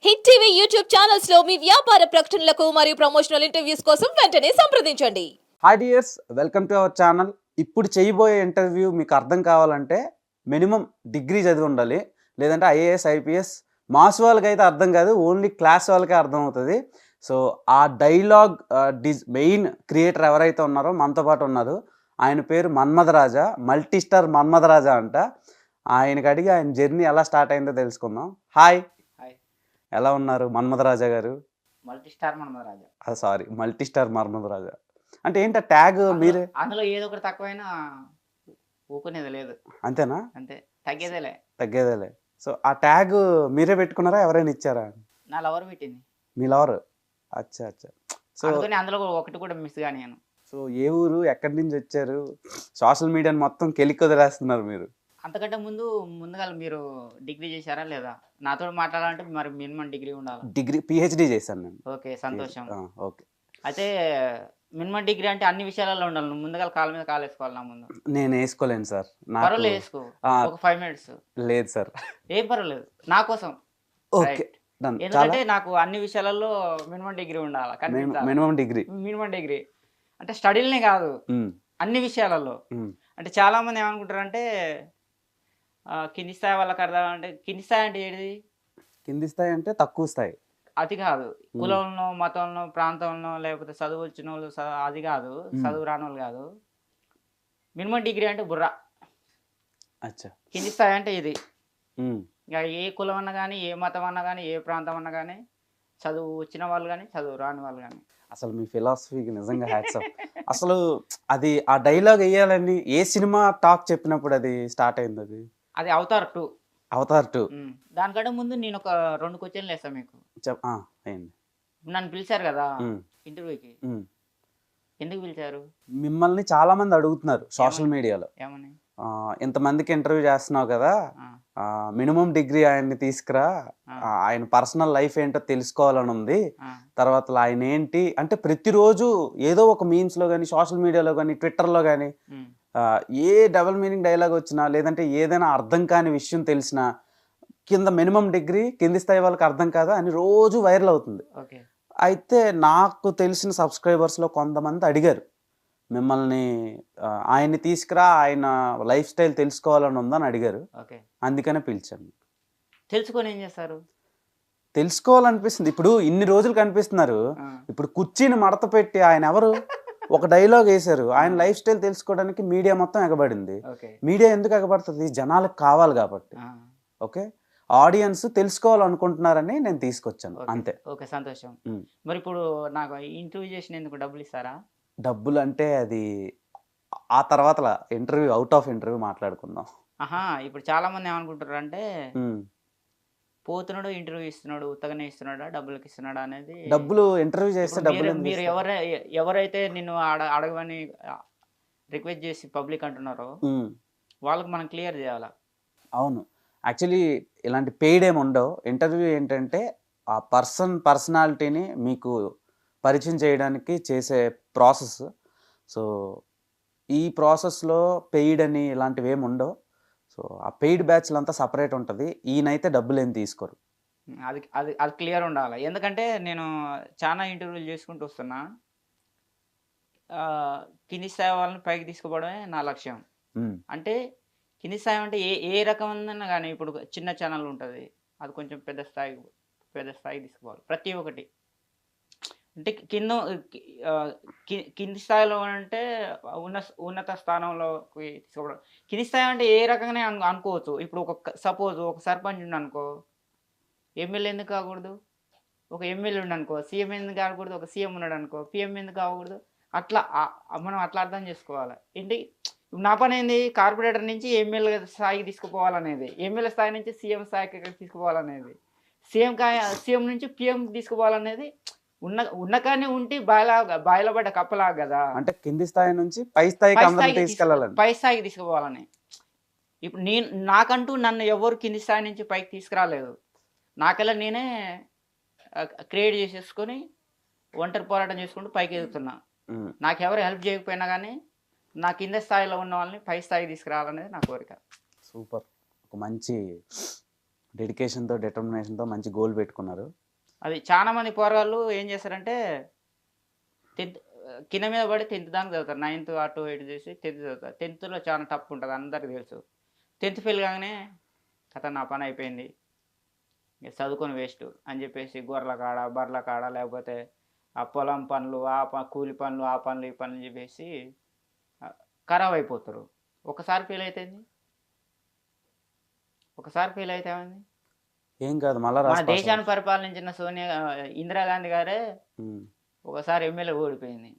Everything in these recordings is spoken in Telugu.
హిట్ టీవీ యూట్యూబ్ ఛానల్స్ లో మీ వ్యాపార ప్రకటనలకు మరియు ప్రమోషనల్ ఇంటర్వ్యూస్ కోసం వెంటనే సంప్రదించండి. Hi dears, welcome to our channel. ఇప్పుడు చేయబోయే ఇంటర్వ్యూ మీకు అర్థం కావాలంటే మినిమం డిగ్రీ చదివి ఉండాలి, లేదంటే ఐఏఎస్ ఐపీఎస్. మాస్ వాళ్ళకి అయితే అర్థం కాదు, ఓన్లీ క్లాస్ వాళ్ళకే అర్థం అవుతుంది. సో ఆ డైలాగ్ మెయిన్ క్రియేటర్ ఎవరైతే ఉన్నారో మనతో పాటు ఉన్నారు. ఆయన పేరు మన్మథరాజా, మల్టీ స్టార్ మన్మథరాజా అంట. ఆయనకి అడిగి ఆయన జర్నీ ఎలా స్టార్ట్ అయిందో తెలుసుకుందాం. హాయ్, ఎలా ఉన్నారు మన్మథరాజా గారు? Multi star Manmatharaja. Sorry, multi star Manmatharaja అంటే ఏంటి ట్యాగ్? మీరే అందులో ఏదో ఒకటి తక్కువైనా ఊకునేది లేదు, అంతేనా? అంతే, తగ్గేదేలే. తగ్గేదేలే. సో ఆ ట్యాగ్ మీరే పెట్టుకున్నారా, ఎవరైనా ఇచ్చారా? నా లవర్ పెట్టింది. మీ లవర్? అచ్చా అచ్చా. సో అందులో ఒకటి కూడా మిస్ గా నేను. సో ఏ ఊరు, ఎక్కడి నుంచి వచ్చారు? సోషల్ మీడియాని మొత్తం కెలికి వదిలేస్తున్నారు మీరు. అంతకంటే ముందుగా మీరు డిగ్రీ చేశారా లేదా? నాతో మాట్లాడాలంటే మరి మినిమం డిగ్రీ ఉండాలి. డిగ్రీ పిహెచ్డి చేశాను నేను. ఓకే, సంతోషం. ఓకే. అయితే మినిమం డిగ్రీ అంటే అన్ని విషయాలలో ఉండాలి. నువ్వు ముందుగా కాళ్ళ మీద కాలు వేసుకోవాలి. నా ముందు నేను వేసుకోలేను సార్. పర్వాలేదు, వేసుకో. ఒక 5 minutes. లేదు సార్, ఏం పర్వాలేదు, నా కోసం. Okay, done. ఎందుకంటే నాకు అన్ని విషయాలలో మినిమం డిగ్రీ ఉండాలి. Minimum degree. మినిమం డిగ్రీ అంటే స్టడీలనే కాదు, అన్ని విషయాలలో. అంటే చాలా మంది ఏమనుకుంటారంటే కింది స్థాయి వాళ్ళకి అర్థం అంటే, కింది స్థాయి అంటే ఏంటిది? కింది స్థాయి అంటే తక్కువ స్థాయి. అది కాదు, కులంలో మతంలో ప్రాంతంలో లేకపోతే చదువు వచ్చిన వాళ్ళు అది కాదు, చదువు రాని వాళ్ళు కాదు. మినిమం డిగ్రీ అంటే బుర్ర. అచ్చా. కింది స్థాయి అంటే ఇది. ఇక ఏ కులం అన్నా కానీ, ఏ మతం అన్నా కానీ, ఏ ప్రాంతం అన్నా కానీ, చదువు వచ్చిన వాళ్ళు కానీ, చదువు రాని వాళ్ళు కానీ. అసలు మీ ఫిలాసఫీకి నిజంగా హ్యాట్స్ ఆఫ్. అసలు అది ఆ డైలాగ్ వేయాలని ఏ సినిమా టాక్ చెప్పినప్పుడు అది స్టార్ట్ అయింది? అది అవతార్ 2. అవతార్ 2. దానికంటే ముందు నేను ఒక 2 క్వశ్చన్లు వేస్తాను మీకు. అయింది. నన్ను పిలిచారు కదా ఇంటర్వ్యూకి, ఎందుకు పిలిచారు? మిమ్మల్ని చాలా మంది అడుగుతున్నారు సోషల్ మీడియాలో, ఏమని? ఇంతమందికి ఇంటర్వ్యూ చేస్తున్నావు కదా, మినిమం డిగ్రీ ఆయన్ని తీసుకురా, ఆయన పర్సనల్ లైఫ్ ఏంటో తెలుసుకోవాలని ఉంది, తర్వాత ఆయన ఏంటి అంటే ప్రతిరోజు ఏదో ఒక మీమ్స్ లో కానీ, సోషల్ మీడియాలో కానీ, ట్విట్టర్లో కానీ ఏ డబుల్ మీనింగ్ డైలాగ్ వచ్చినా, లేదంటే ఏదైనా అర్థం కాని విషయం తెలిసినా కింద మినిమం డిగ్రీ, కింది స్థాయి వాళ్ళకి అర్థం కాదా అని రోజు వైరల్ అవుతుంది. అయితే నాకు తెలిసిన సబ్స్క్రైబర్స్లో కొంతమంది అడిగారు మిమ్మల్ని, ఆయన్ని తీసుకురా, ఆయన లైఫ్ స్టైల్ తెలుసుకోవాలని ఉందని అడిగారు. అందుకనే పిలిచాను. తెలుసుకొని ఏం చేస్తారు? తెలుసుకోవాలనిపిస్తుంది. ఇప్పుడు ఇన్ని రోజులు కనిపిస్తున్నారు, ఇప్పుడు కుర్చీని మడత పెట్టి ఆయన ఎవరు, ఒక డైలాగ్ వేశారు, ఆయన లైఫ్ స్టైల్ తెలుసుకోవడానికి మీడియా మొత్తం ఎగబడింది. మీడియా ఎందుకు ఎగబడుతుంది? జనాలకు కావాలి కాబట్టి. ఓకే, ఆడియన్స్ తెలుసుకోవాలనుకుంటున్నారని నేను తీసుకొచ్చాను, అంతే. ఓకే, సంతోషం. మరి ఇప్పుడు నాకు ఇంటర్వ్యూ చేసినందుకు డబ్బులు ఇస్తారా? డబ్బులు అంటే అది ఆ తర్వాత ఇంటర్వ్యూ, అవుట్ ఆఫ్ ఇంటర్వ్యూ మాట్లాడుకుందాం. ఇప్పుడు చాలా మంది ఏమనుకుంటారు అంటే, పోతున్నాడు ఇంటర్వ్యూ ఇస్తున్నాడు, ఉత్తగానే ఇస్తున్నాడా, డబ్బులకి ఇస్తున్నాడా అనేది. డబ్బులు ఇంటర్వ్యూ చేస్తే డబ్బులు. మీరు ఎవరైతే నిన్ను అడగమని రిక్వెస్ట్ చేసి పబ్లిక్ అంటున్నారో వాళ్ళకి మనం క్లియర్ చేయాలా? అవును, యాక్చువల్లీ ఇలాంటి పెయిడ్ ఏమి ఉండవు. ఇంటర్వ్యూ ఏంటంటే ఆ పర్సనాలిటీని మీకు పరిచయం చేయడానికి చేసే ప్రాసెస్. సో ఈ ప్రాసెస్లో పెయిడ్ అని ఇలాంటివి ఏమి ఉండవు. సో ఆ పెయిడ్ బ్యాచ్లు అంతా సపరేట్ ఉంటుంది. ఈయనైతే డబ్బులు ఏం తీసుకోరు. అది అది అది క్లియర్ ఉండాలి. ఎందుకంటే నేను చాలా ఇంటర్వ్యూలు చేసుకుంటూ వస్తున్నా, కింది స్థాయి వాళ్ళని పైకి తీసుకుపోవడమే నా లక్ష్యం. అంటే కింది స్థాయి అంటే ఏ రకమైనా కానీ, ఇప్పుడు చిన్న ఛానల్ ఉంటుంది, అది కొంచెం పెద్ద స్థాయికి తీసుకోవాలి. ప్రతి ఒక్కటి అంటే కింది స్థాయిలో అంటే ఉన్నత స్థానంలో తీసుకోవడం. కింది స్థాయి అంటే ఏ రకంగానే అనుకోవచ్చు. ఇప్పుడు సపోజ్ ఒక సర్పంచ్ ఉండి అనుకో, ఎమ్మెల్యే ఎందుకు కాకూడదు? ఒక ఎమ్మెల్యే ఉండి అనుకో, సీఎం ఎందుకు కాకూడదు? ఒక సీఎం ఉన్నాడు అనుకో, పిఎం ఎందుకు కాకూడదు? అట్లా మనం అట్లా అర్థం చేసుకోవాలి. ఏంటి నా పని ఏంది? కార్పొరేటర్ నుంచి ఎమ్మెల్యే స్థాయికి తీసుకుపోవాలనేది, ఎమ్మెల్యే స్థాయి నుంచి సీఎం స్థాయికి తీసుకుపోవాలనేది, సీఎం నుంచి పిఎం తీసుకుపోవాలనేది. ఉన్నకానే ఉంటే బాయిలో పడ్డ కప్పలా కదా. అంటే కింది స్థాయి నుంచి పై స్థాయికి తీసుకుపోవాలని. ఇప్పుడు నాకంటూ నన్ను ఎవరు కింది స్థాయి నుంచి పైకి తీసుకురాలేదు. నాకెలా నేనే క్రియేట్ చేసేసుకొని ఒంటరి పోరాటం చేసుకుంటూ పైకి ఎదుగుతున్నా. నాకెవరు హెల్ప్ చేయకపోయినా కానీ నా కింద స్థాయిలో ఉన్న వాళ్ళని పై స్థాయికి తీసుకురావాలనేది నా కోరిక. సూపర్, ఒక మంచి డెడికేషన్తో డిటర్మినేషన్తో మంచి గోల్ పెట్టుకున్నారు. అది చాలా మంది పోరగాళ్ళు ఏం చేస్తారంటే 10th కింద మీద పడి 10th దాకా చదువుతారు. 9th అటు ఇటు చేసి 10th చదువుతారు. 10థ్‌లో చాలా టఫ్ ఉంటుంది, అందరికి తెలుసు. 10th ఫెయిల్ కాగానే కథ నా పని అయిపోయింది, ఇక చదువుకొని వేస్ట్ అని చెప్పేసి గొర్రెల కాడ బర్రెల కాడ లేకపోతే ఆ పొలం పనులు కూలి పనులు ఆ పనులు ఈ పనులు చెప్పేసి ఖరాబ్ అయిపోతారు. ఒకసారి ఫెయిల్ అయితే ఏమైంది? ఏం కాదు, మళ్ళీ మన రాసి దేశాన్ని పరిపాలించిన ఇందిరాగాంధీ గారే ఒకసారి ఎమ్మెల్యే ఓడిపోయింది.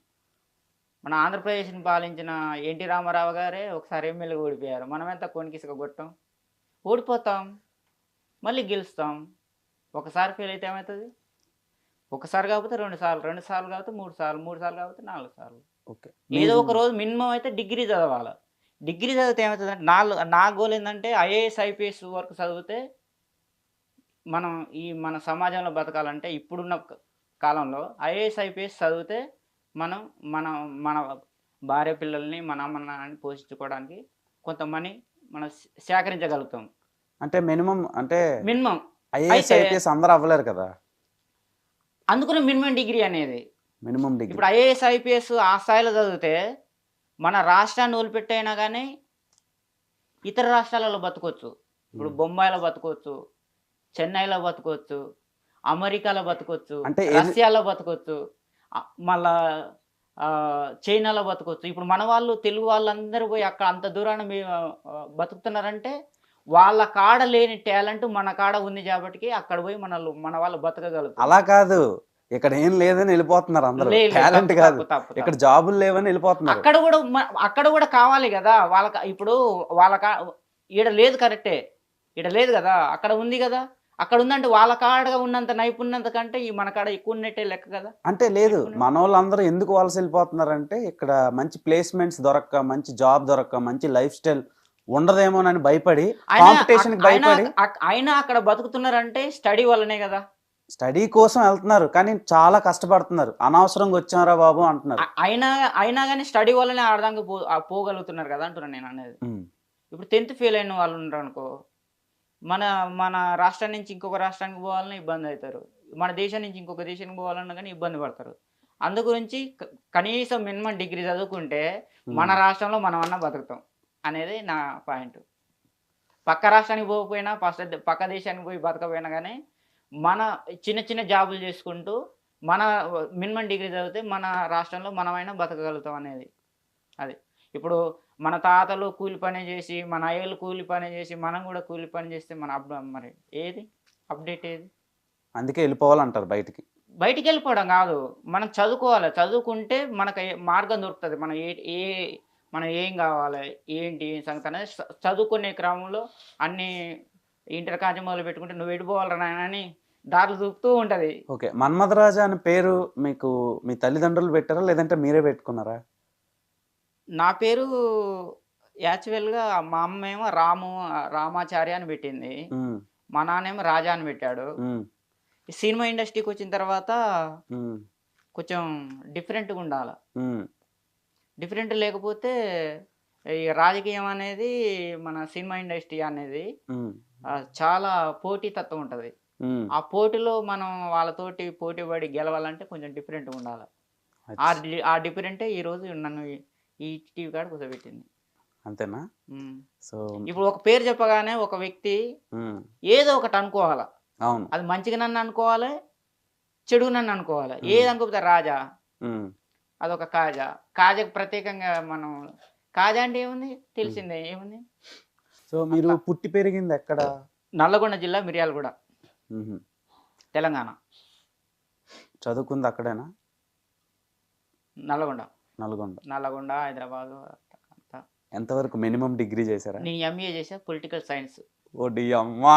మన ఆంధ్రప్రదేశ్ని పాలించిన ఎన్టీ రామారావు గారే ఒకసారి ఎమ్మెల్యే ఓడిపోయారు. మనం ఎంత కొనికిసుక కొట్టాం, ఓడిపోతాం, మళ్ళీ గెలుస్తాం. ఒకసారి ఫెయిల్ అయితే ఏమవుతుంది? ఒకసారి కాకపోతే 2 సార్లు, 2 సార్లు కాకపోతే 3 సార్లు, 3 సార్లు కాకపోతే 4 సార్లు. ఓకే. ఏదో ఒక రోజు మినిమం అయితే డిగ్రీ చదవాలి. డిగ్రీ చదివితే ఏమవుతుంది అంటే నా గోల్ ఏంటంటే ఐఏఎస్ ఐపీఎస్ వరకు చదివితే మనం మన సమాజంలో బతకాలంటే ఇప్పుడున్న కాలంలో ఐఏఎస్ ఐపీఎస్ చదివితే మనం మన మన భార్య పిల్లల్ని మన అమ్మ నాన్నని పోషించుకోవడానికి కొంత మనీ మనం సేకరించగలుగుతాం. అంటే మినిమం ఐఏఎస్ అయితే ఐపీఎస్ అందరూ అవ్వలేరు కదా, అందుకనే మినిమం డిగ్రీ అనేది. Minimum degree. ఇప్పుడు ఐఏఎస్ ఐపీఎస్ ఆ స్థాయిలో చదివితే మన రాష్ట్రాన్ని వదిలిపెట్టైనా కానీ ఇతర రాష్ట్రాలలో బతకొచ్చు. ఇప్పుడు బొంబాయిలో బతకొచ్చు, చెన్నైలో బతకొచ్చు, అమెరికాలో బతకొచ్చు, అంటే రష్యాలో బతకొచ్చు, మళ్ళా చైనాలో బతకొచ్చు. ఇప్పుడు మన వాళ్ళు తెలుగు వాళ్ళందరూ పోయి అక్కడ అంత దూరాన బతుకుతున్నారంటే వాళ్ళ కాడ లేని టాలెంట్ మన కాడ ఉంది కాబట్టి అక్కడ పోయి మన వాళ్ళు బతకగలుగుతారు. అలా కాదు, ఇక్కడ ఏం లేదని వెళ్ళిపోతున్నారు అందరూ. టాలెంట్ కాదు, ఇక్కడ జాబులు లేవని వెళ్ళిపోతున్నారు. అక్కడ కూడా కావాలి కదా వాళ్ళకి. ఇప్పుడు ఈడ లేదు, కరెక్టే, ఈడ లేదు కదా, అక్కడ ఉంది కదా. అక్కడ ఉందంటే వాళ్ళ కాడ ఉన్నంత నైపుణ్యత కంటే మన కాడ ఎక్కువ ఉన్నట్టే లెక్క కదా. అంటే లేదు, మన వాళ్ళందరూ ఎందుకు వలస వెళ్ళిపోతున్నారంటే ఇక్కడ మంచి ప్లేస్మెంట్స్ దొరక్క, మంచి జాబ్ దొరక్క, మంచి లైఫ్ స్టైల్ ఉండదేమోనని భయపడి, కాంపిటీషన్ భయపడి. అయినా అక్కడ బతుకుతున్నారంటే స్టడీ వల్లనే కదా. స్టడీ కోసం వెళ్తున్నారు కానీ చాలా కష్టపడుతున్నారు. అనవసరంగా వచ్చారా బాబు అంటున్నారు. అయినా కానీ స్టడీ వల్లనే ఆడదానికి పోగలుగుతున్నారు కదా అంటున్నాను నేను అనేది. ఇప్పుడు 10th ఫెయిల్ అయిన వాళ్ళు ఉన్నారు అనుకో, మన రాష్ట్రం నుంచి ఇంకొక రాష్ట్రానికి పోవాలన్నా ఇబ్బంది అవుతారు, మన దేశం నుంచి ఇంకొక దేశానికి పోవాలన్నా కానీ ఇబ్బంది పడతారు. అందు గురించి కనీసం మినిమం డిగ్రీ చదువుకుంటే మన రాష్ట్రంలో మనం అన్నా బతుకుతాం అనేది నా పాయింట్. పక్క రాష్ట్రానికి పోకపోయినా పక్క దేశానికి పోయి బతకపోయినా కానీ మన చిన్న చిన్న జాబులు చేసుకుంటూ మన మినిమం డిగ్రీ చదివితే మన రాష్ట్రంలో మనమైనా బతకగలుగుతాం అనేది. అది ఇప్పుడు మన తాతలు కూలి పని చేసి, మన అయ్యలు కూలి పని చేసి, మనం కూడా కూలి పని చేస్తే మరి ఏది అప్డేట్ ఏది? అందుకే వెళ్ళిపోవాలంటారు బయటికి. బయటికి వెళ్ళిపోవడం కాదు, మనం చదువుకోవాలి. చదువుకుంటే మనకు మార్గం దొరుకుతుంది. మనం ఏం కావాలి, ఏంటి సంగతి అనేది చదువుకునే క్రమంలో అన్ని ఇంటర్ కాంచి మొదలు పెట్టుకుంటే నువ్వు వెళ్ళిపోవాలరా నాయన అని దారులు చూపుతూ ఉంటుంది. ఓకే. మన్మథరాజా అనే పేరు మీకు మీ తల్లిదండ్రులు పెట్టారా లేదంటే మీరే పెట్టుకున్నారా? నా పేరు యాక్చువల్గా మా అమ్మ ఏమో రామాచార్య అని పెట్టింది, మా నాన్నేమో రాజా అని పెట్టాడు. ఈ సినిమా ఇండస్ట్రీకి వచ్చిన తర్వాత కొంచెం డిఫరెంట్గా ఉండాలి. డిఫరెంట్ లేకపోతే ఈ రాజకీయం అనేది, మన సినిమా ఇండస్ట్రీ అనేది చాలా పోటీ తత్వం ఉంటుంది. ఆ పోటీలో మనం వాళ్ళతోటి పోటీ పడి గెలవాలంటే కొంచెం డిఫరెంట్గా ఉండాలి. ఆ డిఫరెంటే ఈరోజు నన్ను ఈ టీవీ కాడ కూర్చోబెట్టింది. అంతేనా? సో ఇప్పుడు ఒక పేరు చెప్పగానే ఒక వ్యక్తి ఏదో ఒకటి అనుకోవాలి. అవును, అది మంచిగా నన్ను అనుకోవాలి, చెడుగా నన్ను అనుకోవాలి. ఏది అనుకోకపోతే రాజా, అదొక కాజాకు ప్రత్యేకంగా మనం కాజా అంటే ఏముంది తెలిసిందే, ఏముంది. సో మీరు పుట్టి పెరిగింది ఎక్కడ? నల్లగొండ జిల్లా, మిర్యాలగూడ, తెలంగాణ. చదువుకుంది అక్కడేనా? నల్లగొండ, హైదరాబాద్. ఎంతవరకు మినిమం డిగ్రీ చేశారా? నేను ఎంఏ చేసా, పొలిటికల్ సైన్స్. ఓడి అమ్మా,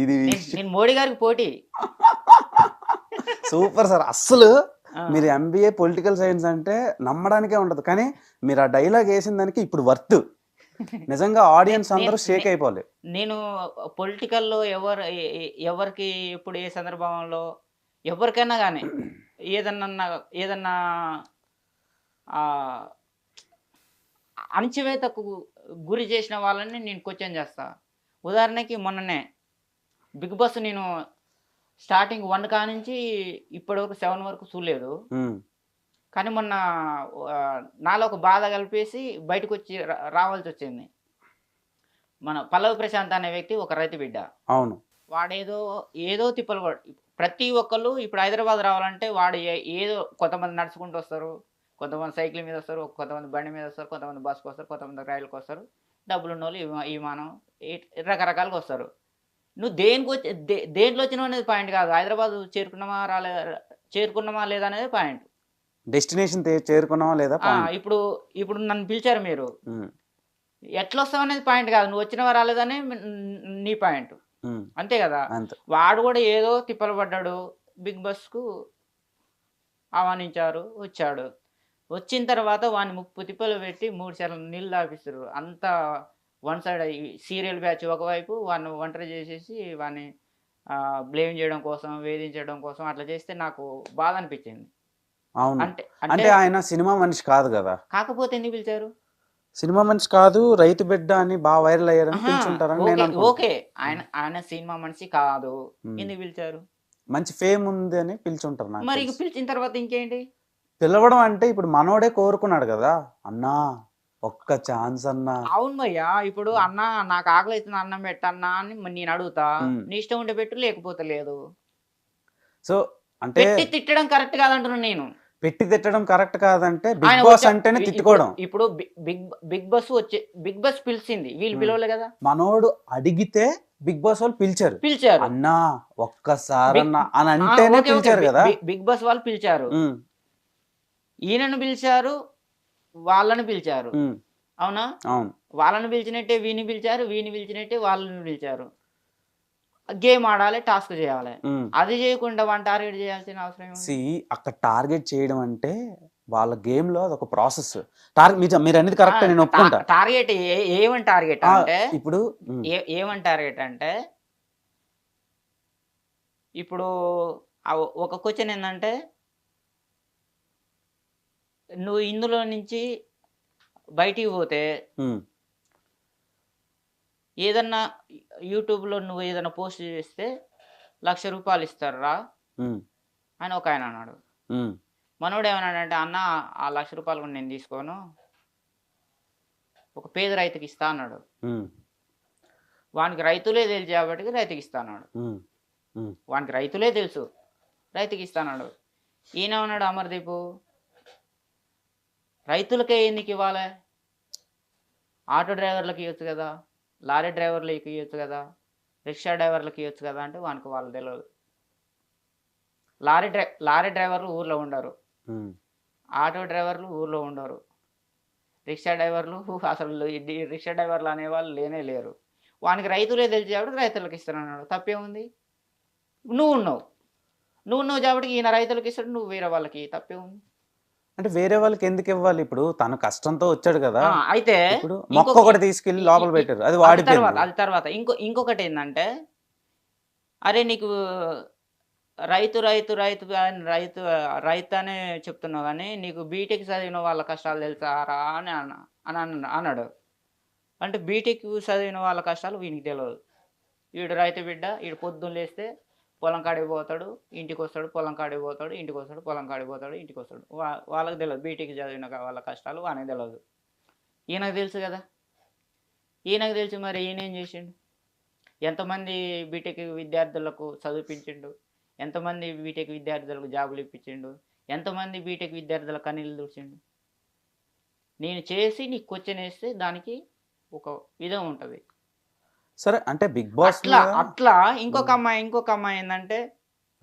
ఇది నేను మోడీ గారికి పోటీ. Super sir. అస్సలు మీరు ఎంబీఏ పొలిటికల్ సైన్స్ అంటే నమ్మడానికే ఉండదు, కానీ మీరు ఆ డైలాగ్ వేసిన దానికి ఇప్పుడు వర్త్. నిజంగా ఆడియన్స్ అందరూ షేక్ అయిపోవాలి. నేను పొలిటికల్లో ఎవరికి ఎప్పుడు ఏ సందర్భంలో ఎవరికైనా కానీ ఏదన్నా అణచివేతకు గురి చేసిన వాళ్ళని నేను క్వశ్చన్ చేస్తా. ఉదాహరణకి మొన్ననే బిగ్ బాస్ నేను స్టార్టింగ్ 1 కానించి ఇప్పటి వరకు 7 వరకు చూడలేదు. ఉమ్, కానీ మొన్న నాలో ఒక బాధ కలిపేసి బయటకు వచ్చి రావాల్సి వచ్చింది. మన పల్లవి ప్రశాంత్ అనే వ్యక్తి ఒక రైతు బిడ్డ. అవును. వాడేదో ఏదో తిప్పలు ప్రతి ఒక్కళ్ళు ఇప్పుడు హైదరాబాద్ రావాలంటే వాడు ఏదో కొంతమంది నడుచుకుంటూ వస్తారు, కొంతమంది సైకిల్ మీద వస్తారు, కొంతమంది బండి మీద వస్తారు, కొంతమంది బస్సుకు వస్తారు, కొంతమంది రైలుకి వస్తారు, డబ్బులు ఉన్న వాళ్ళు విమానం రకరకాలుగా వస్తారు. నువ్వు దేనికి వచ్చి దేంట్లో వచ్చినావు అనేది పాయింట్ కాదు. హైదరాబాద్ చేరుకున్నామా లేదా అనేది పాయింట్. డెస్టినేషన్ చేరుకున్నావా లేదా point. ఇప్పుడు నన్ను పిలిచారు మీరు, ఉమ్, ఎట్లా వస్తావు అనేది పాయింట్ కాదు. నువ్వు వచ్చినవా రాలేదనే నీ పాయింట్, ఉమ్, అంతే కదా. అంతే. వాడు కూడా ఏదో తిప్పలు పడ్డాడు, బిగ్ బాస్కు ఆహ్వానించారు, వచ్చాడు. వచ్చిన తర్వాత వాడిని 30 తిప్పలు పెట్టి 3 సార్లు నీళ్ళు తాపిస్తారు. అంతా వన్ సైడ్ సీరియల్ బ్యాచ్ ఒకవైపు వాడిని ఒంటరి చేసేసి వాడిని బ్లేమ్ చేయడం కోసం, వేధించడం కోసం అట్లా చేస్తే నాకు బాధ అనిపించింది. అవును. అంటే అంటే ఆయన సినిమా మనిషి కాదు కదా. కాకపోతే ఎందుకు పిలిచారు? సినిమా మనిషి కాదు, రైతు బిడ్డ అని బాగా వైరల్ అయ్యారని ఆహా, పిలుచుంటారని నేను ఓకే అనుకుంటున్నా. ఓకే, ఆయన సినిమా మనిషి కాదు, ఎందుకు పిలిచారు? మంచి ఫేమ్ ఉంది అని పిలుచుంటారు నాకు మరి తెలిసి. పిలిచిన తర్వాత ఇంకేంటి? పిలవడం అంటే ఇప్పుడు మనోడే కోరుకున్నాడు కదా, అన్నా ఒక్క ఛాన్స్ అన్నా. అవును భయ్యా, ఇప్పుడు అన్న నాకు ఆకలి అవుతుంది అన్నం పెట్టన్నా అని నేను అడుగుతా, నీ ఇష్టం ఉంటే పెట్టు, లేకపోతే లేదు. సో అంటే పెట్టి తిట్టడం కరెక్ట్ కాదంటున్నాను నేను. పెట్టి తిట్టడం కరెక్ట్ కాదంటే ఆయన బిగ్ బాస్ వచ్చా- అంటేనే ఇ- తిట్టుకోవడం. ఇప్పుడు బిగ్ బాస్ పిలిచింది, వీళ్ళు పిలవలే కదా. మనోడు అడిగితే బిగ్ బాస్ వాళ్ళు పిలిచారు, పిలిచారు, అన్నా ఒక్కసారన్నా అని అంటేనే ఓకే, ఓకే, పిలిచారు కదా. బిగ్ బాస్ వాళ్ళు పిలిచారు, ఉమ్, ఈయనను పిలిచారు, వాళ్ళని పిలిచారు, ఉమ్, అవునా? అవును. వాళ్ళని పిలిచినట్టే వీని పిలిచారు, వీని పిలిచినట్టే వాళ్ళని పిలిచారు. గేమ్ ఆడాలి, టాస్క్ చేయాలి. ఉమ్. అది చేయకుండా వన్ టార్గెట్ చేయాల్సిన అవసరం ఏముంది? సి అక్కడ టార్గెట్ చేయడం అంటే వాళ్ళ గేమ్ లో అదొక ప్రాసెస్. మీరు అనేది కరెక్ట్, నేను ఒప్పుకుంటా. టార్గెట్ ఏమని టార్గెట్ ఆ, అంటే ఇప్పుడు ఏమని టార్గెట్ అంటే ఇప్పుడు ఒక క్వశ్చన్ ఏంటంటే, నువ్వు ఇందులో నుంచి బయటికి పోతే ఉమ్, ఏదన్నా యూట్యూబ్లో నువ్వు ఏదైనా పోస్ట్ చేస్తే 1,00,000 రూపాయలు ఇస్తారా ఉమ్, అని ఒక ఆయన అన్నాడు. ఉమ్, మనోడు ఏమన్నాడంటే, అన్న ఆ 1,00,000 రూపాయలు కూడా నేను తీసుకోను, ఒక పేద రైతుకి ఇస్తా అన్నాడు. ఉమ్, వానికి రైతులే తెలుసు కాబట్టి రైతుకి ఇస్తా అన్నాడు. ఉమ్, ఉమ్, వానికి రైతులే తెలుసు, రైతుకి ఇస్తా అన్నాడు. ఈయన ఉన్నాడు అమర్దీపు, రైతులకే ఎందుకు ఇవ్వాలి, ఆటో డ్రైవర్లకు ఇవ్వచ్చు కదా, లారీ డ్రైవర్లకు ఇవ్వచ్చు కదా, రిక్షా డ్రైవర్లకు ఇవ్వచ్చు కదా అంటే వానికి వాళ్ళు తెలియదు. లారీ డ్రైవర్లు ఊర్లో ఉండరు, ఉమ్. ఆటో డ్రైవర్లు ఊర్లో ఉండరు, రిక్షా డ్రైవర్లు అసలు రిక్షా డ్రైవర్లు అనేవాళ్ళు లేనే లేరు. వానికి రైతులే తెలిసి కాబట్టి రైతులకు ఇస్తానన్నాడు. తప్పేముంది? నువ్వు ఉన్నావు కాబట్టి ఈయన రైతులకు ఇస్తాడు, నువ్వు వేరే వాళ్ళకి, తప్పేముంది? అంటే వేరే వాళ్ళకి ఎందుకు ఇవ్వాలి? ఇప్పుడు తను కష్టంతో వచ్చాడు కదా. అయితే ఇప్పుడు మొక్క ఒకటి తీసుకెళ్లి లోపల పెట్టారు, అది వాడిపోయింది. అది తర్వాత ఇంకొకటి ఏంటంటే, అరే నీకు రైతు రైతు రైతు రైతు రైతు అనే చెప్తున్నావు కానీ నీకు బీటెక్ చదివిన వాళ్ళ కష్టాలు తెలుసారా అని అన్నాడు. అంటే బీటెక్ చదివిన వాళ్ళ కష్టాలు వీనికి తెలియదు. వీడు రైతు బిడ్డ, వీడు పొద్దున్న లేస్తే పొలం కాడికి పోతాడు, ఇంటికి వస్తాడు, పొలం కాడికి పోతాడు, ఇంటికి వస్తాడు, పొలం కాడికి పోతాడు, ఇంటికి వస్తాడు. వాళ్ళకి తెలియదు బీటెక్ చదివిన వాళ్ళ కష్టాలు, వానికి తెలియదు. ఈయనకు తెలుసు కదా. ఈయనకు తెలుసు, మరి ఈయన ఏం చేసిండు? ఎంతమంది బీటెక్ విద్యార్థులకు చదివిపించిండు, ఎంతమంది బీటెక్ విద్యార్థులకు జాబులు ఇప్పించిండు, ఎంతమంది బీటెక్ విద్యార్థుల కన్నీళ్ళు తుడిచిండు. నేను చేసి నీకు క్వశ్చన్ వేస్తే దానికి ఒక విధం ఉంటుంది. సరే, అంటే బిగ్ బాస్ అట్లా ఇంకొక అమ్మాయి ఏంటంటే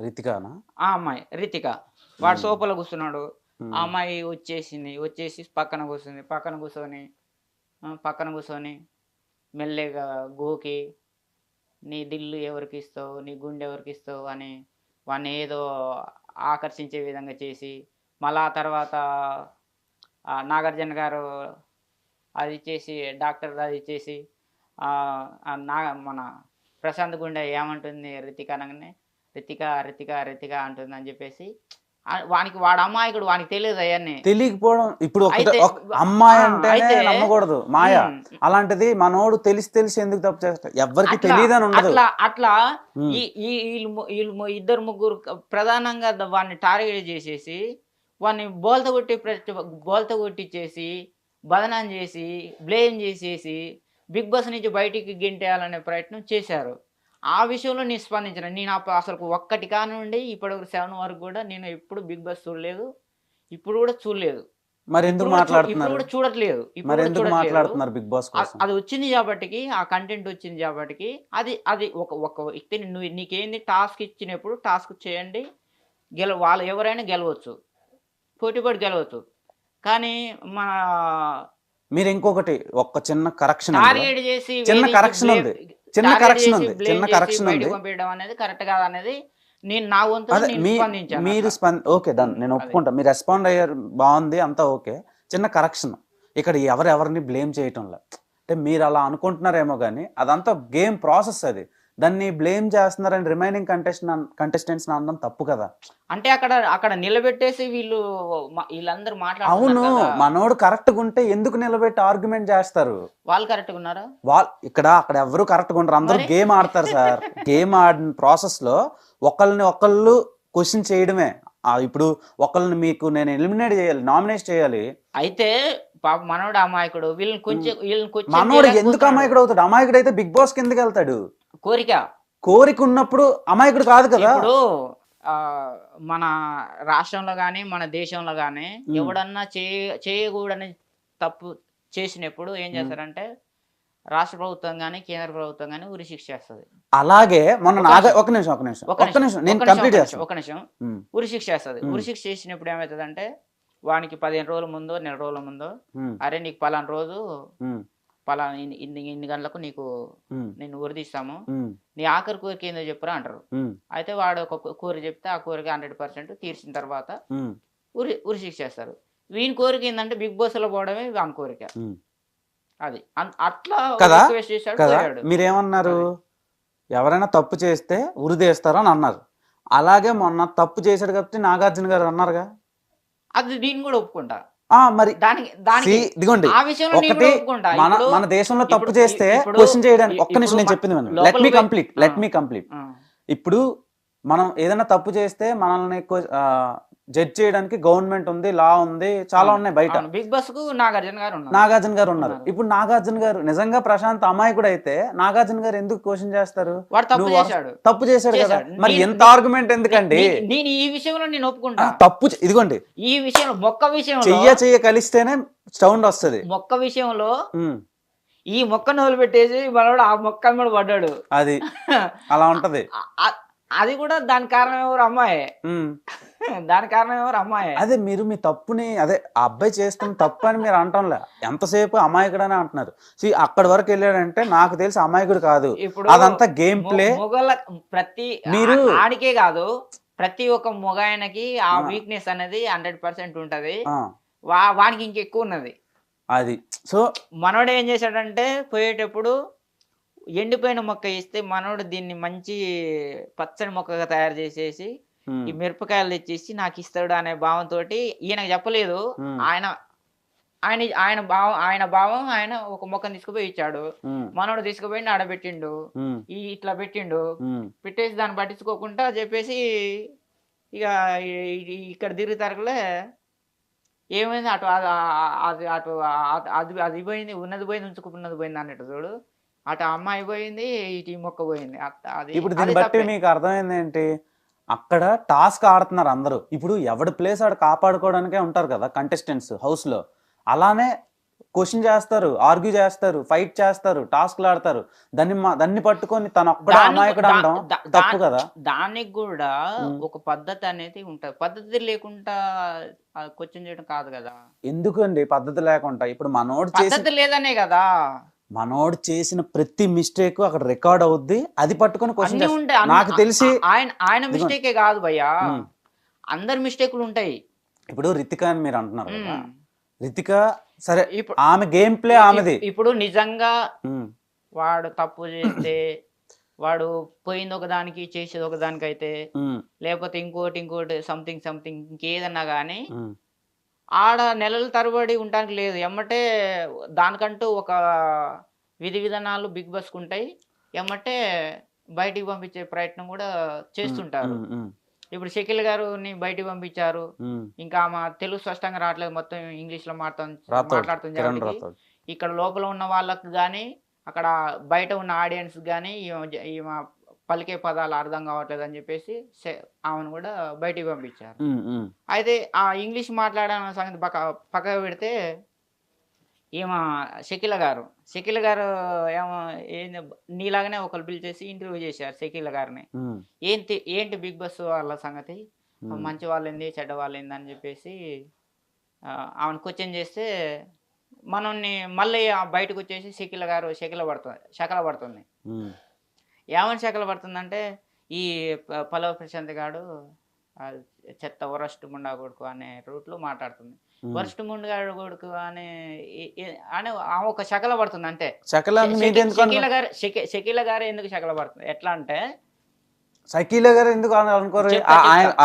రితికానా, ఆ అమ్మాయి రితిక, వాడు సోఫాలో కూర్చున్నాడు, ఆ అమ్మాయి వచ్చేసి పక్కన కూర్చొని మెల్లగా గోకి నీ దిల్లు ఎవరికి ఇస్తావు, నీ గుండె ఎవరికి ఇస్తావు అని వాడిని ఏదో ఆకర్షించే విధంగా చేసి, మళ్ళా తర్వాత నాగార్జున గారు అది ఇచ్చేసి, డాక్టర్ అది ఇచ్చేసి, మన ప్రశాంత్ గుండె ఏమంటుంది రితిక అనగానే రితిక రితిక రితిక అంటుంది అని చెప్పేసి వానికి వాడు అమాయకుడు, వానికి తెలియదు అవన్నీ. తెలియకపోవడం ఇప్పుడు అయితే అమ్మాయి ఆ, అంటేనే అయితే నమ్మకూడదు మాయ. ఉమ్, అలాంటిది మనోడు తెలిసి ఎందుకు తప్పు చేస్తాడు, ఎవరికి తెలియదని ఉండదు. అట్లా ఉమ్. వీళ్ళు ఇద్దరు ముగ్గురు ప్రధానంగా వాడిని టార్గెట్ చేసేసి వాడిని బోల్త కొట్టించేసి బదనాం చేసి బ్లేమ్ చేసేసి బిగ్ బాస్ నుంచి బయటికి గెంటేయాలనే ప్రయత్నం చేశారు. ఆ విషయంలో నేను స్పందించిన. నేను అసలు ఒక్కటి కానివ్వండి ఇప్పటి 7 వరకు కూడా నేను ఎప్పుడు బిగ్ బాస్ చూడలేదు, ఇప్పుడు కూడా చూడలేదు, మరి ఎందుకు ఇప్పుడు మాట్లాడుతున్నారు, కూడా చూడట్లేదు, మరి ఎందుకు మాట్లాడుతున్నారు బిగ్ బాస్ కోసం? అది వచ్చింది కాబట్టికి, ఆ కంటెంట్ వచ్చింది కాబట్టికి అది ఒక వ్యక్తిని నీకేంది టాస్క్ ఇచ్చినప్పుడు టాస్క్ చేయండి, వాళ్ళు ఎవరైనా గెలవచ్చు, పోటీపడి గెలవచ్చు. కానీ మన మీరు ఇంకొకటి ఒక చిన్న కరెక్షన్ టార్గెట్ చేసి చిన్న కరెక్షన్ ఉంది, చిన్న కరెక్షన్ ఉంది, చిన్న కరెక్షన్ ఉంది. పంపించడం అనేది కరెక్ట్ కాదు అనేది నేను నా వంతు అదే మీరు ఓకే డన్, నేను ఒప్పుకుంటా, మీరు రెస్పాండ్ అయ్యారు, బాగుంది, అంతా ఓకే. చిన్న కరెక్షన్, ఇక్కడ ఎవరెవరిని బ్లేమ్ చేయటంలో, అంటే మీరు అలా అనుకుంటున్నారేమో కానీ అదంతా గేమ్ ప్రాసెస్. అది దాన్ని బ్లేమ్ చేస్తున్నారని రిమైనింగ్ కంటెస్టెంట్స్ అనడం తప్పు కదా. అంటే అక్కడ నిలబెట్టేసి వీళ్ళందరూ అవును, మాట్లాడుతున్నారు. మనోడు కరెక్ట్ గా ఉంటే ఎందుకు నిలబెట్టి ఆర్గ్యుమెంట్ చేస్తారు? వాళ్ళు కరెక్ట్ గా ఉన్నారా? అక్కడ ఎవరు కరెక్ట్ గా ఉండరు, అందరూ గేమ్ ఆడతారు సార్. గేమ్ ఆడిన ప్రాసెస్ లో ఒకళ్ళు క్వశ్చన్ చేయడమే. ఇప్పుడు ఒకళ్ళని మీకు నేను ఎలిమినేట్ చేయాలి, నామినేట్ చేయాలి. అయితే పాప మనోడు అమాయకుడు, వీళ్ళని కొంచెం మనోడు ఎందుకు అమాయకుడు అవుతాడు? అమాయకుడు అయితే బిగ్ బాస్ కిందకి వెళ్తాడు. కోరిక ఉన్నప్పుడు అమాయకుడు కాదు కదా. ఇప్పుడు మన రాష్ట్రంలో గానీ మన దేశంలో గానీ ఎవడన్నా చేయకూడని తప్పు చేసినప్పుడు ఏం చేస్తారంటే రాష్ట్ర ప్రభుత్వం గానీ కేంద్ర ప్రభుత్వం గానీ ఉరి శిక్ష చేస్తుంది. అలాగే మొన్న ఒక నిమిషం నేను కంప్లీట్ చేస్తాను. ఒక నిమిషం ఉరి శిక్ష చేస్తుంది. ఉరి శిక్ష చేసినప్పుడు ఏమవుతుందంటే వానికి 15 రోజుల ముందో నెల రోజుల ముందో అరే నీకు పలానా రోజు పలానా ఇన్ని గంటలకు నేను ఉరిదిస్తాము, నీ ఆఖరి కోరిక ఏందో చెప్పురా అంటారు. అయితే వాడు ఒక కోరిక చెప్తే ఆ కోరిక 100% తీర్చిన తర్వాత ఉరి శిక్ష చేస్తారు. వీని కోరిక ఏంటంటే బిగ్ బాస్ లో పోవడమే వాని కోరిక. అది అట్లా రిక్వెస్ట్ చేశాడు, పోయాడు. మీరేమన్నారు? ఎవరైనా తప్పు చేస్తే ఉరిదేస్తారు అని అన్నారు. అలాగే మొన్న తప్పు చేశాడు కాబట్టి నాగార్జున గారు అన్నారుగా. అది నేను కూడా ఒప్పుకుంటా. మరి ఇదిగోండి, ఒకటి మన దేశంలో తప్పు చేస్తే క్వశ్చన్ చేయడానికి ఒక్క నిమిషం నేను చెప్పింది మనం లెట్ మీ కంప్లీట్. ఇప్పుడు మనం ఏదైనా తప్పు చేస్తే మనల్ని జడ్జ్ చేయడానికి గవర్నమెంట్ ఉంది, లా ఉంది, చాలా ఉన్నాయి బయట. బిగ్ బాస్ కు నాగార్జున గారు ఉన్నారు. ఇప్పుడు నాగార్జున గారు నిజంగా ప్రశాంత్ అమాయకుడు అయితే నాగార్జున గారు ఎందుకు క్వశ్చన్ చేస్తారు? తప్పు చేశాడు కదా, మరి ఎంత ఆర్గ్యుమెంట్ ఎందుకండి? నేను ఈ విషయంలో నేను ఒప్పుకుంటా. తప్పు ఇదిగోండి, ఈ విషయంలో మొక్క విషయంలో చెయ్య కలిస్తేనే సౌండ్ వస్తుంది. మొక్క విషయంలో ఈ మొక్కను వదిలిపెట్టేసి మనోడు ఆ మొక్క మీద పడ్డాడు. అది అలా ఉంటది. అది కూడా దాని కారణం ఎవరు? అమ్మాయి. దాని కారణం ఎవరు? అమ్మాయి. అదే మీరు మీ తప్పుని ఆ అబ్బాయి చేస్తున్న తప్పు అని మీరు అంటంలే, ఎంతసేపు అమాయకుడనే అంటున్నారు. అక్కడి వరకు వెళ్ళాడంటే నాకు తెలిసి అమాయకుడు కాదు, అదంతా గేమ్ ప్లే. మీరు ఆడికే కాదు, ప్రతి ఒక్క మొగాయనకి ఆ వీక్నెస్ అనేది 100% ఉంటది. వానికి ఇంకెక్కువ ఉన్నది. అది సో మనోడు ఏం చేశాడంటే పోయేటప్పుడు ఎండిపోయిన మొక్క ఇస్తే మనోడు దీన్ని మంచి పచ్చని మొక్కగా తయారు చేసేసి ఈ మిరపకాయలు తెచ్చేసి నాకు ఇస్తాడు అనే భావంతో ఈయనకు చెప్పలేదు. ఆయన భావం ఆయన ఒక మొక్కను తీసుకుపోయి ఇచ్చాడు. మనోడు తీసుకుపోయి ఆడబెట్టిండు, ఇట్లా పెట్టిండు, పెట్టేసి దాన్ని పట్టించుకోకుండా చెప్పేసి ఇక ఇక్కడ తిరుగుతారులే ఏమైంది అటు అటు అది పోయింది, ఉన్నది పోయింది, ఉంచుకున్నది పోయింది అన్నట్టు చూడు. అటు అమ్మాయి పోయింది, ఇటు ఈ మొక్క పోయింది. ఇప్పుడు దీన్ని బట్టి మీకు అర్థమైంది ఏంటి? అక్కడ టాస్క్ ఆడుతున్నారు అందరూ. ఇప్పుడు ఎవడి ప్లేస్ ఆడు కాపాడుకోవడానికే ఉంటారు కదా కంటెస్టెంట్స్ హౌస్ లో. అలానే క్వశ్చన్ చేస్తారు, ఆర్గ్యూ చేస్తారు, ఫైట్ చేస్తారు, టాస్క్లు ఆడతారు. దాన్ని పట్టుకొని తన ఒక్కడే అమాయకుడు అనడం తప్పు కదా. దానికి కూడా ఒక పద్ధతి అనేది ఉంటది. పద్ధతి లేకుండా క్వశ్చన్ చేయడం కాదు కదా. ఎందుకండి పద్ధతి లేకుండా? ఇప్పుడు పద్ధతి లేదనే కదా, మనోడు చేసిన ప్రతి మిస్టేక్ అక్కడ రికార్డ్ అవుద్ది, అది పట్టుకొని క్వశ్చన్ చేస్తారు. నాకు తెలిసి ఆయన మిస్టేకే కాదు భయ్యా, అందరి మిస్టేక్లు ఉంటాయి. ఇప్పుడు రితిక అని మీరు అంటున్నారు కదా, రితిక సరే ఆమె గేమ్ ప్లే ఆమెది. ఇప్పుడు నిజంగా వాడు తప్పు చేస్తే వాడు పోయింది ఒక దానికి చేసేది ఒక దానికి అయితే ఉమ్, లేకపోతే ఇంకోటి సంథింగ్ ఇంకేదన్నా కానీ ఉమ్, ఆడ నెలల తరబడి ఉండడానికి లేదు. ఎమ్మటే దానికంటూ ఒక విధి విధానాలు బిగ్ బాస్‌కి ఉంటాయి. ఎమ్మటే బయటికి పంపించే ప్రయత్నం కూడా చేస్తుంటారు. ఉమ్, ఉమ్, ఇప్పుడు షకీల్ గారిని బయటికి పంపించారు. ఉమ్. ఇంకా ఆమె తెలుగు స్పష్టంగా రావట్లేదు. మొత్తం ఇంగ్లీష్‌లో రాథోడ్ మాట్లాడుతుంది కిరణ్ కాబట్టి రాథోడ్. ఇక్కడ లోపల ఉన్న వాళ్ళకి గానీ, అక్కడ బయట ఉన్న ఆడియన్స్‌కి గానీ ఈమె పలికే పదాలు అర్థం కావట్లేదని చెప్పేసి ఆమెను కూడా బయటికి పంపించారు. ఉమ్, ఉమ్, అయితే ఆ ఇంగ్లీష్ మాట్లాడన సంగతి పక్కకు పెడితే ఈమె షకీల గారు ఏమో ఏంది నీలాగానే ఒకరు పిలిచేసి ఇంటర్వ్యూ చేశారు షకీల గారిని. ఉమ్, ఏంటి బిగ్ బాస్ వాళ్ళ సంగతి, మంచి వాళ్ళేంది చెడ్డ వాళ్ళేంది అని చెప్పేసి ఆమెను క్వశ్చన్ చేస్తే మనల్ని మళ్ళీ బయటకు వచ్చేసి శకల పడుతుంది. ఉమ్, ఏమని శకల పడుతుందంటే ఈ పల్లవ ప్రశాంత్ గాడు చెత్త వరస్ట్ ముండా కొడుకు అనే రూట్లో మాట్లాడుతుంది. వరస్ట్ ముండా కొడుకు అనే అని ఆమె ఒక శకల పడుతుంది అంతే. షకీల గారు ఎందుకు శకల పడుతుంది ఎట్లా అంటే షకీల గారు ఎందుకు అనుకోరు? చెప్తా.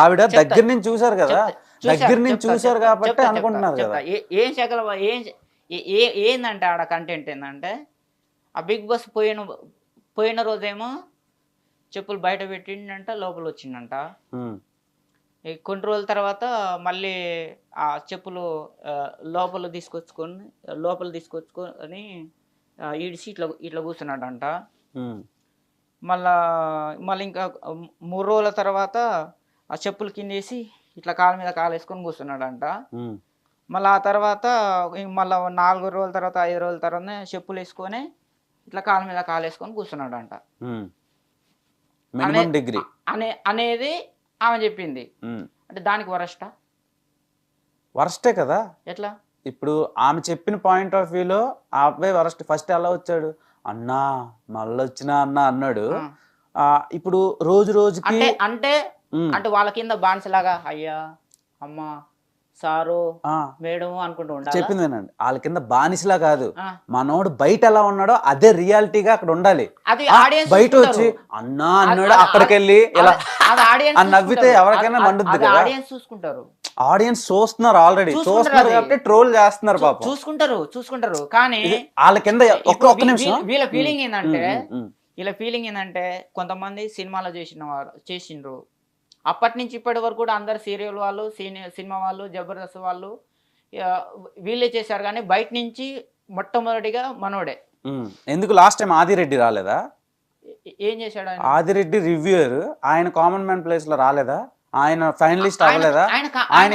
ఆవిడ దగ్గర నుంచి చూసారు కదా, దగ్గర నుంచి చూసారు కాబట్టి చెప్తా. అనుకుంటున్నారు కదా. ఏం శకల ఏందంటే ఆడ కంటెంట్ ఏంటంటే ఆ బిగ్ బాస్ పోయిన రోజేమో చెప్పులు బయట పెట్టిండంట, లోపల వచ్చిండంట. ఉమ్, కొన్ని రోజుల తర్వాత మళ్ళీ ఆ చెప్పులు లోపల తీసుకొచ్చుకొని ఈడిసి ఇట్లా కూర్చున్నాడంట. ఉమ్, మళ్ళీ ఇంకా 3 రోజుల తర్వాత ఆ చెప్పులు కిందేసి ఇట్లా కాలు మీద కాలు వేసుకొని కూర్చున్నాడంట. ఉమ్, మళ్ళీ ఆ తర్వాత మళ్ళీ 4 రోజుల తర్వాత 5 రోజుల తర్వాత చెప్పులు వేసుకొని ఇట్లా కాలు మీద కాలు వేసుకొని కూర్చున్నాడంట. ఉమ్. మినిమం డిగ్రీ అనేది ఆమె చెప్పింది. అంటే దానికి వరస్టే కదా. ఎట్లా ఇప్పుడు ఆమె చెప్పిన పాయింట్ ఆఫ్ వ్యూలో ఆ అబ్బాయి వరస్ట్. ఫస్ట్ ఎలా వచ్చాడు, అన్నా మళ్ళీ వచ్చినా అన్నా అన్నాడు. ఇప్పుడు రోజుకి అంటే వాళ్ళ కింద బాన్సలాగా అయ్యా అమ్మా సారు మేడం అనుకుంటూ ఉండాలి. చెప్పింది వినండి, వాళ్ళ కింద బానిసలా కాదు, మనోడు బయట ఎలా ఉన్నాడో అదే రియాలిటీగా అక్కడ ఉండాలి. బయట వచ్చి అన్నా అన్నాడు అక్కడికి వెళ్ళి ఇలా నవ్వితే ఎవరికైనా మండుద్ది కదా. ఆడియన్స్ చూస్తున్నారు, ఆల్రెడీ చూస్తున్నారు కాబట్టి ట్రోల్ చేస్తున్నారు పాపం. చూసుకుంటారు కానీ వాళ్ళ కింద ఒక్క నిమిషం వీళ్ళ ఫీలింగ్ ఏంటంటే కొంతమంది సినిమాలో చేసిండ్రు. అప్పటి నుంచి ఇప్పటి వరకు కూడా అందరు సీరియల్ వాళ్ళు, సినిమా వాళ్ళు, జబర్దస్త్ వాళ్ళు వీళ్ళే చేశారు. కానీ బయట నుంచి మొట్టమొదటిగా మనోడే. ఎందుకు లాస్ట్ టైం ఆదిరెడ్డి రాలేదా? ఏం చేశాడు ఆయన? ఆదిరెడ్డి రివ్యూయర్, ఆయన కామన్ మ్యాన్ ప్లేస్ లో రాలేదా? ఆయన ఫైనలిస్ట్ అవ్వలేదా? ఆయన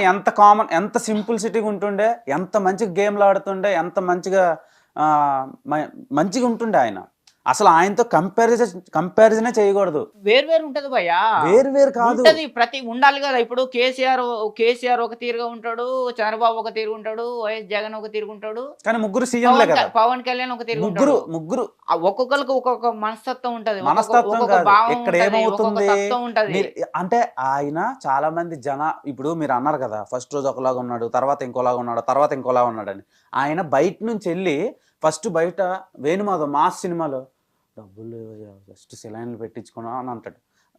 ఎంత సింపుల్సిటీగా ఉంటుండే, ఎంత మంచిగా గేమ్లు ఆడుతుండే, ఎంత మంచిగా ఉంటుండే. ఆయన అసలు ఆయనతో కంపారిజనే చేయకూడదు. వేరు ఉంటది భయ్యా, వేరు కాదు, ప్రతి ఉండాలి కదా. ఇప్పుడు కేసీఆర్ ఒక తీరుగా ఉంటాడు, చంద్రబాబు ఒక తీరుగా ఉంటాడు, వైఎస్ జగన్ ఒక తీరుగా ఉంటాడు, కానీ ముగ్గురు సీఎంలే కదా. పవన్ కళ్యాణ్ ఒక తీరుగా ముగ్గురు ఒక్కొక్కరికి ఒక్కొక్క మనస్తత్వం ఉంటది. మనస్తత్వం కాదు, ఇక్కడ ఏమవుతుంది అంటే ఆయన చాలా మంది ఇప్పుడు మీరు అన్నారు కదా, ఫస్ట్ రోజు ఒకలాగా ఉన్నాడు, తర్వాత ఇంకోలాగా ఉన్నాడు, తర్వాత ఇంకోలాగా ఉన్నాడు అని. ఆయన బయట నుంచి వెళ్ళి ఫస్ట్ బయట వేణుమాధవ్ మాస్ సినిమాలో డబ్బులు జస్ట్ సెలైన్లు పెట్టించుకున్నా అని అంటాడు.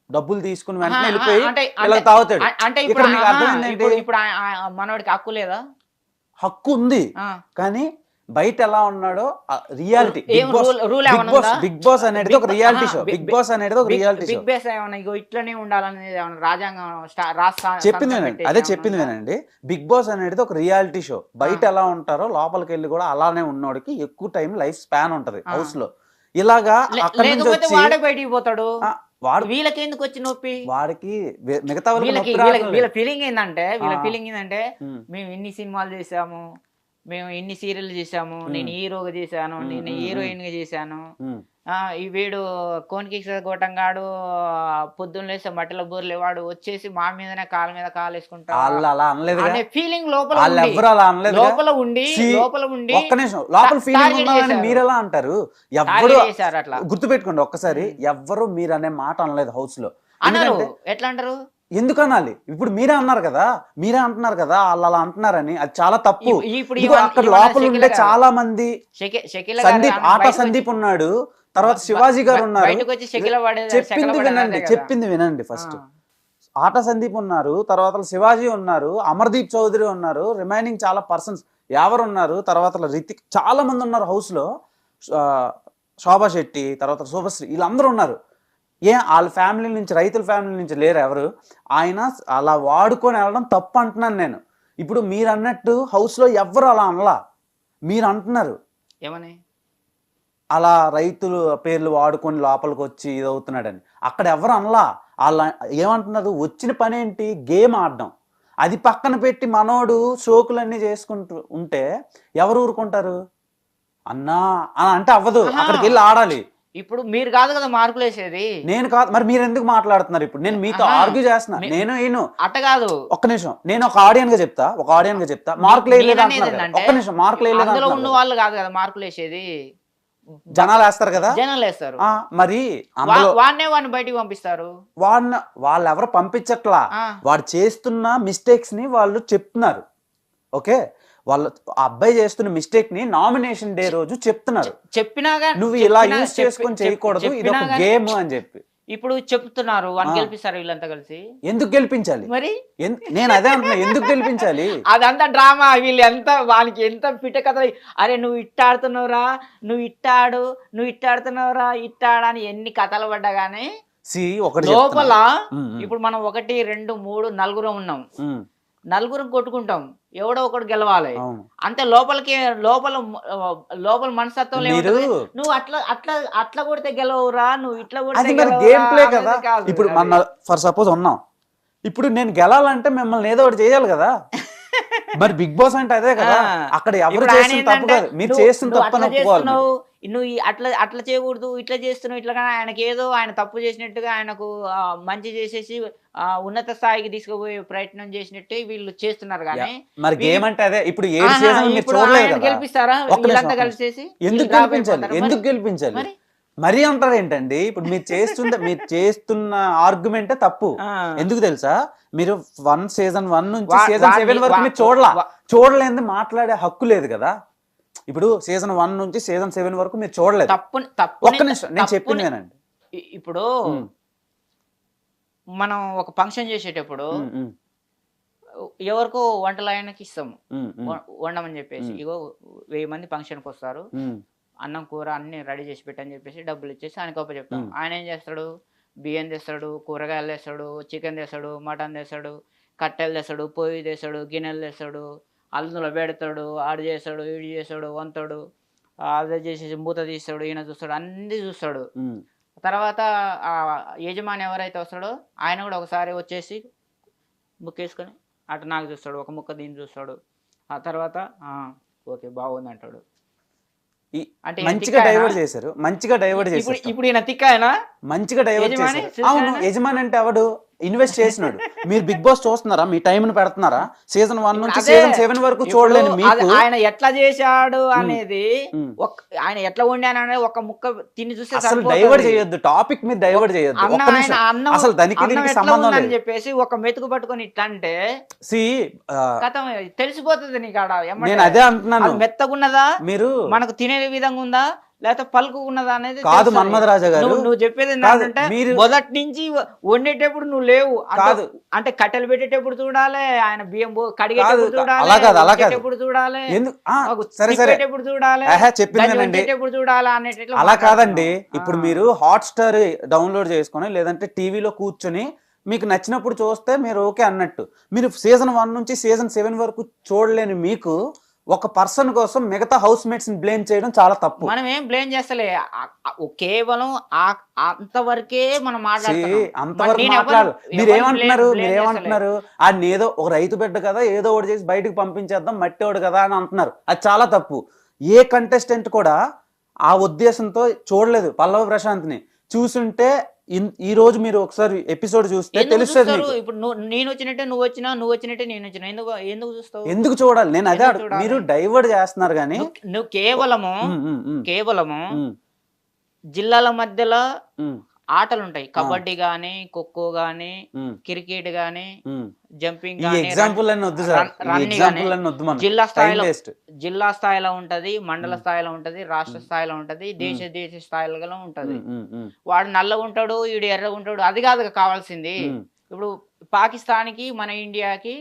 డబ్బులు తీసుకుని వెంటనే వెళ్ళిపోయి ఇలా తాగుతాడు. అంటే ఇప్పుడు మనోడికి హక్కు లేదా? హక్కు ఉంది, కానీ బయట ఎలా ఉన్నాడో రియాలిటీ. బిగ్ బాస్ అనేది ఒక రియాలిటీ షో. ఇట్లనే ఉండాలనేది రాజ్యాంగం చెప్పింది వినండి, అదే చెప్పింది వినండి. బిగ్ బాస్ అనేది ఒక రియాలిటీ షో. బయట ఎలా ఉంటారో లోపలికి వెళ్ళి కూడా అలానే ఉన్నోడికి ఎక్కువ టైం లైఫ్ స్పాన్ ఉంటది హౌస్ లో. ఇలాగా వాడే బయటికి పోతాడు. వీళ్ళకి ఎందుకు వచ్చి నొప్పి? వాడికి మిగతా వీళ్ళ ఫీలింగ్ ఏంటంటే మేము ఇన్ని సినిమాలు చేసాము, మేము ఇన్ని సీరియల్ చేసాము, నేను హీరోగా చేశాను, నేను హీరోయిన్ గా చేశాను, ఈ వీడు కోనికి గోటంగాడు పొద్దున్న లేస్తే మట్టిలో బోర్లేవాడు వచ్చేసి మా మీదనే కాళ్ళ మీద కాలు వేసుకుంటాడు ఫీలింగ్ లోపల ఉండి మీరెలా అంటారు? ఎవ్వరు గుర్తుపెట్టుకోండి ఒక్కసారి, ఎవ్వరు మీరు అనే మాట అనలేదు హౌస్ లో. అన్నారు. ఎట్లా అంటారు? ఎందుకు అనాలి? ఇప్పుడు మీరే అంటున్నారు కదా వాళ్ళు అలా అంటున్నారని. అది చాలా తప్పు. అక్కడ లోపల ఉండే చాలా మంది, సందీప్ ఉన్నాడు, తర్వాత శివాజీ గారు ఉన్నారు. బయటకు వచ్చి షకిల పడేది చెప్పింది వినండి ఫస్ట్. ఆట సందీప్ ఉన్నారు, తర్వాత శివాజీ ఉన్నారు, అమర్దీప్ చౌదరి ఉన్నారు, రిమైనింగ్ చాలా పర్సన్స్ ఎవరు ఉన్నారు, తర్వాత రితిక్, చాలా మంది ఉన్నారు హౌస్ లో. శోభా శెట్టి, తర్వాత శుభశ్రీ, వీళ్ళందరూ ఉన్నారు. వాళ్ళ ఫ్యామిలీ నుంచి, రైతుల ఫ్యామిలీ నుంచి లేరు ఎవరు. ఆయన అలా వాడుకొని వెళ్ళడం తప్పు అంటున్నాను నేను. ఇప్పుడు మీరు అన్నట్టు హౌస్ లో ఎవ్వరు అలా అనలా, మీరు అంటున్నారు ఏమని అలా రైతులు పేర్లు వాడుకొని లోపలికి వచ్చి ఇది అవుతున్నాడని. అక్కడ ఎవరు అనలా. వాళ్ళ ఏమంటున్నారు, వచ్చిన పని ఏంటి, గేమ్ ఆడడం. అది పక్కన పెట్టి మనోడు షోకులన్నీ చేసుకుంటూ ఉంటే ఎవరు ఊరుకుంటారు అన్నా అని అంటే అవ్వదు. అక్కడికి వెళ్ళి ఆడాలి. ఇప్పుడు మీరు కాదు కదా మార్కులు వేసేది, నేను కాదు. మరి మీరు ఎందుకు మాట్లాడుతున్నారు? ఇప్పుడు నేను మీతో ఆర్గ్యూ చేస్తున్నా. నేను అట్ట కాదు. ఒక్క నిమిషం, నేను ఒక ఆడియన్ గా చెప్తా. మార్కులు వేయలేదు అంటున్నారు. ఒక్క నిమిషం, మార్కులు వేయలేదు. అందులో ఉన్న వాళ్ళు కాదు కదా మార్కులు వేసేది, జనాలు వేస్తారు కదా. జనాలు వేస్తారు. మరి వాడిని బయటికి పంపిస్తారు. వాళ్ళు ఎవరు పంపించట్లా, వాడు చేస్తున్న మిస్టేక్స్ ని వాళ్ళు చెప్తున్నారు. ఓకే, వాళ్ళు ఆ అబ్బాయి చేస్తున్న మిస్టేక్ ని నామినేషన్ డే రోజు చెప్తున్నారు. చెప్పినాగా నువ్వు ఇలా యూజ్ చేసుకొని చేయకూడదు, ఇది ఒక గేమ్ అని చెప్పి ఇప్పుడు చెప్తున్నారు. వాడిని గెలిపిస్తారు వీళ్ళంతా కలిసి. ఎందుకు గెలిపించాలి? మరి నేను అదే అంటున్నా, ఎందుకు గెలిపించాలి? అదంతా డ్రామా. వీళ్ళు ఎంత వానికి ఎంత పిట్ట కథ. అరే నువ్వు ఇట్టాడుతున్నావురా, నువ్వు ఇట్టాడుతున్నావురా, ఇట్టాడని ఎన్ని కథలు పడ్డా గానీ లోపల ఇప్పుడు మనం 1 2 3 నలుగురు ఉన్నాం, నలుగురు కొట్టుకుంటాం, ఎవడో ఒకటి గెలవాలి అంతే. లోపల మనస్తత్వం లేదు. నువ్వు అట్లా కొడితే గెలవురా, నువ్వు ఇట్లా కొడితే గేమ్ ప్లే కదా. ఇప్పుడు మన ఫర్ సపోజ్ ఉన్నాం, ఇప్పుడు నేను గెలాలంటే మిమ్మల్ని ఏదో ఒకటి చేయాలి కదా. మరి బిగ్ బాస్ అంటే అదే కదా. అక్కడ ఎవరు చేసిన తప్పు కాదు, మీరు చేసిన తప్పు ఒప్పుకోవాలి. నువ్వు అట్లా చేయకూడదు, ఇట్లా చేస్తున్నావు, ఇట్లా కానీ ఆయనకి ఏదో ఆయన తప్పు చేసినట్టుగా, ఆయనకు మంచి చేసేసి ఉన్నత స్థాయికి తీసుకుపోయే ప్రయత్నం చేసినట్టు వీళ్ళు చేస్తున్నారు. కానీ మరి గేమ్ అంటే అదే. ఇప్పుడు 7 సీజన్ మీరు చూడలేదు కదా, గెలిపిస్తారా వీళ్ళంతా కలిసేసి? ఎందుకు గెలిపించాలి మరీ అంటారు ఏంటండి? ఇప్పుడు మీరు చేస్తున్న ఆర్గ్యుమెంటే తప్పు. ఎందుకు తెలుసా? మీరు సీజన్ 1 నుంచి సీజన్ 7 వరకు మీరు చూడలేదు, మాట్లాడే హక్కు లేదు కదా. ఇప్పుడు సీజన్ 1 నుంచి సీజన్ 7 వరకు మీరు చూడలేదు. ఒక్క నిమిషం, నేను చెప్పింది వినండి. ఇప్పుడు మనం ఒక ఫంక్షన్ చేసేటప్పుడు ఎవరికో వంటలు ఆయనకి ఇస్తాము వండమని చెప్పేసి, ఇగో 1000 మంది ఫంక్షన్కి వస్తారు, అన్నం కూర అన్ని రెడీ చేసి పెట్టని చెప్పేసి డబ్బులు ఇచ్చేసి ఆయన గొప్ప చెప్తాం. ఆయన ఏం చేస్తాడు, బియ్యం తెస్తాడు, కూరగాయలు తెస్తాడు, చికెన్ తెస్తాడు, మటన్ తెస్తాడు, కట్టెలు తెస్తాడు, పొయ్యి తెస్తాడు, గిన్నెలు తెస్తాడు, అందులో పెడతాడు, ఆడు చేస్తాడు, ఈడు చేస్తాడు, వంతాడు, అదే చేసేసి మూత తీస్తాడు, ఈయన చూస్తాడు, అన్ని చూస్తాడు. తర్వాత ఆ యజమాని ఎవరైతే వస్తాడో ఆయన కూడా ఒకసారి వచ్చేసి ముక్క వేసుకొని అటు నాకు చూస్తాడు, ఒక ముక్క దీన్ని చూస్తాడు. ఆ తర్వాత ఓకే బాగుంది అంటాడు. అంటే మంచిగా డైవర్ట్ చేశారు. ఇప్పుడు ఈయన తిక్కాయనా? మంచిగా డైవర్ట్ చేశారు. అవును, యజమాని అంటే ఎవడు? ఇన్వెస్ట్ చేసినాడు. మీరు బిగ్ బాస్ చూస్తున్నారా? మీ టైం పెడుతున్నారా? సీజన్ 1 నుంచి సీజన్ 7 వరకు చూడలేని మీకు ఆయన ఎట్లా చేశాడు అనేది, ఆయన ఎట్లా వండాను అనేది ఒక ముక్క తిని చూస్తే అసలు డైవర్ట్ చేయొద్దు, టాపిక్ మీద డైవర్ట్ చేయొద్దు. అసలు దానికి సంబంధం అని చెప్పేసి ఒక మెతుకు పట్టుకొని ఇట్లా అంటే తెలిసిపోతుంది నీకు. నేను అదే అంటున్నాను, మెత్తగున్నదా, మీరు మనకు తినే విధంగా ఉందా, లేకపోతే పలుకు ఉన్నదా అనేది కాదు. మన్మధరాజా గారు, నువ్వు చెప్పేది ఏంటంటే మొదటి నుంచి వండేటప్పుడు నువ్వు లేవు కాదు, అంటే కట్టెలు పెట్టేటప్పుడు చూడాలి, ఆయన బియ్యం కడిగేటప్పుడు చూడాలి, చూడాలి, చెప్పేటప్పుడు చూడాలి అనేటట్లు. అలా కాదండి. ఇప్పుడు మీరు హాట్స్టార్ డౌన్లోడ్ చేసుకొని లేదంటే టీవీలో కూర్చొని మీకు నచ్చినప్పుడు చూస్తే మీరు ఓకే అన్నట్టు. మీరు సీజన్ 1 నుంచి సీజన్ 7 వరకు చూడలేని మీకు ఒక పర్సన్ కోసం మిగతా హౌస్ మేట్స్ ని బ్లేమ్ చేయడం చాలా తప్పు. మనం ఏం బ్లేమ్ చేస్తలే, కేవలం అంతవరకే మనం మాట్లాడు. మీరేమంటున్నారు? ఆయన ఏదో ఒక రైతు బిడ్డ కదా, ఏదో ఒకటి చేసి బయటకు పంపించేద్దాం, మట్టేవాడు కదా అని అంటున్నారు. అది చాలా తప్పు. ఏ కంటెస్టెంట్ కూడా ఆ ఉద్దేశంతో చూడలేదు. పల్లవి ప్రశాంత్ని చూసుంటే ఈ రోజు మీరు ఒకసారి ఎపిసోడ్ చూస్తే తెలుస్తుంది. ఇప్పుడు నేను వచ్చినట్టే నువ్వు వచ్చినా, నువ్వు వచ్చినట్టే నేను వచ్చినా, ఎందుకు చూస్తావు? ఎందుకు చూడాలి? నేను అదే మీరు డైవర్ట్ చేస్తున్నారు. కానీ నువ్వు కేవలము జిల్లాల మధ్యలో ఆటలు ఉంటాయి, కబడ్డీ గానీ, ఖోఖో గానీ, ఉమ్, క్రికెట్ గానీ, ఉమ్. జంపింగ్ ఈ గానీ, ఎగ్జాంపుల్ అన్ని వద్దు సార్, ఈ రన్నింగ్ ఎగ్జాంపుల్ గానీ అన్ని వద్దు మనకు, జిల్లా టైం స్థాయిలో వేస్ట్. జిల్లా స్థాయిలో ఉంటది, మండల ఉమ్, స్థాయిలో ఉంటది, రాష్ట్ర ఉమ్, స్థాయిలో ఉంటది, దేశ స్థాయిలో ఉంటది. ఉమ్. వాడు నల్లగా ఉంటాడు, వీడు ఎర్రగా ఉంటాడు, అది కాదు కావాల్సింది. ఉమ్. ఇప్పుడు పాకిస్తాన్కి మన ఇండియాకి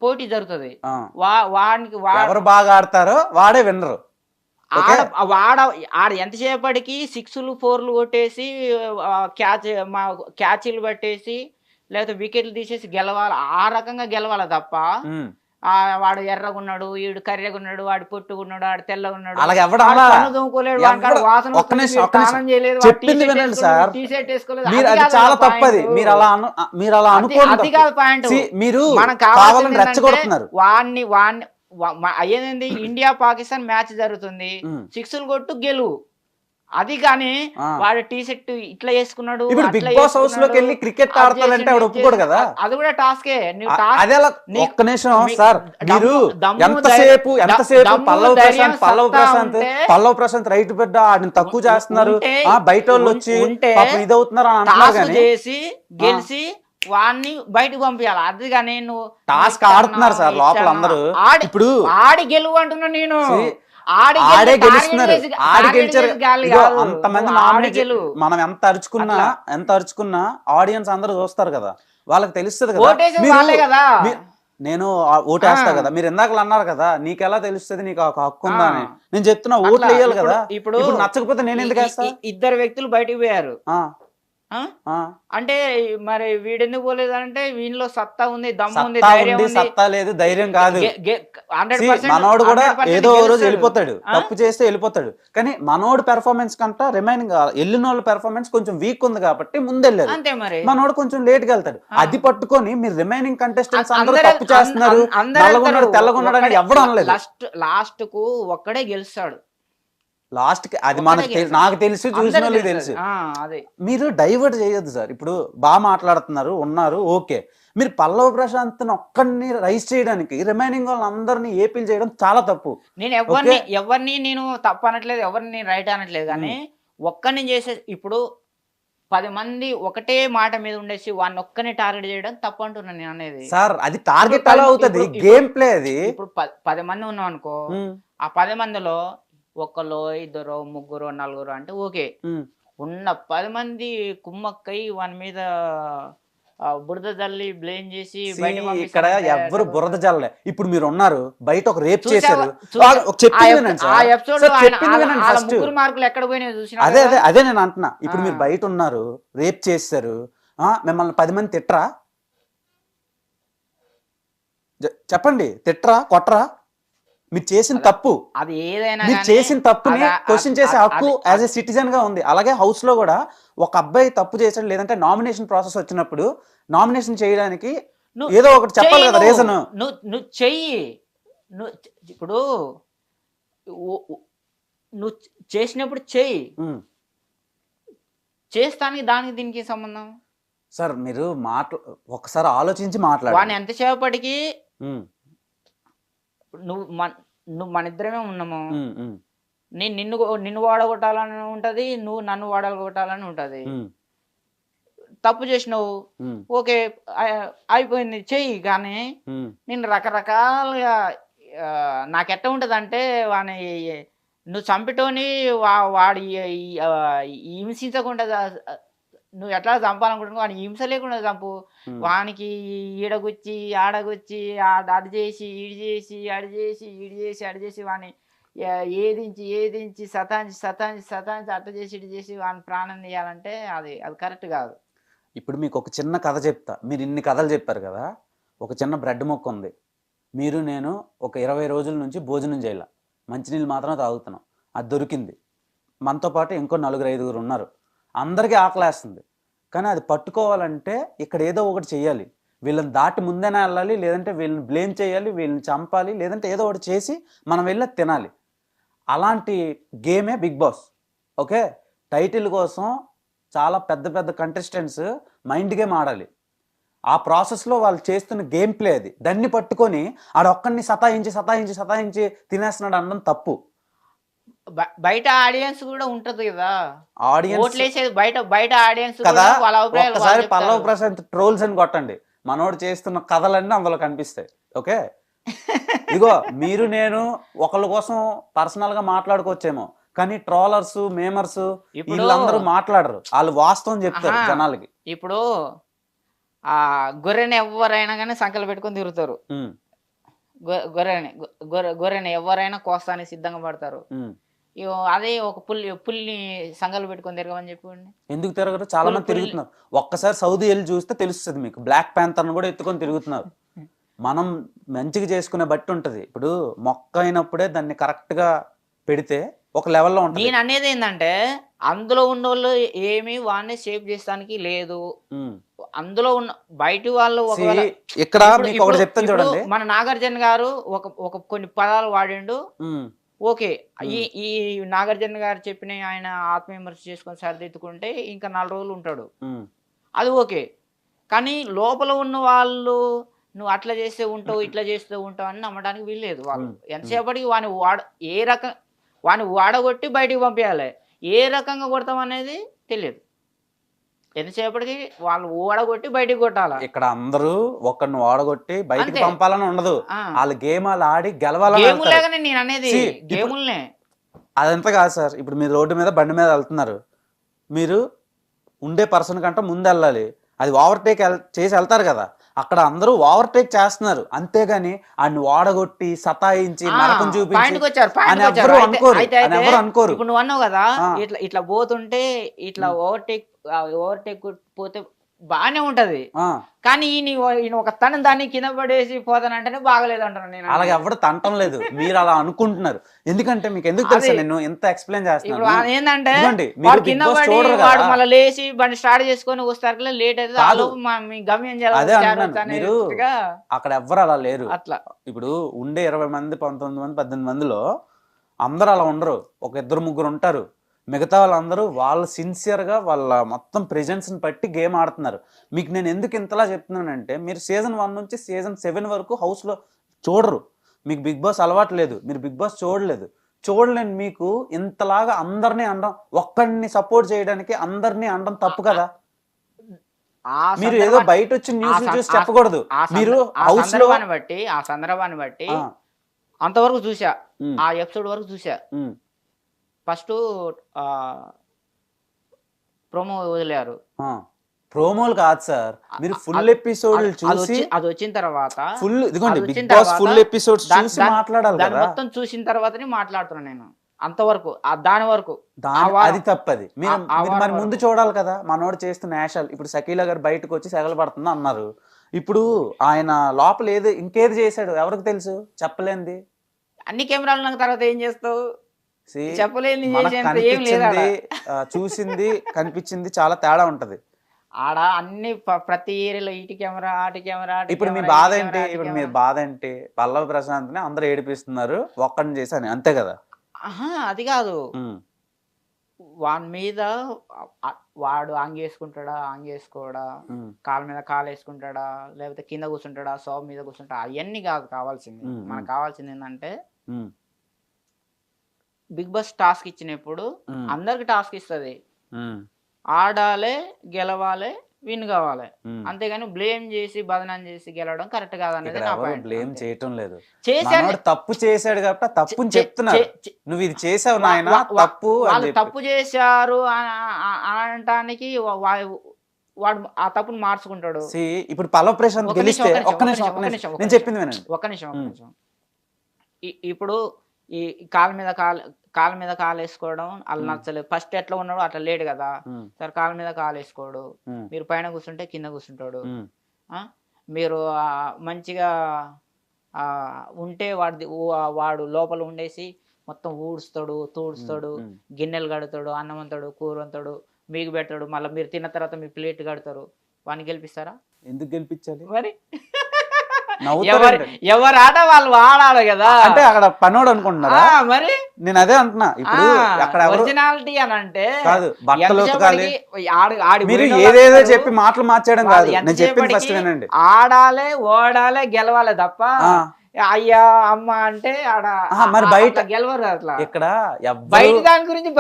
పోటీ జరుగుతుంది. ఆ. వాడికి ఎవరు బాగా ఆడతారో వాడే విన్నరు. ఓకే, ఆడ ఎంతసేపటికి 6లు 4లు కొట్టేసి క్యాచ్లు పట్టేసి లేకపోతే వికెట్లు తీసేసి గెలవాలి, ఆ రకంగా గెలవాలి తప్ప ఉమ్. వాడు ఎర్రగా ఉన్నాడు, వీడు కర్రెగా ఉన్నాడు, వాడు పొట్టుగా ఉన్నాడు, వాడు తెల్లగా ఉన్నాడు, అలాగే ఎవడు వాడు అలా కన్ను తోముకోలేడు, వాడి కాడ ఎవడు- వాసన ఒక్క వస్తుంది, నిమిషం, వీడు ఒక్క నిమిషం. స్నానం చేయలేదు, వాడు చెప్పింది టీ-షర్ట్ వినండి వేసుకోలేదు, సార్. టీ-షర్ట్ వేసుకోలేదు. మీరు అది అది కాదు చాలా కదా తప్పది, point. మీరు అలా మీరు అలా అనుకోండి. అది కాదు పాయింట్. మీరు మనకు కావాలని కావాల్సింది రెచ్చగొడుతున్నారు. వాడిని అయ్యేది ఇండియా పాకిస్తాన్ మ్యాచ్ జరుగుతుంది, ఉమ్. 6లు కొట్టు గెలువు, అది కానీ ఆ. వాడు టీ షర్ట్ ఇట్లా వేసుకున్నాడు, ఇప్పుడు అట్లా బిగ్ బాస్ హౌస్ లోకి వేసుకున్నాడు, వెళ్ళి క్రికెట్ అది ఆడతాడంటే చేసి, ఆవిడ ఇది ఒప్పుకోడు చేసి, కదా. అది కూడా టాస్కే. అదే అలా ఒక్క నిమిషం సార్, మీరు ఎంతసేపు పల్లవ్ ప్రశాంత్ రైతు బిడ్డ ఆడిని తక్కువ చేస్తున్నారు, బయట వాళ్ళు వచ్చి పాపం ఇది అవుతున్నారు అని అంటున్నారు కానీ చేసి గెలిచి వాడిని బయటకు పంపించాలి. అది కానీ నువ్వు టాస్క్ ఆడుతున్నారు సార్ లోపల అందరూ. ఇప్పుడు ఆడి గెలువు అంటున్నా నేను, ఆడే గెలుస్తున్నారు, ఆడి గెలిచారు. అంతమంది మనం ఎంత అరుచుకున్నా ఆడియన్స్ అందరూ చూస్తారు కదా, వాళ్ళకి తెలుస్తుంది కదా. నేను ఓటేస్తా కదా, మీరు ఇందాక అన్నారు కదా నీకెలా తెలుస్తుంది నీకు ఒక హక్కు ఉందా అని. నేను చెప్తున్నా ఓట్లు వేయాలి కదా. ఇప్పుడు నచ్చకపోతే నేను ఎందుకు వేస్తా? ఇద్దరు వ్యక్తులు బయటకు పోయారు ఆ, అంటే మరి వీడెందుకు పోలేదు అంటే వీళ్ళలో సత్తా ఉంది, దమ్ము ఉంది, సత్తా ధైర్యం ఉంది, ఉంది, సత్తా లేదు, ధైర్యం కాదు. 100% మనోడు కూడా 100% ఏదో ఓ రోజు గెలుస్తాడు. వెళ్ళిపోతాడు, తప్పు చేస్తే వెళ్ళిపోతాడు. కానీ మనోడు పెర్ఫార్మెన్స్ కంటే రిమైనింగ్ వెళ్ళిన వాళ్ళ పెర్ఫార్మెన్స్ కొంచెం వీక్ ఉంది కాబట్టి ముందెళ్ళారు. అంతే మరి మనోడు కొంచెం లేట్ గా వెళ్తాడు. అది పట్టుకొని మీరు రిమైనింగ్ కంటెస్టెంట్స్ అందరూ తప్పు చేస్తున్నారు, నల్లగొన్నాడు తెల్లగొన్నాడు అని ఎవడు అనలేదు. లాస్ట్ కు ఒక్కడే గెలుస్తాడు. లాస్ట్ కి అది నాకు తెలుసు, చూసిన వాళ్ళకి తెలుసు. అదే మీరు డైవర్ట్ చేయొద్దు సార్. ఇప్పుడు బాగా మాట్లాడుతున్నారు ఉన్నారు, ఓకే. మీరు పల్లవ్ ప్రశాంత్ ఒక్కడిని రైస్ చేయడానికి రిమైనింగ్ వాళ్ళందరినీ ఏపీల్ చేయడం చాలా తప్పు. నేను ఎవరిని నేను తప్పు అనట్లేదు, ఎవరిని రైట్ అనట్లేదు, కానీ ఒక్కరిని చేసే ఇప్పుడు 10 మంది ఒకటే మాట మీద ఉండేసి వాడిని ఒక్కనే టార్గెట్ చేయడం తప్పు అంటున్నాను నేను అనేది. సార్ అది టార్గెట్ అలా అవుతుంది, గేమ్ ప్లే అది. ఇప్పుడు 10 మంది ఉన్నాం అనుకో, ఆ 10 మందిలో ఒకరు ఇద్దరు ముగ్గురు నలుగురు అంటే ఓకే, ఉన్న 10 మంది కుమ్మక్కై వాని మీద బురద జల్లి బ్లేమ్ చేసి ఇక్కడ ఎవ్వరు బురద జల్లే. ఇప్పుడు మీరు ఉన్నారు బయట ఒక రేప్ చేశారు, మార్కులు ఎక్కడ పోయినాయి చూసినా. అదే నేను అంటున్నా. ఇప్పుడు మీరు బయట ఉన్నారు, రేప్ చేశారు, మిమ్మల్ని 10 మంది తిట్రా? చెప్పండి, తిట్రా కొట్రా? మీరు చేసిన తప్పు, అది ఏదైనా మీరు చేసిన తప్పుని క్వశ్చన్ చేసే హక్కు యాజ్ ఎ సిటిజన్ గా ఉంది. అలాగే హౌస్ లో కూడా ఒక అబ్బాయి తప్పు చేశాడు, లేదంటే నామినేషన్ ప్రాసెస్ వచ్చినప్పుడు నామినేషన్ చేయడానికి ఏదో ఒకటి చెప్పాలి కదా రీజన్. నువ్వు చెయ్యి, ఇప్పుడు నువ్వు చేసినప్పుడు చెయ్యి, చేస్తానికి దానికి దీనికి సంబంధం. సార్ మీరు ఒకసారి ఆలోచించి మాట్లాడు. వాడిని ఎంతసేపటికి నువ్వు మన ఇద్దరమే ఉన్నాము, నేను నిన్ను వాడగొట్టాలని ఉంటది, నువ్వు నన్ను వాడగొట్టాలని ఉంటది. తప్పు చేసినావు, ఓకే అయిపోయింది, చెయ్యి. కానీ నేను రకరకాలుగా నాకెట్ట ఉంటది అంటే వాని నువ్వు చంపిటోని వాడి హింసించకుండా నువ్వు ఎట్లా చంపాలనుకుంటున్నావు, వాడిని హింస లేకుండా చంపు. వానికి ఈడగుచ్చి ఆడగుచ్చి అది చేసి ఈడు చేసి అడి చేసి ఈడు చేసి అడి చేసి వాడిని ఏదించి సతాంచి అట్ట చేసి ఇటు చేసి వాడిని ప్రాణం తీయాలంటే అది కరెక్ట్ కాదు. ఇప్పుడు మీకు ఒక చిన్న కథ చెప్తా. మీరు ఇన్ని కథలు చెప్పారు కదా, ఒక చిన్న బ్రెడ్ మొక్క ఉంది. మీరు నేను ఒక 20 రోజుల నుంచి భోజనం చేయాల, మంచినీళ్ళు మాత్రం తాగుతున్నాం, అది దొరికింది. మనతో పాటు ఇంకో 4-5 ఉన్నారు, అందరికీ ఆకలేస్తుంది. కానీ అది పట్టుకోవాలంటే ఇక్కడ ఏదో ఒకటి చెయ్యాలి. వీళ్ళని దాటి ముందేనా వెళ్ళాలి, లేదంటే వీళ్ళని బ్లేమ్ చేయాలి, వీళ్ళని చంపాలి, లేదంటే ఏదో ఒకటి చేసి మనం వెళ్ళి తినాలి. అలాంటి గేమే బిగ్ బాస్. ఓకే, టైటిల్ కోసం చాలా పెద్ద కంటెస్టెంట్స్ మైండ్ గేమ్ ఆడాలి. ఆ ప్రాసెస్లో వాళ్ళు చేస్తున్న గేమ్ ప్లే అది. దాన్ని పట్టుకొని ఆడొక్కడిని సతాయించి తినేస్తున్నాడు అనడం తప్పు. బయట ఆడియన్స్ కూడా ఉంటది కదా, ఆడియన్స్ ఓట్లేసేది బయట ఆడియన్స్ కదా. వాళ్ళ అభిప్రాయాలు ఒక్కసారి వాళ్ళు పల్లవ్ చెప్తారు. ప్రశాంత్ ట్రోల్స్ అని కొట్టండి, మనోడు చేస్తున్న కథలన్నీ అందులో కనిపిస్తాయి. ఓకే, ఇగో మీరు నేను ఒకళ్ళ కోసం పర్సనల్ గా మాట్లాడుకోవచ్చేమో, కానీ ట్రోలర్స్ మేమర్స్ ఇప్పుడు వీళ్ళందరూ మాట్లాడరు, వాళ్ళు వాస్తవం చెప్తారు ఆహా. జనాలకి. ఇప్పుడు ఆ గొర్రెని ఎవరైనా కానీ సంకలు పెట్టుకొని తిరుగుతారు. ఉమ్, గొర్రెని ఎవరైనా కోస్తానికి సిద్ధంగా పడతారు. ఉమ్. ఇగో అదే ఒక పుల్ని సంఘాలు పెట్టుకొని తిరగమని చెప్పండి. ఎందుకు తిరగరు? చాలా మంది తిరుగుతున్నారు. ఒక్కసారి సౌదీ వెళ్ళి చూస్తే తెలుస్తుంది మీకు. బ్లాక్ ప్యాంథర్ను కూడా ఎత్తుకొని తిరుగుతున్నారు. మనం మంచిగా చేసుకునే బట్టి ఉంటది. ఇప్పుడు మొక్క అయినప్పుడే దాన్ని కరెక్ట్ గా పెడితే ఒక లెవెల్లో ఉంటుంది. నేను అనేది ఏంటంటే అందులో ఉన్న వాళ్ళు ఏమి వాడిని సేవ్ చేస్తానికి లేదు. అందులో ఉన్న బయట వాళ్ళు ఒకవేళ ఇక్కడ మీకు ఒకటి చెప్తాను చూడండి. మన నాగార్జున గారు ఒక కొన్ని పదాలు వాడిండు. ఓకే, ఈ నాగార్జున గారు చెప్పిన ఆయన ఆత్మవిమర్శ చేసుకొని సరిదిద్దుకుంటే ఇంకా 4 రోజులు ఉంటాడు, అది ఓకే. కానీ లోపల ఉన్న వాళ్ళు నువ్వు అట్లా చేస్తే ఉంటావు ఇట్లా చేస్తూ ఉంటావు అని నమ్మడానికి వీల్లేదు. వాళ్ళు ఎంతసేపటికి వాడిని వాడగొట్టి బయటికి పంపించాలి. ఏ రకంగా కొడతాం అనేది తెలియదు. ఎంతసేపటికి వాళ్ళు ఓడగొట్టి బయటికి కొట్టాలి. ఇక్కడ అందరూ ఒకరిని ఓడగొట్టి బయటికి పంపాలని ఉండదు. వాళ్ళు గేమ్ వాళ్ళు ఆడి గెలవాలని. గేములేగానే నేను అనేది గేములనే. అదంతా కాదు సార్. ఇప్పుడు మీరు రోడ్డు మీద బండి మీద వెళ్తున్నారు, మీరు ఉండే పర్సన్ కంటే ముందు వెళ్ళాలి. అది ఓవర్టేక్ చేసి వెళ్తారు కదా, అక్కడ అందరూ ఓవర్టేక్ చేస్తున్నారు. అంతేగాని ఆయన ఓడగొట్టి సతాయించి నరకం చూపించి ఎవరు అనుకోరు. ఇప్పుడు నువ్వు అన్నావు కదా, ఇట్లా పోతుంటే ఇట్లా ఓవర్టేక్ పోతే బానే ఉంటది. కానీ ఈయన ఒక తన దాన్ని కింద పడేసి పోతానంటేనే బాగలేదు అంటాను నేను. అలాగే ఎవరు తంటం లేదు, మీరు అలా అనుకుంటున్నారు. ఎందుకంటే మీకు ఎందుకు తెలుసు నేను ఎంత ఎక్స్ప్లెయిన్ చేస్తున్నాను ఏంటంటే కింద పడి వాడు మళ్ళీ లేచి బండి స్టార్ట్ చేసుకొని వస్తారు లేట్ అయితే గమ్యం చేయాలి. అక్కడ ఎవ్వరు అలా లేరు. అట్లా ఇప్పుడు ఉండే 20 మంది 19 మంది 18 మందిలో అందరూ అలా ఉండరు. ఒక 2-3 ఉంటారు. మిగతా వాళ్ళందరూ వాళ్ళు సిన్సియర్గా వాళ్ళ మొత్తం ప్రెజెన్స్ని బట్టి గేమ్ ఆడుతున్నారు. మీకు నేను ఎందుకు ఇంతలా చెప్తున్నానంటే, మీరు సీజన్ 1 నుంచి సీజన్ 7 వరకు హౌస్లో చూడరు. మీకు బిగ్ బాస్ అలవాటు లేదు, మీరు బిగ్ బాస్ చూడలేని మీకు ఇంతలాగా అందరినీ అనడం, ఒక్కడిని సపోర్ట్ చేయడానికి అందరినీ అనడం తప్పు కదా. మీరు ఏదో బయట వచ్చి న్యూస్ చూసి చెప్పకూడదు. మీరు హౌస్ లో ఆ సందర్భాన్ని బట్టి అంతవరకు చూసా, ఆ ఎపిసోడ్ వరకు చూసా. First promo వదిలేరు. ప్రోమోలు కాదు సార్, మీరు ఫుల్ ఎపిసోడ్ చూసి అది వచ్చిన తర్వాత ఫుల్ ఇదిగోండి బిగ్ బాస్ ఫుల్ ఎపిసోడ్స్ చూసి మాట్లాడాలి కదా. మొత్తం చూసిన తర్వాతనే మాట్లాడుతున్నాను నేను. అంతవరకు దాని వరకు అది తప్పది. మీరు మరి ముందు చూడాలి కదా. మనోడు చేస్తున్న యాషాలు. ఇప్పుడు షకీలా గారు బయటకు వచ్చి సెగలు పడుతుంది అన్నారు. ఇప్పుడు ఆయన లోపల ఇంకేది చేశాడు ఎవరికి తెలుసు? చెప్పలేంది. అన్ని కెమెరాలు ఉన్న తర్వాత ఏం చేస్తావు? చెప్పలేని చూసింది కనిపించింది చాలా తేడా ఉంటది. ఆడ అన్ని ప్రతి ఏరియాలో ఇటు కెమెరా అటు కెమెరా. ఇప్పుడు మీ బాధ ఏంటి? ఇప్పుడు మీ బాధ ఏంటి? పల్లవ్ ప్రశాంత్ ని అందరూ ఏడిపిస్తున్నారు, ఒక్కడిని చేశాను అంతే కదా. అది కాదు, వాని మీద వాడు ఆంగేసుకోడా, కాళ్ళ మీద కాలు వేసుకుంటాడా, లేకపోతే కింద కూర్చుంటాడా, సోఫా మీద కూర్చుంటా, అవన్నీ కాదు కావాల్సింది. మనకు కావాల్సింది ఏంటంటే బిగ్ బాస్ టాస్క్ ఇచ్చినప్పుడు అందరికి టాస్క్ ఇస్తుంది, ఆడాలి, గెలవాలి, విన్ కావాలి. అంతేగాని బ్లేమ్ చేసి బదనాం చేసి గెలవడం కరెక్ట్ కాదనేది నా పాయింట్. బ్లేమ్ చేయటం లేదు, తప్పు చేశాడు కాబట్టి తప్పుని చెప్తున్నా. నువ్వు ఇది చేసావు నాయన తప్పు, వాళ్ళు తప్పు చేశారు అనటానికి వాడు ఆ తప్పును మార్చుకుంటాడు. ఇప్పుడు పల్లవ్ ప్రశాంత్ గెలిస్తే ఒక్క నిమిషం నేను చెప్పింది వినండి. ఒక్క నిమిషం. ఇప్పుడు ఈ కాళ్ళ మీద కాలు వేసుకోవడం అలా నచ్చలేదు. ఫస్ట్ ఎట్లా ఉన్నాడు అట్లా లేడు కదా. సరే కాళ్ళ మీద కాలు వేసుకోడు, మీరు పైన కూర్చుంటే కింద కూర్చుంటాడు. మీరు మంచిగా ఉంటే వాడు లోపల ఉండేసి మొత్తం ఊడుస్తాడు, తూడుస్తాడు, గిన్నెలు కడతాడు, అన్నం అంతాడు, కూర అంతాడు, మీకు పెట్టాడు. మళ్ళీ మీరు తిన్న తర్వాత మీ ప్లేట్ కడతారు. వాడిని గెలిపిస్తారా? ఎందుకు గెలిపించాలి మరి? ఎవరు ఆట వాళ్ళు ఆడాలి కదా. అంటే అక్కడ పనోడు అనుకుంటున్నారా? మరి నేను అదే అంటున్నా. ఇప్పుడు అక్కడ ఒరిజినాలిటీ అని అంటే కాదు, బట్టలు ఉతకాలి, మీరు ఏదేదో చెప్పి మాటలు మార్చేయడం కాదు. నేను చెప్పింది ఫస్ట్ వినండి. ఆడాలి, ఓడాలి, గెలవాలి తప్ప అయ్యా అమ్మ అంటే ఆడ మరి బయట అట్లా గెలవరు అట్లా. ఇక్కడ బయట ఎవ్వరు దాని గురించి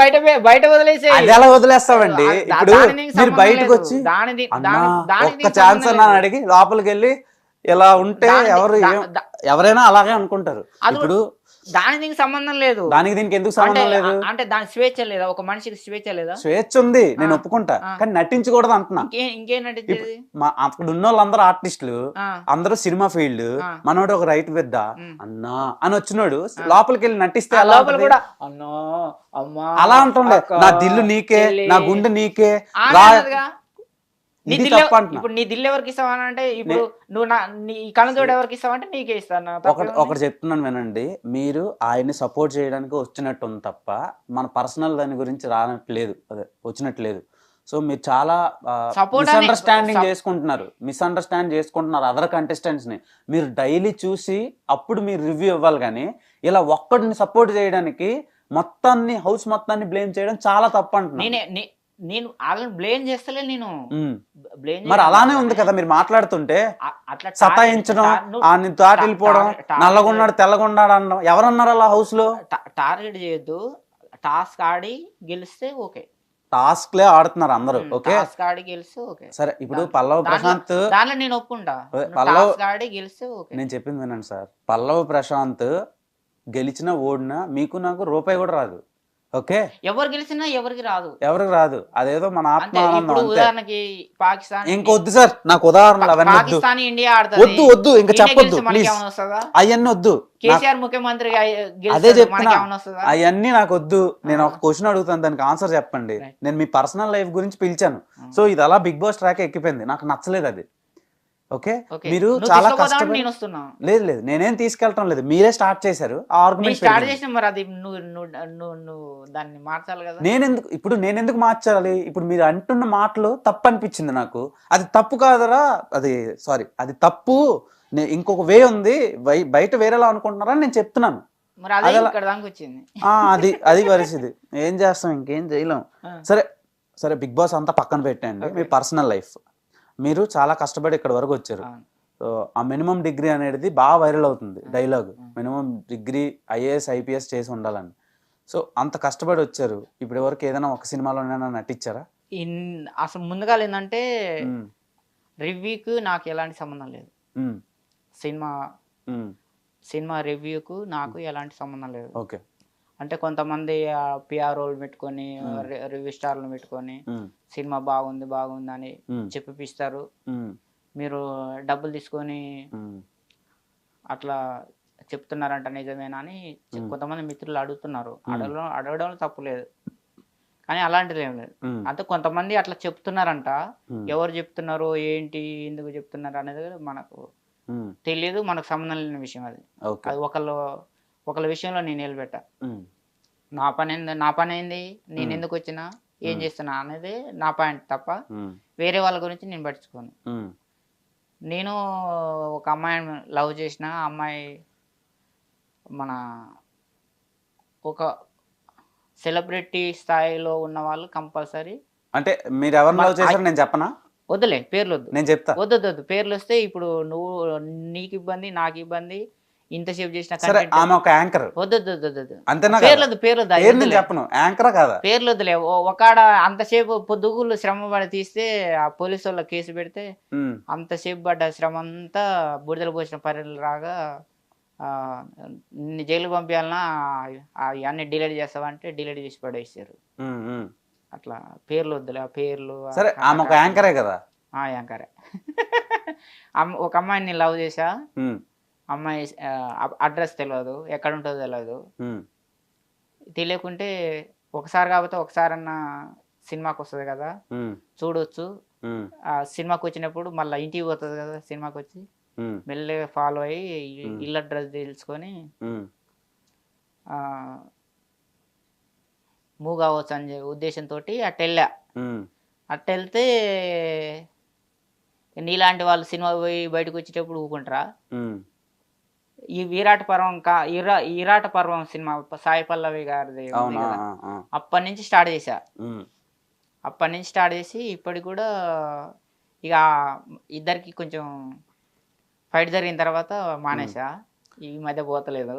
బయట వదిలేసే అది ఎలా వదిలేస్తామండి? ఇప్పుడు మీరు బయటకు వచ్చి దానికి అన్నా దానికి ఒక్క ఛాన్స్ అన్నా అడిగి లోపలికి వెళ్ళి ఇలా ఉంటే ఎవరు ఎవరైనా అలాగే అనుకుంటారు. ఇప్పుడు దానికి దీనికి సంబంధం లేదు. దానికి దీనికి ఎందుకు సంబంధం లేదు? అంటే దాని స్వేచ్ఛ లేదా? ఒక మనిషికి స్వేచ్ఛ లేదా? స్వేచ్ఛ ఉంది, నేను ఒప్పుకుంటా, కానీ నటించకూడదు అంటున్నా. ఇంకేం నటించేది? అక్కడ ఉన్న వాళ్ళందరూ ఆర్టిస్టులు, అందరూ సినిమా ఫీల్డ్, మనోడు ఒక రైతు పెద్ద అన్నా అని వచ్చినాడు లోపలికి వెళ్ళి నటిస్తే లోపల కూడా అన్నా అమ్మా అలా అంటుండే, నా దిల్లు నీకే, నా గుండె నీకే, నీ దిల్లు ఎవరికి ఇస్తావని అంటే ఇప్పుడు నువ్వు నీ కళ్ళజోడు ఎవరికి ఇస్తావంటే నీకే ఇస్తాను. ఒకటి చెప్తున్నాను వినండి, మీరు ఆయన్ని సపోర్ట్ చేయడానికి వచ్చినట్టు ఉంది తప్ప మన పర్సనల్ దాని గురించి రానట్లేదు, అదే వచ్చినట్లేదు. సో మీరు చాలా మిస్అండర్స్టాండ్ చేసుకుంటున్నారు అదర్ కంటెస్టెంట్స్ ని. మీరు డైలీ చూసి అప్పుడు మీరు రివ్యూ ఇవ్వాలి, కానీ ఇలా ఒక్కడిని సపోర్ట్ చేయడానికి మొత్తాన్ని హౌస్ మొత్తాన్ని బ్లేమ్ చేయడం చాలా తప్పు అంటున్నాను. నేను వాళ్ళని బ్లేమ్ చేస్తలే, నేను మరి అలానే ఉంది కదా మీరు మాట్లాడుతుంటే. అట్లా సతాయించడం, ఆయన దాటి వెళ్ళిపోవడం, నల్లగున్నాడు తెల్లగున్నాడు అనడం, ఎవరన్నారు అలా హౌస్ లో? టార్గెట్ చేయొద్దు, టాస్క్ ఆడి గెలిస్తే ఓకే. టాస్క్ లే ఆడుతున్నారు అందరూ, ఓకే, టాస్క్ ఆడి గెలిస్తే ఓకే. సరే ఇప్పుడు పల్లవ్ ప్రశాంత్ దాంట్లో నేను ఒప్పుకుంటా, టాస్క్ ఆడి గెలిస్తే ఓకే. నేను చెప్పింది వినండి సార్, పల్లవ్ ప్రశాంత్ గెలిచినా ఓడినా మీకు నాకు రూపాయి కూడా రాదు, ఓకే. ఎవరు గెలిచినా ఎవరికి రాదు, అదేదో మన ఆత్మానందం. ఉదాహరణకి పాకిస్తాన్ ఇంకొద్దు సార్, నాకు ఉదాహరణలు అవన్నీ పాకిస్తాన్ ఇండియా ఆడుతుంది, వద్దు ఇంకా చెప్పొద్దు ప్లీజ్, అవన్నీ వద్దు. కేసీఆర్ ముఖ్యమంత్రి అదే చెప్తున్నా, అవన్నీ నాకు వద్దు. నేను ఒక క్వశ్చన్ అడుగుతాను, దానికి ఆన్సర్ చెప్పండి. నేను మీ పర్సనల్ లైఫ్ గురించి పిలిచాను, సో ఇది అలా బిగ్ బాస్ ట్రాక్ ఎక్కిపోయింది, నాకు నచ్చలేదు అది, ఓకే. మీరు చాలా కష్టపడి లేదు నేనేం తీసుకెళ్ళటం లేదు, మీరే స్టార్ట్ చేశారు ఆ ఆర్గ్యుమెంట్. నేను ఎందుకు మార్చాలి? ఇప్పుడు మీరు అంటున్న మాటలు తప్పు అనిపించింది నాకు, అది తప్పు కాదరా, అది తప్పు. ఇంకొక వే ఉంది, బయట వేరేలా అనుకుంటున్నారని నేను చెప్తున్నాను. అది పరిస్థితి, ఏం చేస్తాం, ఇంకేం చేయలేం. సరే బిగ్ బాస్ అంతా పక్కన పెట్టండి, మీ పర్సనల్ లైఫ్. మీరు చాలా కష్టపడి ఇక్కడ వరకు వచ్చారు. సో ఆ మినిమం డిగ్రీ అనేది బాగా వైరల్ అవుతుంది dialogue, minimum degree IAS IPS చేసి ఉండాలని. సో అంత కష్టపడి వచ్చారు, ఇప్పటి వరకు ఏదైనా ఒక సినిమాలోనైనా నటించారా? అసలు ముందుగా ఏంటంటే రివ్యూకి నాకు ఎలాంటి సంబంధం లేదు, సినిమా రివ్యూకు నాకు ఎలాంటి సంబంధం లేదు, ఓకే. అంటే కొంతమంది పిఆర్ఓలు పెట్టుకొని రివ్యూ స్టార్లు పెట్టుకొని సినిమా బాగుంది అని చెప్పిస్తారు. మీరు డబ్బులు తీసుకొని అట్లా చెప్తున్నారంట, నిజమేనా అని కొంతమంది మిత్రులు అడుగుతున్నారు. అడగడంలో తప్పు లేదు, కానీ అలాంటిది ఏం లేదు. అంటే కొంతమంది అట్లా చెప్తున్నారంట, ఎవరు చెప్తున్నారు ఏంటి ఎందుకు చెప్తున్నారు అనేది మనకు తెలియదు, మనకు సంబంధం లేని విషయం అది. అది ఒకళ్ళ విషయంలో నేను నిలబెట్టా, నా పని ఏంది, నేను ఎందుకు వచ్చినా, ఏం చేస్తున్నా అనేది నా పాయింట్ తప్ప వేరే వాళ్ళ గురించి నేను పట్టించుకోను. నేను ఒక అమ్మాయిని లవ్ చేసిన, అమ్మాయి మన ఒక సెలబ్రిటీ స్థాయిలో ఉన్న వాళ్ళు కంపల్సరీ. అంటే మీరు ఎవరు లవ్ చేశారో నేను చెప్పనా? వద్దులే, పేర్లు వద్దు, నేను చెప్తా. వద్దు పేర్లు వస్తే ఇప్పుడు నీకు ఇబ్బంది, నాకు ఇబ్బంది. ఇంతసేపు చేసిన ఆమె ఒక యాంకర్, పేర్లు వద్దులే. ఒకాడ అంతసేపు పొద్దుగులు శ్రమ పడి తీస్తే ఆ పోలీసు వాళ్ళ కేసు పెడితే అంతసేపు పడ్డ శ్రమ అంతా బుడిదలు పోసిన పర్యలు రాగా జైలు పంపించాలన్నా అవన్నీ డిలీట్ చేస్తావంటే డిలీట్ చేసి పడేసారు. అట్లా పేర్లు వద్దులే, ఆ పేర్లు. ఆమె ఒక యాంకరే కదా? యాంకరే. ఒక అమ్మాయిని నేను లవ్ చేసా, అమ్మాయి అడ్రస్ తెలియదు, ఎక్కడ ఉంటుందో తెలియదు. తెలియకుంటే ఒకసారి కాకపోతే ఒకసారన్నా సినిమాకి వస్తుంది కదా, చూడొచ్చు. ఆ సినిమాకి వచ్చినప్పుడు మళ్ళీ ఇంటికి పోతుంది కదా, సినిమాకి వచ్చి మెల్లగా ఫాలో అయ్యి ఇళ్ళ అడ్రస్ తెలుసుకొని మూవ్ కావచ్చు అని ఉద్దేశంతో అట్టెళ్ళా. అట్టెళ్తే నీలాంటి వాళ్ళు సినిమా పోయి బయటకు వచ్చేటప్పుడు ఊకుంటారా? ఈ విరాట పర్వం సినిమా సాయి పల్లవి గారిది అప్పటి నుంచి స్టార్ట్ చేశా. అప్పటి నుంచి స్టార్ట్ చేసి ఇప్పటికి కూడా ఇక ఇద్దరికి కొంచెం ఫైట్ జరిగిన తర్వాత మానేసా. ఈ మధ్య పోతలేదు.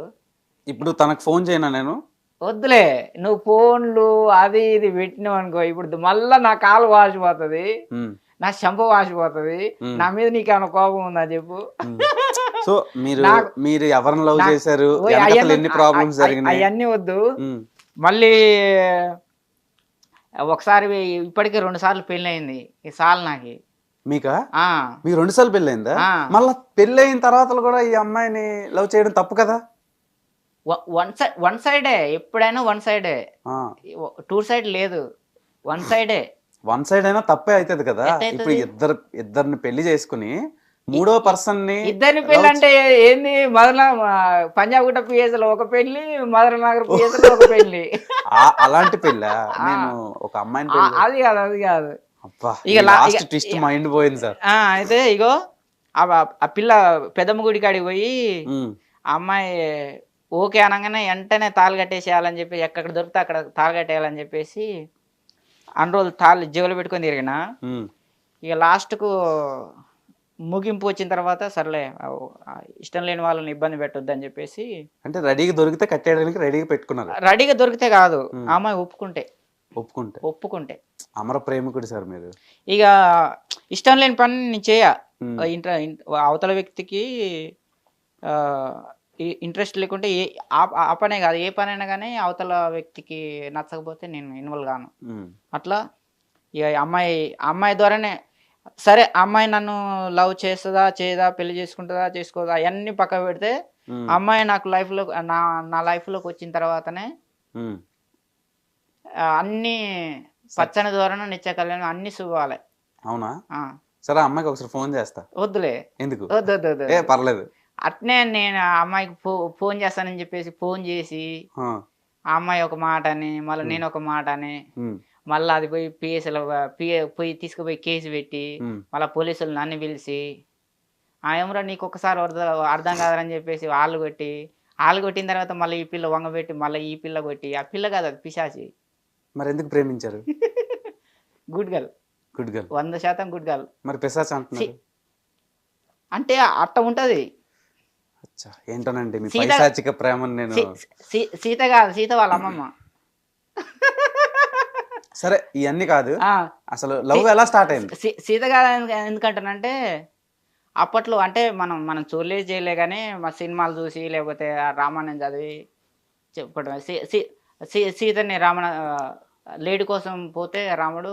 ఇప్పుడు తనకు ఫోన్ చేయనా నేను? వద్దులే, నువ్వు ఫోన్లు అది ఇది పెట్టినావు అనుకో, ఇప్పుడు మళ్ళా నా కాలు వాసిపోతుంది, ఉమ్, నా చెంప వాసిపోతుంది, ఉమ్, నా మీద నీకేమైనా కోపం ఉందా చెప్పు. ఉమ్. సో మీరు నాకు- మీరు ఎవరిని లవ్ నాకు- చేశారు, ఓయ్ వెనకాతల అయ్యన్న- ఎన్ని ప్రాబ్లమ్స్ జరిగినాయి? అవన్నీ వద్దు. ఉమ్, మళ్ళీ ఒకసారి ఇప్పటికే 2 సార్లు పెళ్ళి అయింది ఈ సాల్ నాకు. మీకా? ఆ, మీకు 2 సార్లు పెళ్ళయిందా? ఆ. మళ్ళా పెళ్ళయిన తర్వాత కూడా ఈ అమ్మాయిని లవ్ చేయడం తప్పు కదా? వన్ సైడే, ఎప్పుడైనా వన్ సైడే, ఆ, 2 సైడ్ లేదు, 1 సైడే. వన్ సైడ్ అయినా తప్పే అవుతుంది కదా. ఎట్ట ఇప్పుడు ఇద్దరిని పెళ్లి చేసుకుని మూడో పర్సన్ ని ఇద్దరిని పెళ్ళి అంటే ఏంది, పంజాబ్ గుట్ట పిఎస్ లో ఒక పెళ్లి, మధురనగర్ పిఎస్ లో ఒక పెళ్లి. అలాంటి పెళ్ళా? నేను ఒక అమ్మాయిని పెళ్లి. అది కాదు, అది కాదు. అబ్బా, ఇక లాస్ట్ ట్విస్ట్ మైండ్ పోయింది సార్. అయితే ఇగో ఆ పిల్ల పెద్దమ్మ గుడి కాడికి పోయి ఉమ్, ఆ అమ్మాయి ఓకే అనగానే వెంటనే తాళి కట్టేసేయాలని చెప్పి, ఎక్కడ దొరికితే అక్కడ తాళి కట్టేయాలని చెప్పేసి అన్ని రోజులు తాళి జేబులో పెట్టుకొని తిరిగిన. ఉమ్, ఇక లాస్ట్కు ముగింపు వచ్చిన తర్వాత సర్లే, ఇష్టం లేని వాళ్ళని ఇబ్బంది పెట్టొద్దు అని చెప్పేసి, అంటే రెడీగా దొరికితే కట్టేయడానికి రెడీగా పెట్టుకున్నారు. రెడీగా దొరికితే కాదు, ఆ అమ్మాయి ఒప్పుకుంటే అమర ప్రేమికుడు సార్ మీరు. ఇక ఇష్టం లేని పని నేను చేయ, ఉమ్, అవతల వ్యక్తికి ఇంట్రెస్ట్ లేకుంటే ఆ పనే కాదు, ఏ పనైనా కానీ అవతల వ్యక్తికి నచ్చకపోతే నేను ఇన్వాల్వ్ కాను. ఉమ్, అట్లా ఇక అమ్మాయి ద్వారానే సరే, అమ్మాయి నన్ను లవ్ చేస్తుందా చేయదా, పెళ్లి చేసుకుంటుందా చేసుకోదా, అవన్నీ పక్క పెడితే ఉమ్, అమ్మాయి నాకు లైఫ్లో నా లైఫ్లోకి వచ్చిన తర్వాతనే ఉమ్. అన్ని పచ్చని ద్వారా నిత్య కళ్యాణం అన్ని శుభాలే. అవునా? ఆ, సరే, ఆ అమ్మాయికి ఒకసారి ఫోన్ చేస్తా. వద్దులే, ఎందుకు? వద్దు. ఏ పర్లేదు. అట్నే నేను ఆ అమ్మాయికి ఫోన్ చేస్తానని చెప్పేసి ఫోన్ చేసి ఆ, ఆ అమ్మాయి ఒక మాట అని, మళ్ళీ నేను ఒక మాట అని, ఉమ్, మళ్ళీ అది పోయి పిఎస్లో పోయి తీసుకుపోయి కేసు పెట్టి, ఉమ్. మళ్ళీ పోలీసులు నన్ను పిలిచి ఏమరా నీకు ఒక్కసారి అర్థం కాదని చెప్పేసి వాళ్ళు కొట్టిన తర్వాత మళ్ళీ ఈ పిల్ల వంగబెట్టి మళ్ళీ ఈ పిల్ల కొట్టి, ఆ పిల్ల కాదు అది పిశాచి. మరి ఎందుకు ప్రేమించారు? Good girl, good girl. 100% good girl. మరి పిశాచ్ అంటున్నారు. అంటే అట్ట ఉంటది. అచ్చా, ఏంటోనండి మీ సీత- పైశాచిక ప్రేమను నేను. సీత కాదు, సీత వాళ్ళ అమ్మమ్మ. సరే, ఇవన్నీ కాదు, ఆ, అసలు లవ్ ఎలా స్టార్ట్ అయింది? సీత కాదు ఎందుకంటానంటే, అప్పట్లో అంటే మనం చూడలేదు చేయలే కానీ మా సినిమాలు చూసి లేకపోతే ఆ రామాయణం చదివి చెప్పడం, సీతని లేడీ కోసం పోతే రాముడు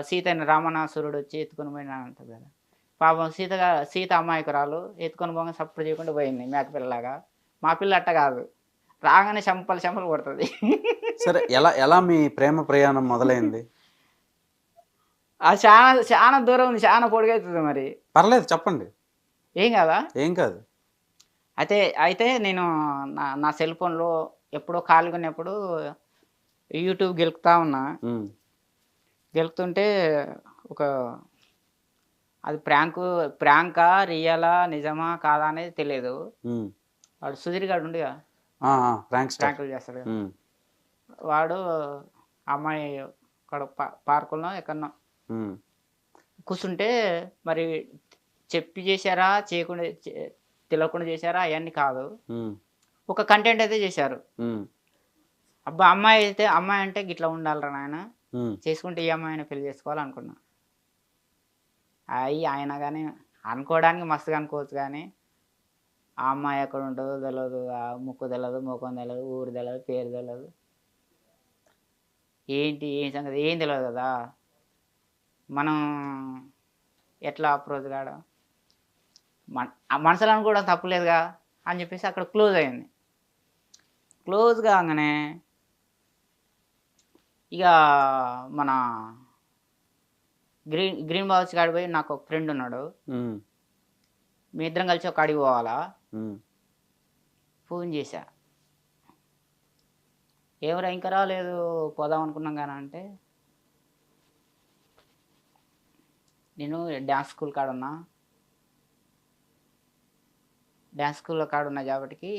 సీతని రామణాసురుడు వచ్చి ఎత్తుకొని పోయినా అంటారు కదా. పాపం సీత అమాయకురాలు ఎత్తుకొని పోగా సపోర్ట్ చేయకుండా పోయింది మేకపిల్లలాగా. మా పిల్ల అట్ట కాదు, రాగానే చెంపలు కొడుతుంది. సరే, ఎలా మీ ప్రేమ ప్రయాణం మొదలైంది? అది చాలా చాలా దూరం ఉంది, చాలా పొడుగవుతుంది. మరి పర్లేదు, చెప్పండి. ఏం కదా. ఏం కాదు. అయితే నేను నా సెల్ ఫోన్లో ఎప్పుడో ఖాళీగా ఉన్నప్పుడు యూట్యూబ్ గెలుకుతా ఉన్నా. ఉమ్, గెలుకుతుంటే ఒక అది ప్రాంకా రియలా నిజమా కాదా అనేది తెలియదు. ఉమ్. వాడు సుధీర్ గాడు ఉండిగా, ప్రాంక్ స్టార్. ప్రాంకులు చేస్తాడు కదా. ఉమ్, వాడు అమ్మాయి అక్కడ పార్కుల్లో ఎక్కడో ఉమ్, కూర్చుంటే మరి చెప్పి చేశారా చేయకుండా తెలియకుండా చేశారా అవన్నీ కాదు, ఉమ్, ఒక కంటెంట్ అయితే చేశారు. ఉమ్, అబ్బా అమ్మాయి అంటే గిట్లా ఉండాలిరా నాయన, ఉమ్. చేసుకుంటే ఈ అమ్మాయిని పెళ్లి చేసుకోవాలనుకున్నా. ఆయన కానీ అనుకోవడానికి మస్తుగా అనుకోవచ్చు కానీ ఆ అమ్మాయి ఎక్కడ ఉంటుందో తెలియదు, ఆ ముక్కు తెలియదు, ముఖం తెలియదు, ఊరు తెలియదు, పేరు తెలియదు, ఏం సంగతి ఏం తెలియదు కదా. మనం ఎట్లా అప్రోచ్ కాడ మనసులో అనుకోవడం తప్పులేదుగా అని చెప్పేసి అక్కడ క్లోజ్ అయింది. క్లోజ్ కాగానే ఇక మన గ్రీన్ బాక్స్ కాడి పోయి నాకు ఒక ఫ్రెండ్ ఉన్నాడు, ఉమ్, మీ ఇద్దరం కలిసి ఒక అడిగి పోవాలా. ఉమ్. ఫోన్ చేశా, ఎవరు ఇంకా రాలేదు పోదాం అనుకున్నాం కానీ అంటే, నేను డ్యాన్స్ స్కూల్ కాడున్నా, డ్యాన్స్ స్కూల్లో కాడున్నా కాబట్టి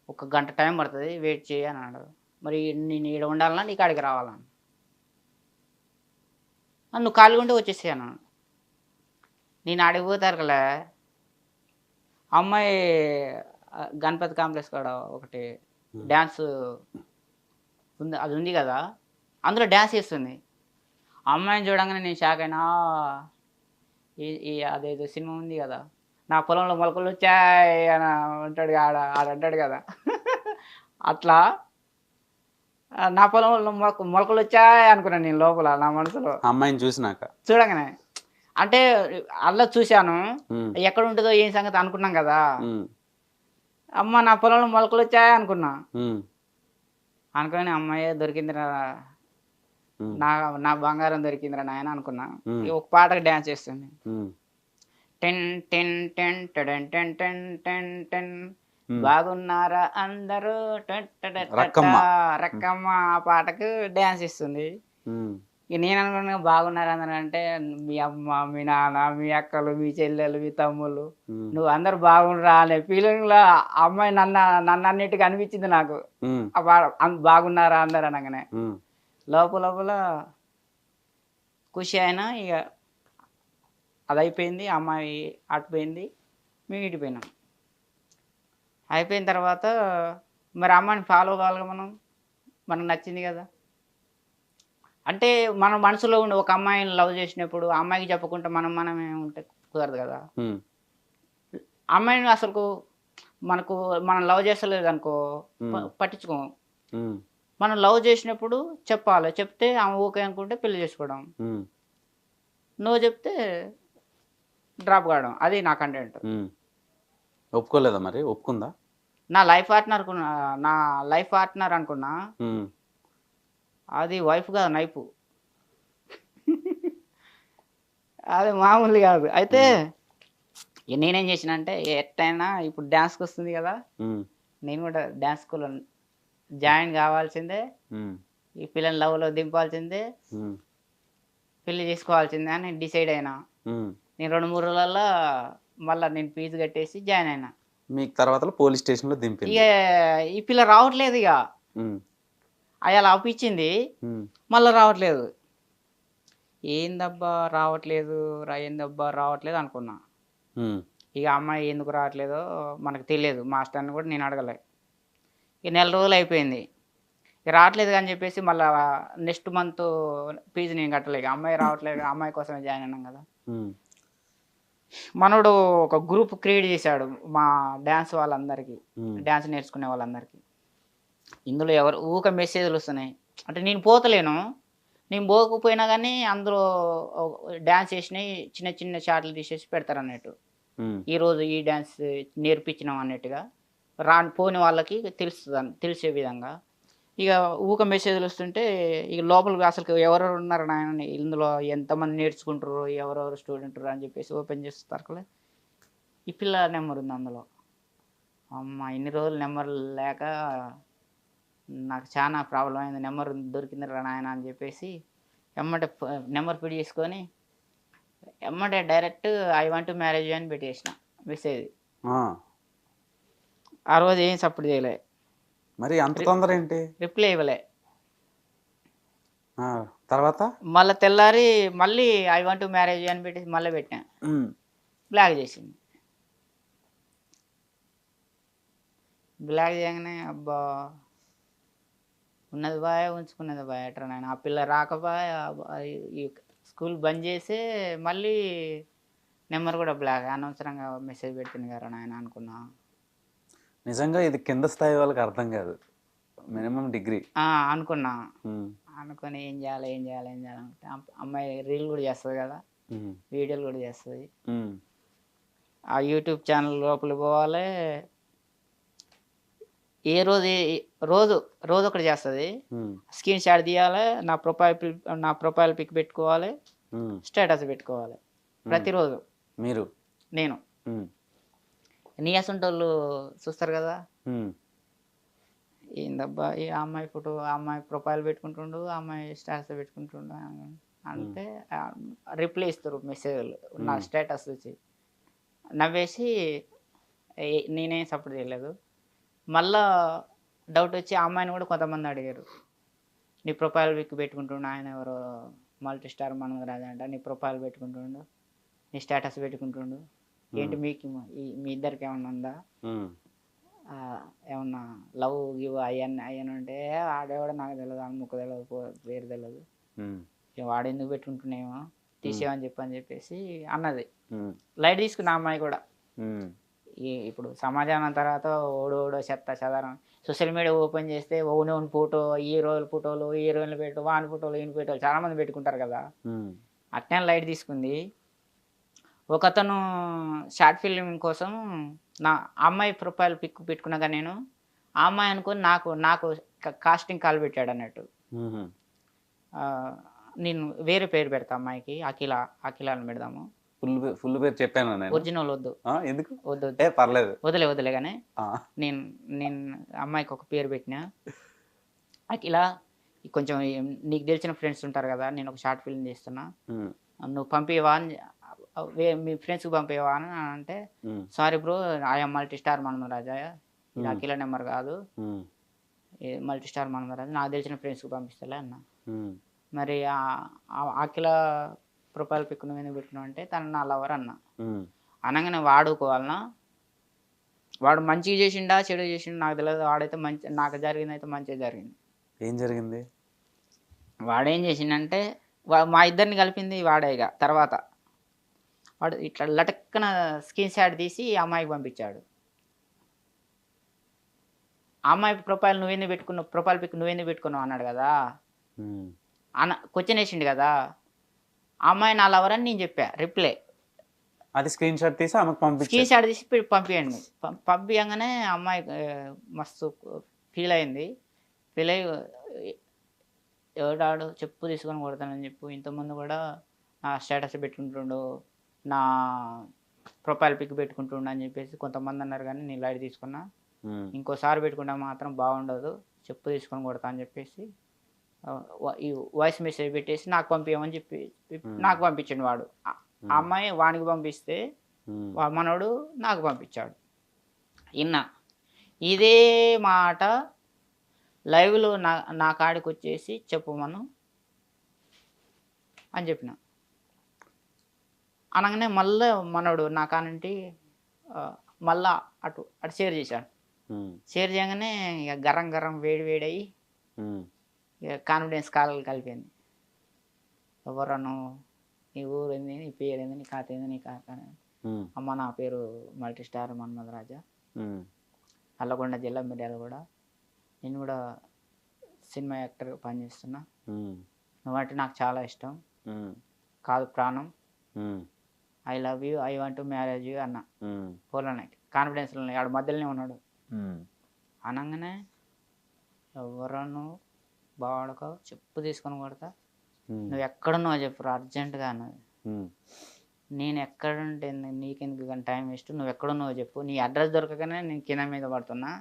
ఒక గంట టైం పడుతుంది వెయిట్ చేయి అని అన్నాడు. మరి నేను ఇక్కడ ఉండాలన్నా నీ కాడికి రావాలన్నా, నువ్వు ఖాళీగా ఉంటే వచ్చేసాను. నేను ఆడిపోతారు కదా, అమ్మాయి గణపతి కాంప్లెక్స్ కాడ ఒకటి డ్యాన్స్ ఉంది, అది ఉంది కదా, అందులో డ్యాన్స్ చేస్తుంది. అమ్మాయిని చూడంగానే నేను షాక్ అయినా. అదేదో సినిమా ఉంది కదా, నా పొలంలో మొలకలు వచ్చాయి అని అంటాడు ఆడంటాడు కదా, అట్లా నా పొలంలో మొలకలు వచ్చాయి అనుకున్నాను నేను లోపల నా మనసులో అమ్మాయిని చూసినాక. చూడగానే. అంటే అలా చూశాను, ఎక్కడ ఉంటుందో ఏం సంగతి అనుకున్నాం కదా. అమ్మ నా పొలంలో మొలకలు వచ్చాయి అనుకున్నా. అనుకుని అమ్మాయి దొరికిందిరా, నా బంగారం దొరికిందిరా నాయన అనుకున్నా. ఒక పాటకు డ్యాన్స్ చేస్తుంది. Ten ten ten ten ten ten ten ten బాగున్నారా అందరూ రక్కమ్మ ఆ పాటకు డ్యాన్స్ ఇస్తుంది. ఇక నేను అనుకున్నా బాగున్నారు అందరూ అంటే మీ అమ్మ, మీ నాన్న, మీ అక్కలు, మీ చెల్లెలు, మీ తమ్ముళ్ళు, నువ్వు అందరు బాగుండరా అనే ఫీలింగ్ లో అమ్మాయి నన్ను అన్నిటికీ అనిపించింది నాకు. బాగున్నారా అందరు అనగానే లోపల ఖుషి అయినా. ఇక అది అయిపోయింది, అమ్మాయి అటుపోయింది, మేము ఇటుపోయినాం. అయిపోయిన తర్వాత మరి అమ్మాయిని ఫాలో కావాలిగా మనకు నచ్చింది కదా. అంటే మన మనసులో ఉండి ఒక అమ్మాయిని లవ్ చేసినప్పుడు అమ్మాయికి చెప్పకుండా మనమే ఉంటే కుదరదు కదా. అమ్మాయిని అసలు మనం లవ్ చేస్తలేదు అనుకో పట్టించుకోం. మనం లవ్ చేసినప్పుడు చెప్పాలి, చెప్తే ఆమె ఓకే అనుకుంటే పెళ్లి చేసుకోవడం, నువ్వు చెప్తే డ్రాప్ కావడం. అది నా కంటెంట్. ఒప్పుకోలేదా మరి? ఒప్పుకుందా? నా లైఫ్ పార్ట్నర్ అనుకున్నా, అది వైఫ్ కాదు నైపు. అది మామూలు కాదు. అయితే నేనేం చేసిన అంటే ఎట్టయినా ఇప్పుడు డ్యాన్స్కి వస్తుంది కదా, నేను కూడా డ్యాన్స్ స్కూల్లో జాయిన్ కావాల్సిందే, ఈ పిల్లల్ని లవ్లో దింపాల్సిందే, పెళ్లి చేసుకోవాల్సిందే అని డిసైడ్ అయినా. నేను 2-3 రోజులలో మళ్ళీ నేను ఫీజు కట్టేసి జాయిన్ అయినా. మీకు తర్వాత పోలీస్ స్టేషన్లో దింపి ఇక ఈ పిల్ల రావట్లేదు. ఇక అలా అప్పించింది, మళ్ళీ రావట్లేదు. ఏందబ్బా రావట్లేదు అనుకున్నా. ఇక అమ్మాయి ఎందుకు రావట్లేదో మనకు తెలియదు, మాస్టర్ని కూడా నేను అడగలే. ఇక 1 నెల రోజులు అయిపోయింది, ఇక రావట్లేదు అని చెప్పేసి మళ్ళీ నెక్స్ట్ మంత్ ఫీజు నేను కట్టలేదు. అమ్మాయి రావట్లేదు, అమ్మాయి కోసమే జాయిన్ అయినాం కదా. మనోడు ఒక గ్రూప్ క్రియేట్ చేశాడు మా డ్యాన్స్ వాళ్ళందరికీ, డ్యాన్స్ నేర్చుకునే వాళ్ళందరికీ. ఇందులో ఎవరు ఊక మెసేజ్లు వస్తున్నాయి. అంటే నేను పోతలేను, నేను పోకపోయినా కానీ అందులో డ్యాన్స్ చేసినవి చిన్న చిన్న షార్ట్లు తీసేసి పెడతారు అన్నట్టు. ఈరోజు ఈ డ్యాన్స్ నేర్పించినాం అన్నట్టుగా పోని వాళ్ళకి తెలిసే విధంగా. ఇక ఊక మెసేజ్లు వస్తుంటే ఇక లోపలికి అసలు ఎవరెవరు ఉన్నారు నాయన ఇందులో, ఎంతమంది నేర్చుకుంటారు, ఎవరెవరు స్టూడెంట్ అని చెప్పేసి ఓపెన్ చేస్తారు. ఈ పిల్ల నెంబర్ ఉంది అందులో. అమ్మ ఇన్ని రోజులు నెంబర్ లేక నాకు చాలా ప్రాబ్లం అయింది, నెంబర్ దొరికింది రా నాయన అని చెప్పేసి ఎమ్మటే నెంబర్ ఫిట్ చేసుకొని ఎమ్మటే direct I want to marriage అని పెట్టేసిన మెసేజ్. ఆ రోజు ఏం సపోర్ట్ చేయలే. మరి అంత తొందర ఏంటి? రిప్లై ఇవ్వలే. తర్వాత మళ్ళీ తెల్లారి మళ్ళీ ఐ వాంట్ టు మ్యారేజ్ అని పెట్టేసి మళ్ళీ పెట్టినా, బ్లాక్ చేసింది. బ్లాక్ చేయగానే అబ్బా ఉన్నది బాయ్ ఉంచుకున్నది బాయ్ అట్రా నాయన. ఆ పిల్ల రాకపోయా, ఈ స్కూల్ బంద్ చేసి మళ్ళీ నెంబర్ కూడా బ్లాక్, అనవసరంగా మెసేజ్ పెట్టింది కదా నాయన అనుకున్నా. నిజంగా ఇది కింద స్థాయి వాళ్ళకి అర్థం కాదు, మినిమం డిగ్రీ అనుకున్నా. అనుకుని ఏం చేయాలి అంటే అమ్మాయి రీల్ కూడా చేస్తుంది కదా, వీడియోలు కూడా చేస్తుంది. ఆ యూట్యూబ్ ఛానల్ లోపలికి పోవాలి, ఏ రోజు ఒకటి చేస్తుంది. స్క్రీన్ షాట్ తీయాలి, నా ప్రొఫైల్ పిక్ పెట్టుకోవాలి, స్టేటస్ పెట్టుకోవాలి ప్రతిరోజు. నేను నీ అసంటోళ్ళు చూస్తారు కదా, ఏందబ్బా ఈ అమ్మాయి ఫోటో, అమ్మాయి ప్రొఫైల్ పెట్టుకుంటుండు, అమ్మాయి స్టేటస్ పెట్టుకుంటుండు అంటే రిప్లై ఇస్తారు మెసేజ్లు నా స్టేటస్ వచ్చి. నవ్వేసి నేనేం సపోర్ట్ చేయలేదు. మళ్ళా డౌట్ వచ్చి ఆ అమ్మాయిని కూడా కొంతమంది అడిగారు, నీ ప్రొఫైల్ పిక్ పెట్టుకుంటుండు ఆయన ఎవరో మల్టీ స్టార్ మనోజ్ రాజా అంట, నీ ప్రొఫైల్ పెట్టుకుంటుండు, నీ స్టేటస్ పెట్టుకుంటుండు, ఏంటి మీకు మీ ఇద్దరికి ఏమన్నా ఉందా, ఉమ్, ఆ, ఏమన్నా లవ్ గివ్ అయ్యని అంటే ఆడేవాడు నాకు తెలియదు, ఆ ముక్క తెలియదు, పేరు తెలియదు, ఉమ్, ఇక వాడు ఎందుకు పెట్టుకుంటున్నామో తీసేవని చెప్పేసి అన్నది. ఉమ్, లైట్ తీసుకున్న అమ్మాయి కూడా. ఉమ్, ఇప్పుడు సమాజానం తర్వాత ఓడో చెత్త చదరం సోషల్ మీడియా ఓపెన్ చేస్తే ఓన్ ఫోటో, హీరోల ఫోటోలు, హీరోయిన్లు పెట్టు, వాని ఫోటోలు, ఈయన ఫోటోలు చాలా మంది పెట్టుకుంటారు కదా. ఉమ్, అట్నే లైట్ తీసుకుంది. ఒకతను షార్ట్ ఫిల్మ్ కోసం నా అమ్మాయి ప్రొఫైల్ పిక్ పెట్టుకున్నాక నేను ఆ అమ్మాయి అనుకొని నాకు నాకు కాస్టింగ్ కాల్ పెట్టాడు అన్నట్టు. ఉమ్. ఆ, నేను వేరే పేరు పెడతా అమ్మాయికి, అఖిల, అఖిల అని పెడదాము. ఫుల్ పేరు చెప్పాను నేను. ఒరిజినల్ వద్దు, ఎందుకు? వద్దు, ఏ పర్లేదు. వదిలే కానీ నేను నేను అమ్మాయికి ఒక పేరు పెట్టిన అఖిల. కొంచెం నీకు తెలిసిన ఫ్రెండ్స్ ఉంటారు కదా, నేను ఒక షార్ట్ ఫిల్మ్ చేస్తున్నా, నువ్వు పంపివా అని, మీ ఫ్రెండ్స్కి పంపివా అని అంటే, సారీ బ్రో, ఆయా మల్టీ స్టార్ మన్మరాజా, ఇది అఖిల నెంబర్ కాదు, మల్టీ స్టార్ మన్మరాజా, నాకు తెలిసిన ఫ్రెండ్స్కి పంపిస్తలే అన్న. మరి అఖిల ప్రొఫైల్ పిక్ నువ్వు ఎందుకు పెట్టుకున్నావు అంటే, తను నా లవర్ అన్న. అనగానే వాడుకోవాలన్నా, వాడు మంచిగా చేసిండా చెడు చేసిండా నాకు తెలియదు, వాడైతే మంచి, నాకు జరిగింది అయితే మంచిగా జరిగింది. ఏం జరిగింది? వాడేం చేసిండంటే మా ఇద్దరిని కలిపింది వాడే. ఇక తర్వాత వాడు ఇట్లా లటక్కన స్క్రీన్ షాట్ తీసి ఆ అమ్మాయికి పంపించాడు. ఆ అమ్మాయి ప్రొఫైల్ నువ్వేందుకు పెట్టుకున్నావు, ప్రొఫైల్ పిక్ నువ్వేందుకు పెట్టుకున్నావు అన్నాడు కదా, క్వశ్చన్ వేసిండు కదా. ఆ అమ్మాయి నా లవర్ అని నేను చెప్పా రిప్లై. అది స్క్రీన్ షాట్ తీసి ఆమెకు పంపించి, స్క్రీన్ షాట్ తీసి పంపించండి. పంపించగానే అమ్మాయి మస్తు ఫీల్ అయింది. ఫీల్ అయ్యి ఎవడాడు చెప్పు తీసుకొని కొడతానని చెప్పు, ఇంతకుముందు కూడా నా స్టేటస్ పెట్టుకుంటుండు, నా ప్రొఫైల్ పిక్ పెట్టుకుంటుండు అని చెప్పేసి కొంతమంది అన్నారు. కానీ నేను లైట్ తీసుకున్నా, ఇంకోసారి పెట్టుకుంటే మాత్రం బాగుండదు, చెప్పు తీసుకొని కొడతా అని చెప్పేసి ఈ వాయిస్ మెసేజ్ పెట్టేసి నాకు పంపించమని చెప్పి నాకు పంపించండి. వాడు ఆ అమ్మాయి వానికి పంపిస్తే మనోడు నాకు పంపించాడు. ఇన్నా ఇదే మాట లైవ్లో నా కాడికి వచ్చేసి చెప్పమను అని చెప్పిన. అనగానే మళ్ళీ మనోడు నా కానంటి మళ్ళా అటు షేర్ చేశాడు. షేర్ చేయగానే ఇక గరం గరం వేడి అయ్యి ఇక కాన్ఫిడెన్స్ కాలు కలిపింది. ఎవరను, నీ ఊరు ఏంది, నీ పేరు ఏంది, నీ ఖాతా ఏంది, నీ ఖాతా. అమ్మ నా పేరు మల్టీ స్టార్ మన్మధరాజా, నల్లగొండ జిల్లా మిర్యాల కూడా, నేను కూడా సినిమా యాక్టర్ పనిచేస్తున్నా, నువ్వంటే నాకు చాలా ఇష్టం, కాదు ప్రాణం, I love you, I want to marriage you అన్న. పోలనే కాన్ఫిడెన్స్లో ఆడు మధ్యలోనే ఉన్నాడు. అనగానే ఎవరను బావాడకో చెప్పు తీసుకొని కొడతా, నువ్వు ఎక్కడున్నావు చెప్పు అర్జెంటుగా అన్నది. నేను ఎక్కడుంటే నీకెందుకు కానీ టైం వేస్ట్, నువ్వు ఎక్కడున్నావో చెప్పు, నీ అడ్రస్ దొరకగానే నేను కింద మీద పడుతున్నా,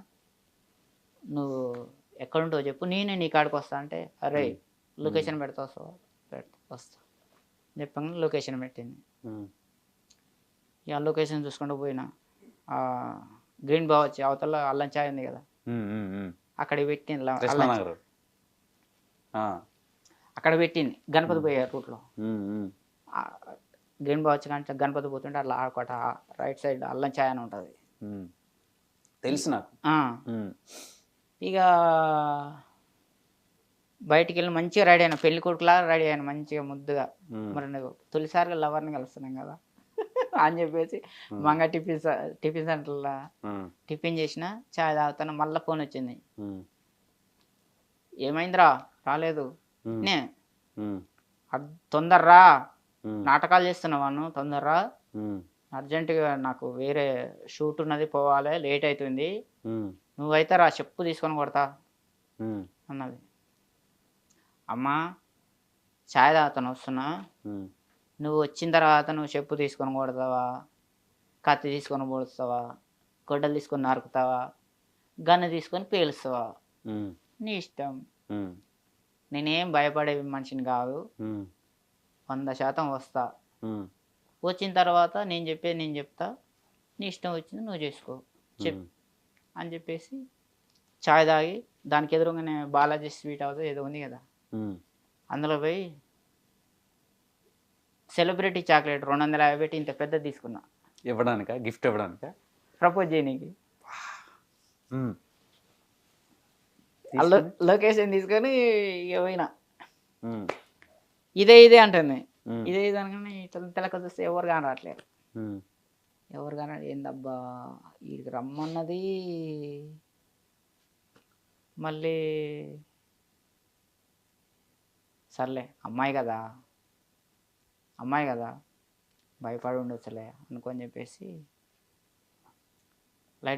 నువ్వు ఎక్కడుంటావో చెప్పు, నేనే నీ కాడికి వస్తా అంటే, అరే లొకేషన్ పెడతా వస్తా చెప్పంగా లొకేషన్ పెట్టింది. ఇక లొకేషన్ చూసుకుంటూ పోయినా, గ్రీన్ బావ్ వచ్చి అవతల అల్లం చాయ్ ఉంది కదా, అక్కడికి పెట్టింది. అక్కడ పెట్టింది గణపతి పోయే రూట్లో. గ్రీన్ బావ్ వచ్చి కానీ గణపతి పోతుంటే అట్లా ఆడకోట రైట్ సైడ్ అల్లం చాయ్ అని ఉంటుంది, తెలుసు నాకు. ఇక బయటికి వెళ్ళి మంచిగా రెడీ అయినా, పెళ్లి కొడుకులా రెడీ అయినా మంచిగా ముద్దుగా. మరి నువ్వు తొలిసారిగా లవర్ని కలుస్తున్నాం కదా అని చెప్పేసి మంగ టిఫిన్ సెంటర్లో టిఫిన్ చేసిన, చాయ్ తాగుతాను. మళ్ళీ ఫోన్ వచ్చింది, ఏమైందిరా రాలేదు, నే తొందర్రా నాటకాలు చేస్తున్నావాను, తొందర్రా అర్జెంటుగా నాకు వేరే షూట్ ఉన్నది, పోవాలి, లేట్ అవుతుంది, నువ్వైతే రా చెప్పు తీసుకొని కొడతా అన్నది. అమ్మా ఛాయ్ తాగుతాను వస్తున్నా, నువ్వు వచ్చిన తర్వాత నువ్వు చెప్పు తీసుకొని కొడతావా, కత్తి తీసుకొని పొడుస్తావా, గొడ్డలు తీసుకొని నరుకుతావా, గన్ను తీసుకొని పేలుస్తావా, నీ ఇష్టం. నేనేం భయపడే మనిషిని కాదు, 100% వస్తా, వచ్చిన తర్వాత నేను చెప్పేది నేను చెప్తా, నీ ఇష్టం వచ్చింది నువ్వు చేసుకో చెప్పు అని చెప్పేసి చాయ్ తాగి దానికి ఎదురుగానే బాలాజీ స్వీట్ హౌస్ ఏదో ఉంది కదా, అందులో పోయి సెలబ్రిటీ చాక్లెట్ 250 పెట్టి ఇంత పెద్ద తీసుకున్నా. ఇవ్వడానికా, గిఫ్ట్ ఇవ్వడానికా? ప్రపోజ్ చేయనీకి. ఉమ్. ఆ లొకేషన్ తీసుకొని ఇక పోయినా. ఉమ్. ఇదే అంటుంది. ఉమ్. ఇదే అనగానే తెలక చూస్తే ఎవరు కానట్లేరు. ఉమ్. ఎవరు కానీ ఏందబ్బా వీడికి రమ్మన్నది, మళ్ళీ సర్లే అమ్మాయి కదా భయపడి ఉండొచ్చులే అనుకొని చెప్పేసి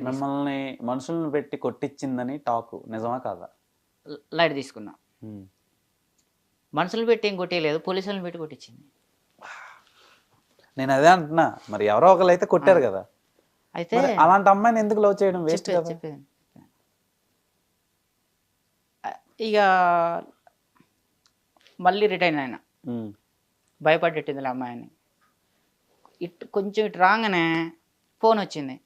మిమ్మల్ని మనుషులను పెట్టి కొట్టించిందని టాక్, నిజమా కాదా? లైట్ తీసుకున్నా. మనుషులు పెట్టి ఏం కొట్టేయలేదు, పోలీసులను పెట్టి కొట్టించింది. నేను అదే అంటున్నా, మరి ఎవరో ఒకరు అయితే కొట్టారు కదా. అయితే మరి అలాంటి అమ్మాయిని ఎందుకు లవ్ చేయడం వేస్ట్ కదా. చెప్పేది ఇక మళ్ళీ రిటైన్ అయినా. భయపడ్డట్టింది అమ్మాయిని. కొంచెం ఇటు రాగానే ఫోన్ వచ్చింది.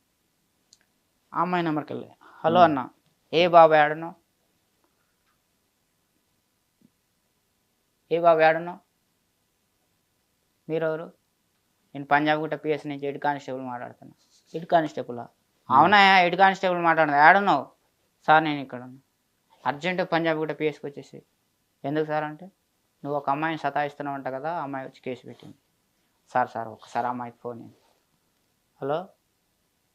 ఆ అమ్మాయి నెంబర్కి వెళ్ళి, హలో అన్న, ఏ బాబాయ్ ఆడున్నావు, మీరెవరు? నేను పంజాబ్ గుట్ట పిఎస్ నుంచి హెడ్ కానిస్టేబుల్ మాట్లాడుతున్నా. హెడ్ కానిస్టేబులా? అవునా, హెడ్ కానిస్టేబుల్ మాట్లాడుతున్నా. ఆడున్నావు సార్? నేను ఇక్కడ ఉన్నా, అర్జెంటుగా పంజాబ్ గుట్ట పిఎస్కి వచ్చేసి. ఎందుకు సార్ అంటే, నువ్వు ఒక అమ్మాయిని సతాయిస్తున్నావు అంట కదా, అమ్మాయి వచ్చి కేసు పెట్టింది. సార్ ఒకసారి అమ్మాయికి ఫోన్. హలో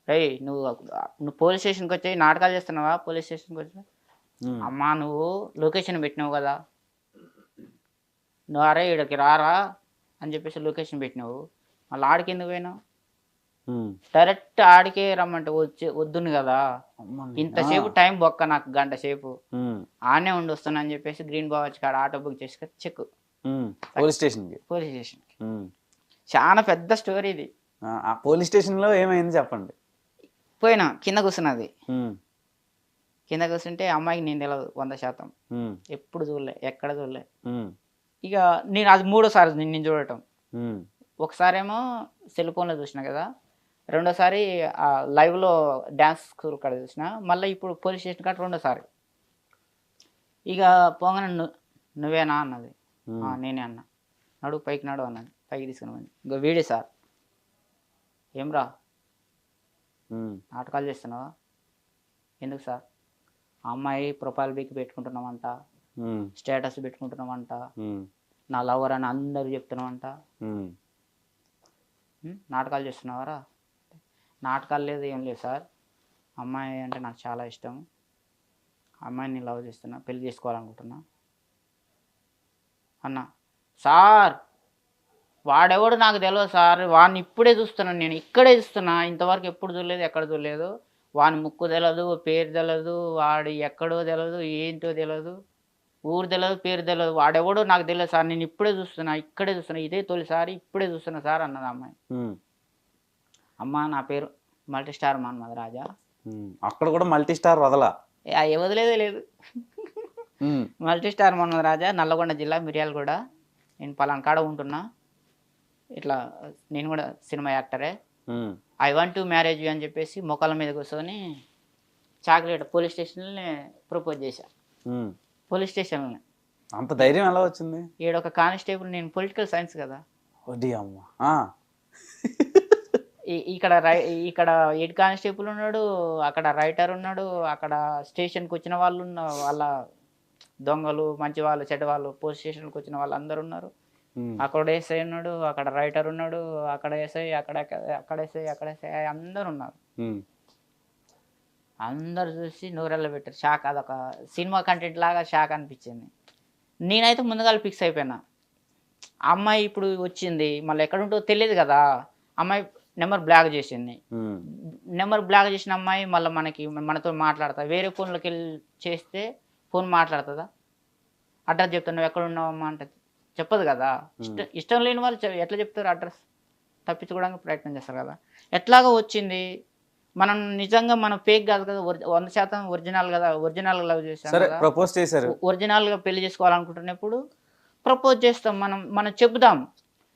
రేయ్, నువ్వు పోలీస్ స్టేషన్కి వచ్చి నాటకాలు చేస్తున్నావా? పోలీస్ స్టేషన్కి వచ్చి అమ్మా నువ్వు లొకేషన్ పెట్టినావు కదా, నువ్వు అరే ఇక్కడికి రారా అని చెప్పేసి లొకేషన్ పెట్టినావు, మళ్ళీ ఆడికి ఎందుకు పోయినావు? డైరెక్ట్ ఆడికే రమ్మంటే వద్దును కదా, ఇంతసేపు టైం బొక్క నాకు, గంట సేపు ఆనే ఉండి వస్తున్నా అని చెప్పేసి గ్రీన్ బావాచ్ కాడ ఆటో బుక్ చేసి చెక్ పోలీస్ స్టేషన్కి. చాలా పెద్ద స్టోరీ ఇది. పోలీస్ స్టేషన్లో ఏమైంది చెప్పండి. పోయినా కింద కూర్చున్నది. కింద కూర్చుంటే అమ్మాయికి నేను తెలియదు 100%. ఎప్పుడు చూడలే, ఎక్కడ చూడలే. ఇక నేను అది 3వ సారి నేను చూడటం. ఒకసారేమో సెల్ ఫోన్లో చూసిన కదా, రెండోసారి లైవ్లో డ్యాన్స్ స్కూల్ కాడ చూసిన, మళ్ళీ ఇప్పుడు పోలీస్ స్టేషన్ కాడ 2వ సారి. ఇక పోగానే నువ్వేనా అన్నది. నేనే అన్న. నడు పైకి నడు అన్నది. పైకి తీసుకుని ఇంకో వీడే సార్. ఏమ్రా నాటకాలు చేస్తున్నావా? ఎందుకు సార్? ఆ అమ్మాయి ప్రొఫైల్ పిక్ పెట్టుకుంటున్నామంట, స్టేటస్ పెట్టుకుంటున్నామంట, నా లవర్ అని అందరూ చెప్తున్నామంట. నాటకాలు చేస్తున్నావారా? నాటకాలు లేదు, ఏం లేదు సార్. అమ్మాయి అంటే నాకు చాలా ఇష్టం, అమ్మాయిని లవ్ చేస్తున్నా, పెళ్లి చేసుకోవాలనుకుంటున్నా అన్న. సార్ వాడెవడు నాకు తెలియదు సార్, వాడిని ఇప్పుడే చూస్తున్నాను, నేను ఇక్కడే చూస్తున్నా, ఇంతవరకు ఎప్పుడు చూడలేదు, ఎక్కడ చూడలేదు. వాని ముక్కు తెలియదు, పేరు తెలియదు, వాడు ఎక్కడో తెలియదు, ఏంటో తెలియదు, ఊరు తెలియదు, పేరు తెలియదు, వాడెవడో నాకు తెలియదు సార్, నేను ఇప్పుడే చూస్తున్నా, ఇక్కడే చూస్తున్నా, ఇదే తొలిసారి ఇప్పుడే చూస్తున్నా సార్ అన్నది అమ్మాయి. అమ్మ నా పేరు మల్టీ స్టార్ మన్మథ రాజా. అక్కడ కూడా మల్టీ స్టార్ వదలా, వదిలేదే లేదు. మల్టీ స్టార్ మన్మథ రాజా, నల్లగొండ జిల్లా మిర్యాలగూడ. నేను పలానా కాడ ఉంటున్నా, ఇట్లా నేను కూడా సినిమా యాక్టరే, I want to marriage you అని చెప్పేసి మొక్కల మీద కూర్చొని చాక్లెట్ పోలీస్ స్టేషన్లోనే ప్రపోజ్ చేశా. పోలీస్ స్టేషన్లోనే. అంత ధైర్యం ఎలా వచ్చింది? ఈడొక కానిస్టేబుల్, నేను పొలిటికల్ సైన్స్ కదా, ఇక్కడ హెడ్ కానిస్టేబుల్ ఉన్నాడు, అక్కడ రైటర్ ఉన్నాడు, అక్కడ స్టేషన్కి వచ్చిన వాళ్ళు వాళ్ళ దొంగలు, మంచి వాళ్ళు, చెడ్డ వాళ్ళు, పోలీస్ స్టేషన్కి వచ్చిన వాళ్ళు అందరు ఉన్నారు. అక్కడ ఎస్ఐ ఉన్నాడు, అక్కడ రైటర్ ఉన్నాడు, అక్కడ ఎస్ఐ, అక్కడ ఎస్ఐ అందరు ఉన్నారు. అందరు చూసి నూరెళ్ళ పెట్టారు. షాక్, అదొక సినిమా కంటెంట్ లాగా షాక్ అనిపించింది. నేనైతే ముందుగా ఫిక్స్ అయిపోయినా, అమ్మాయి ఇప్పుడు వచ్చింది, మళ్ళీ ఎక్కడ ఉంటుందో తెలియదు కదా. అమ్మాయి నెంబర్ బ్లాక్ చేసింది. నెంబర్ బ్లాక్ చేసిన అమ్మాయి మళ్ళీ మనతో మాట్లాడతా, వేరే ఫోన్లోకి వెళ్ళి చేస్తే ఫోన్ మాట్లాడుతుందా? అడ్రస్ చెప్తాను, నువ్వు ఎక్కడ ఉన్నావమ్మా అంటే చెప్పదు కదా. ఇష్టం లేని వాళ్ళు ఎట్లా చెప్తారు అడ్రస్? తప్పించుకోవడానికి ప్రయత్నం చేస్తారు కదా. ఎట్లాగో వచ్చింది, మనం నిజంగా మనం ఫేక్ కాదు కదా, 100% ఒరిజినల్ కదా, ఒరిజినల్గా లవ్ చేస్తాం కదా, ప్రపోజ్ చేశారు, ఒరిజినల్గా పెళ్లి చేసుకోవాలనుకుంటున్నప్పుడు ప్రపోజ్ చేస్తాం. మనం చెప్దాం,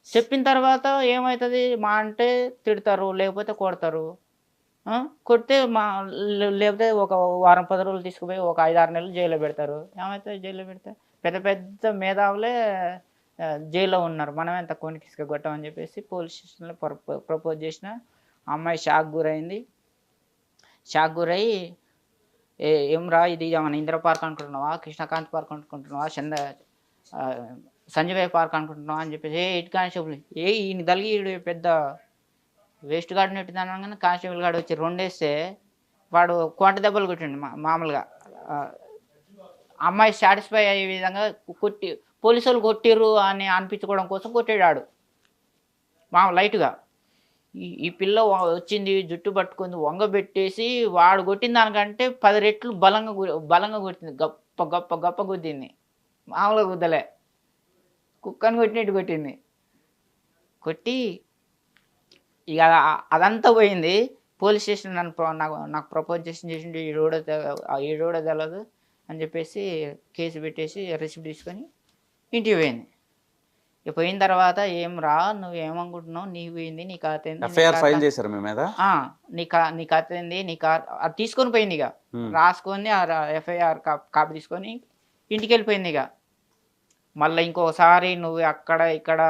చెప్పిన తర్వాత ఏమవుతుంది, మా అంటే తిడతారు, లేకపోతే కొడతారు. కొడితే లేకపోతే ఒక వారం 10 రోజులు తీసుకుపోయి ఒక 5-6 నెలలు జైల్లో పెడతారు. ఏమవుతుంది జైల్లో పెడితే? పెద్ద పెద్ద మేధావులే జైల్లో ఉన్నారు, మనమే తక్కువ కిసుక కొట్టామని చెప్పేసి పోలీస్ స్టేషన్లో ప్రపోజ్ చేసిన. అమ్మాయి షాక్ గురైంది. షాక్ గురై ఏమ్రా ఇది మన ఇందిరా పార్క్ అనుకుంటున్నావా, కృష్ణకాంత్ పార్క్ అనుకుంటున్నావా, సంజయ్ పార్క్ అనుకుంటున్నావా అని చెప్పేసి హెడ్ కానిస్టేబుల్ ఈయన తలిగి ఈడు పెద్ద వేస్ట్ గార్డ్ నెట్టింది అనగానే కానిస్టేబుల్ గాడు వచ్చి 2 వేస్తే వాడు కోట దెబ్బలు కొట్టిండు మామూలుగా. అమ్మాయి సాటిస్ఫై అయ్యే విధంగా కొట్టి పోలీసు వాళ్ళు కొట్టిర్రు అని అనిపించుకోవడం కోసం కొట్టాడు లైట్గా. ఈ పిల్ల వచ్చింది జుట్టు పట్టుకుంది వంగబెట్టేసి వాడు కొట్టిన దానికంటే 10 రెట్లు బలంగా కొట్టింది. గప్ప గప్ప గప్ప గుద్దింది, మామూలుగా గుద్దలే, కుక్కని కొట్టినట్టు కొట్టింది. కొట్టి ఇక అదంతా పోయింది. పోలీస్ స్టేషన్ నాకు ప్రపోజ్ చేసిండు ఈడోడ తెలదు అని చెప్పేసి కేసు పెట్టేసి రిసిప్ట్ తీసుకొని ఇంటికి పోయింది. ఇక పోయిన తర్వాత ఏం రా నువ్వు ఏమనుకుంటున్నావు, నీకు పోయింది, నీ ఖాతా ఏంది, ఎఫ్ఐఆర్ ఫైల్ చేశారు మీ మీద, నీ ఖాతా ఏంది, అది తీసుకొని పోయింది. ఇక రాసుకొని ఎఫ్ఐఆర్ కాపీ తీసుకొని ఇంటికి వెళ్ళిపోయింది. ఇక మళ్ళీ ఇంకోసారి నువ్వు అక్కడ ఇక్కడ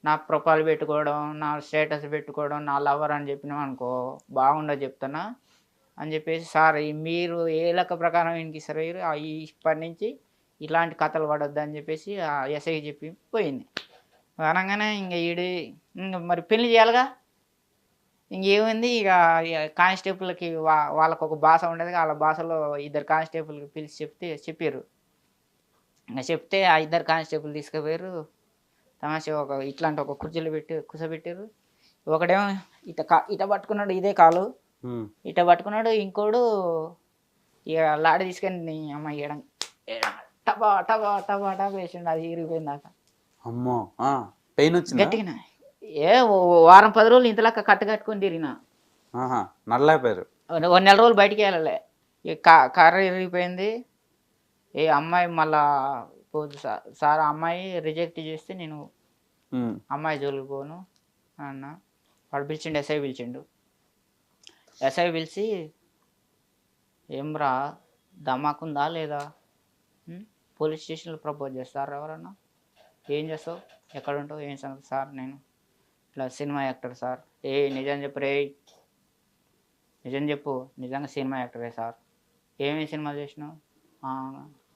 నా ప్రొఫైల్ పెట్టుకోవడం, నా స్టేటస్ పెట్టుకోవడం, నా లవర్ అని చెప్పినావు అనుకో బాగుండదు చెప్తున్నా అని చెప్పేసి సార్ మీరు ఏ లెక్క ప్రకారం ఇంటికి ఇస్తారు ఇప్పటి నుంచి ఇలాంటి కథలు పడొద్దు అని చెప్పేసి ఆ ఎస్ఐకి చెప్పి పోయింది. అనగానే ఇంక మరి పెళ్లి చేయాలిగా, ఇంకేమైంది ఇక కానిస్టేబుల్కి వాళ్ళకు ఒక భాష ఉండేది. వాళ్ళ భాషలో 2 కానిస్టేబుల్కి పిలిచి చెప్పారు. ఇంకా చెప్తే ఆ 2 కానిస్టేబుల్ తీసుకుపోయారు. తమాషా ఇట్లాంటి ఒక కుర్చీలు కూర్చోబెట్టారు. ఒకడేమో ఇట పట్టుకున్నాడు, ఇదే కాలు ఇట పట్టుకున్నాడు. ఇంకోడు ఇక లాడి తీసుకొని అమ్మాయి టబా టబా టబా టబా వేసిండు, అది ఇరిగిపోయింది దాకా. అమ్మో పెయిన్ వచ్చింది గట్టిగా వారం 10 రోజులు ఇంతలాగా కట్టుకొని తిరిగిన నడలేపారు. 1 నెల రోజులు బయటికి వెళ్ళలే. కర్ర ఇరిగిపోయింది. అమ్మాయి మళ్ళా పోదు సార్ అమ్మాయి రిజెక్ట్ చేస్తే నేను అమ్మాయి జోలికి పోను అన్న. వాడు పిలిచిండు, ఎస్ఐ పిలిచిండు. ఎస్ఐ పిలిచి ఏమ్రా దమాకుందా లేదా, పోలీస్ స్టేషన్లో ప్రపోజ్ చేస్తారు ఎవరన్నా, ఏం చేస్తావు, ఎక్కడ ఉంటావు, ఏం సంగతి సార్, నేను ఇట్లా సినిమా యాక్టర్ సార్. నిజం చెప్పు రే, నిజం చెప్పు, నిజంగా సినిమా యాక్టరే సార్. ఏమేమి సినిమాలు చేసినావు,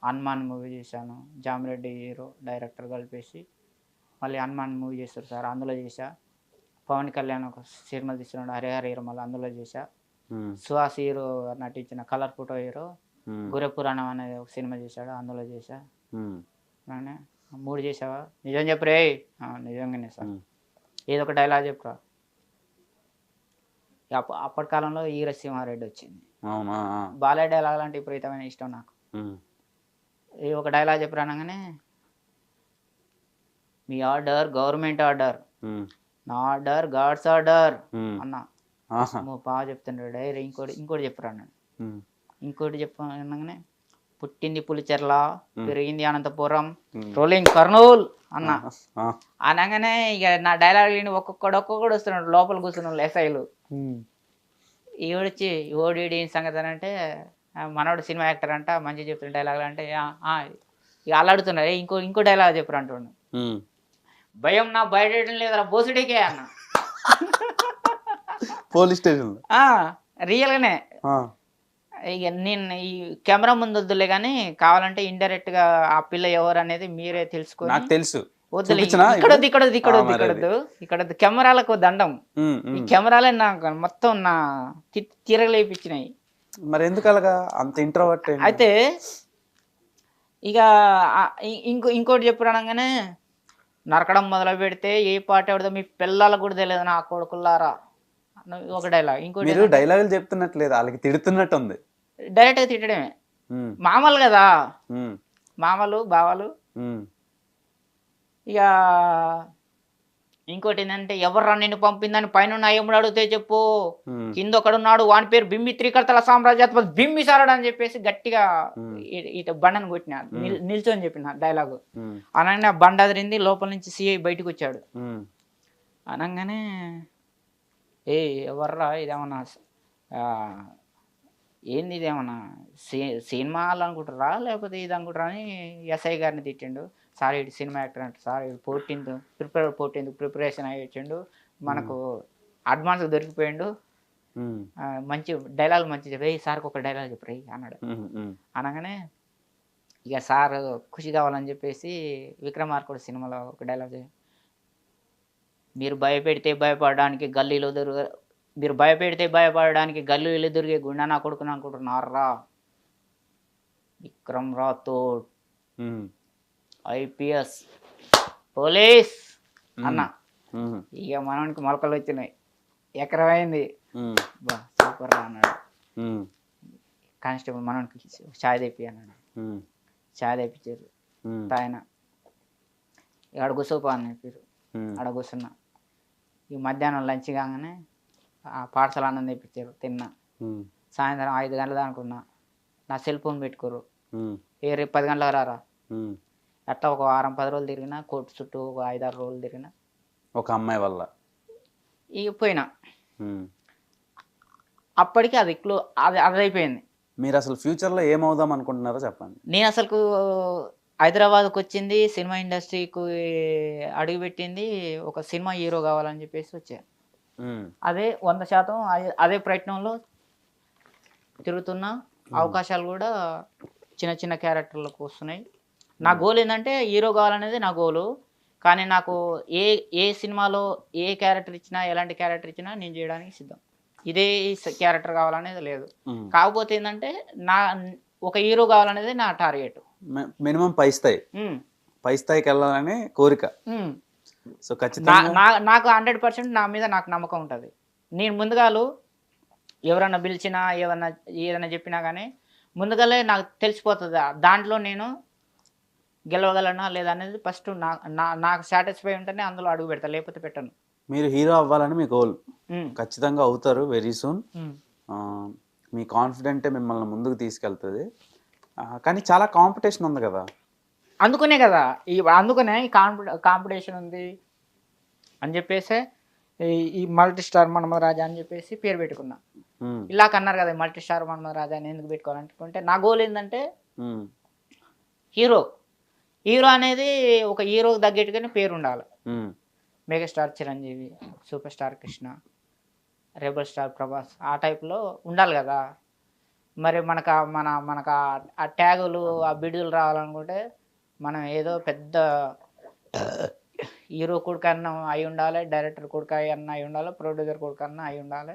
హనుమాన్ మూవీ చేశాను, జామిరెడ్డి హీరో డైరెక్టర్ కలిపేసి మళ్ళీ హనుమాన్ మూవీ చేస్తారు సార్, అందులో చేశా. పవన్ కళ్యాణ్ ఒక సినిమా తీస్తున్నాడు హరిహర హీరో, మళ్ళీ అందులో చేశా. సుహాస్ హీరో నటించిన కలర్ ఫోటో హీరో గుర్రె పురాణం అనేది ఒక సినిమా చేశాడు, అందులో చేశా. 3 చేసావా, నిజం చెప్పరే. నిజంగానే సార్, ఏదో ఒక డైలాగ్ చెప్పురా. అప్పటి కాలంలో ఈరసింహారెడ్డి వచ్చింది, బాలయ్య డైలాగ్ అంటే విపరీతమైన ఇష్టం నాకు. ఒక డైలాగ్ చెప్పరా అనగానే మీ ఆర్డర్ గవర్నమెంట్ ఆర్డర్, నా ఆర్డర్ గాడ్స్ ఆర్డర్ అన్నా. బాగా చెప్తున్నాడు. డైరీ ఇంకోటి చెప్పరా అన్నాడు. ఇంకోటి చెప్పగానే పుట్టింది పులిచెర్ల, పెరిగింది అనంతపురం, రోలింగ్ కర్నూల్ అన్న. అనగానే ఇక నా డైలాగ్ ఒక్కొక్కడు వస్తున్నాడు లోపల కూర్చున్నాడు ఎస్ఐలు. ఈవిడొచ్చి ఓడి సంగతి అని అంటే మనోడు సినిమా యాక్టర్ అంట, మంచిగా చెప్తున్న డైలాగులు అంటే ఇక అలా అడుగుతున్నారు. ఇంకో డైలాగ్ చెప్పరు అంటుండు. భయం నా బయట లేదా బోసుడికే అన్న. పోలీస్ స్టేషన్ రియల్గానే. ఇక నేను ఈ కెమెరా ముందు వద్దులే కానీ కావాలంటే ఇండైరెక్ట్ గా ఆ పిల్ల ఎవరు అనేది మీరే తెలుసుకోండి. నాకు తెలుసు. వద్దులే, ఇక్కడ కెమెరాలకు దండం. ఈ కెమెరాలే నాకు మొత్తం నా తిరగలేపించినాయి. మరి ఎందుకు అలాగా అంత ఇంట్రోవర్ట్? అయితే ఇక ఇంకోటి చెప్పు అనగానే నరకడం మొదలు పెడితే ఏ పాట ఎవరిదో మీ పిల్లలకు కూడా తెలియదు నా కొడుకులారా ఒక డైలాగ్. ఇంకోటి డైలాగులు చెప్తున్నట్లేదు, వాళ్ళకి తిడుతున్నట్టు ఉంది. డైరెక్ట్ గా తిట్టడమే, మామలు కదా, మామలు బావలు. ఇక ఇంకోటి ఏంటంటే ఎవర్రా నిన్ను పంపిందని పైన యముడు అడిగితే చెప్పు, కింద ఒకడున్నాడు వాని పేరు బిమ్మి త్రికర్తల సామ్రాజ్యాధిపతి బింబిసారుడు అని చెప్పేసి గట్టిగా ఇట బండను కొట్టిన, నిల్చొని చెప్పిన డైలాగు. అనగానే బండ అదిరింది, లోపల నుంచి సిఐ బయటకు వచ్చాడు. అనగానే ఎవర్రా ఇదేమన్నా ఏంది, ఇదేమన్నా సినిమా అనుకుంటారా లేకపోతే ఇది అనుకుంటారా అని ఎస్ఐ గారిని తిట్టిండు. సార్ ఇటు సినిమా యాక్టర్ అంటే, సార్ ఇటు 14th ప్రిపరేషన్ అయ్యి వచ్చిండు, మనకు అడ్వాన్స్ దొరికిపోయిండు ఉమ్, మంచి డైలాగ్ మంచి చెప్పి సార్కి ఒక డైలాగ్ చెప్పు అన్నాడు. అనగానే ఇక సార్ ఖుషి కావాలని చెప్పేసి విక్రమార్కుడు సినిమాలో ఒక డైలాగ్ మీరు భయపెడితే భయపడడానికి గల్లీలో మీరు భయపెడితే భయపడడానికి గల్లీలో దొరికే గుండా నా కొడుకుని అనుకుంటున్నారా, విక్రమ్ రాథోడ్ ఐపీఎస్ పోలీస్ అన్న. ఇక మనకి మొలకలు వచ్చినాయి, ఎకరమైంది, బా సూపర్ రా అన్నాడు. కానిస్టేబుల్ మనకి చాయ్ తెప్పి అన్నాడు. చాయ్ తెప్పించారు. ఆయన ఆడ కూర్చోపో అని చెప్పారు. ఆడ కూర్చున్నా. ఈ మధ్యాహ్నం లంచ్ కాగానే ఆ పార్సల్ అన్నం తెప్పించారు, తిన్నా. సాయంత్రం 5 గంటల అనుకున్నా. నా సెల్ ఫోన్ పెట్టుకోరు. రేపు 10 గంటలకు రారా. అట్లా ఒక వారం 10 రోజులు తిరిగినా, కోర్టు చుట్టూ ఒక 5-6 రోజులు తిరిగినా ఒక అమ్మాయి వల్ల ఇక పోయినా. అప్పటికి అది అది అయిపోయింది. మీరు అసలు ఫ్యూచర్లో ఏమవుదాం అనుకుంటున్నారో చెప్పండి. నేను అసలు హైదరాబాద్కి వచ్చింది, సినిమా ఇండస్ట్రీకి అడుగుపెట్టింది ఒక సినిమా హీరో కావాలని చెప్పేసి వచ్చాను. అదే 100% అదే ప్రయత్నంలో తిరుగుతున్నా. అవకాశాలు కూడా చిన్న చిన్న క్యారెక్టర్లకు వస్తున్నాయి. నా గోల్ ఏంటంటే హీరో కావాలనేది నా గోలు. కానీ నాకు ఏ సినిమాలో ఏ క్యారెక్టర్ ఇచ్చినా, ఎలాంటి క్యారెక్టర్ ఇచ్చినా నేను చేయడానికి సిద్ధం. ఇదే క్యారెక్టర్ కావాలనేది లేదు. కాకపోతే ఏంటంటే ఒక హీరో కావాలనేది నా టార్గెట్. మినిమం పై స్థాయికి వెళ్ళాలని కోరిక. సో ఖచ్చితంగా నాకు 100% నా మీద నాకు నమ్మకం ఉంటుంది. నేను ముందుగాలు ఎవరన్నా పిలిచినా, ఏదైనా చెప్పినా కానీ ముందుగాలే నాకు తెలిసిపోతుంది దాంట్లో నేను గెలవగలనా లేదా అనేది ఫస్ట్ నాకు సాటిస్ఫై ఉంటేనే అందులో అడుగు పెడతా, లేకపోతే పెట్టను. మీరు హీరో అవ్వాలని మీ గోల్. ఖచ్చితంగా అవుతారు వెరీ సూన్. మీ కాన్ఫిడెంటే మిమ్మల్ని ముందుకు తీసుకెళ్తుంది. కానీ చాలా కాంపిటీషన్ ఉంది కదా. అందుకనే కదా అందుకనే ఈ కాంపిటీషన్ ఉంది అని చెప్పేసి ఈ మల్టీ స్టార్ మన్మథ రాజా అని చెప్పేసి పేరు పెట్టుకున్నా. ఇలా అన్నారు కదా మల్టీ స్టార్ మన్మథ రాజా అని ఎందుకు పెట్టుకోవాలనుకుంటే నా గోల్ ఏంటంటే హీరో అనేది ఒక హీరోకి తగ్గట్టుగానే పేరు ఉండాలి. Megastar Chiranjeevi, super star Krishna, rebel star Prabhas ఆ టైప్లో ఉండాలి కదా. మరి మనకు ఆ ట్యాగులు, ఆ బిడుదలు రావాలనుకుంటే మనం ఏదో పెద్ద హీరో కొడుకన్నా అయి ఉండాలి, డైరెక్టర్ కొడుకు అన్న అయి ఉండాలి, ప్రొడ్యూసర్ కొడుకు అన్న అయి ఉండాలి.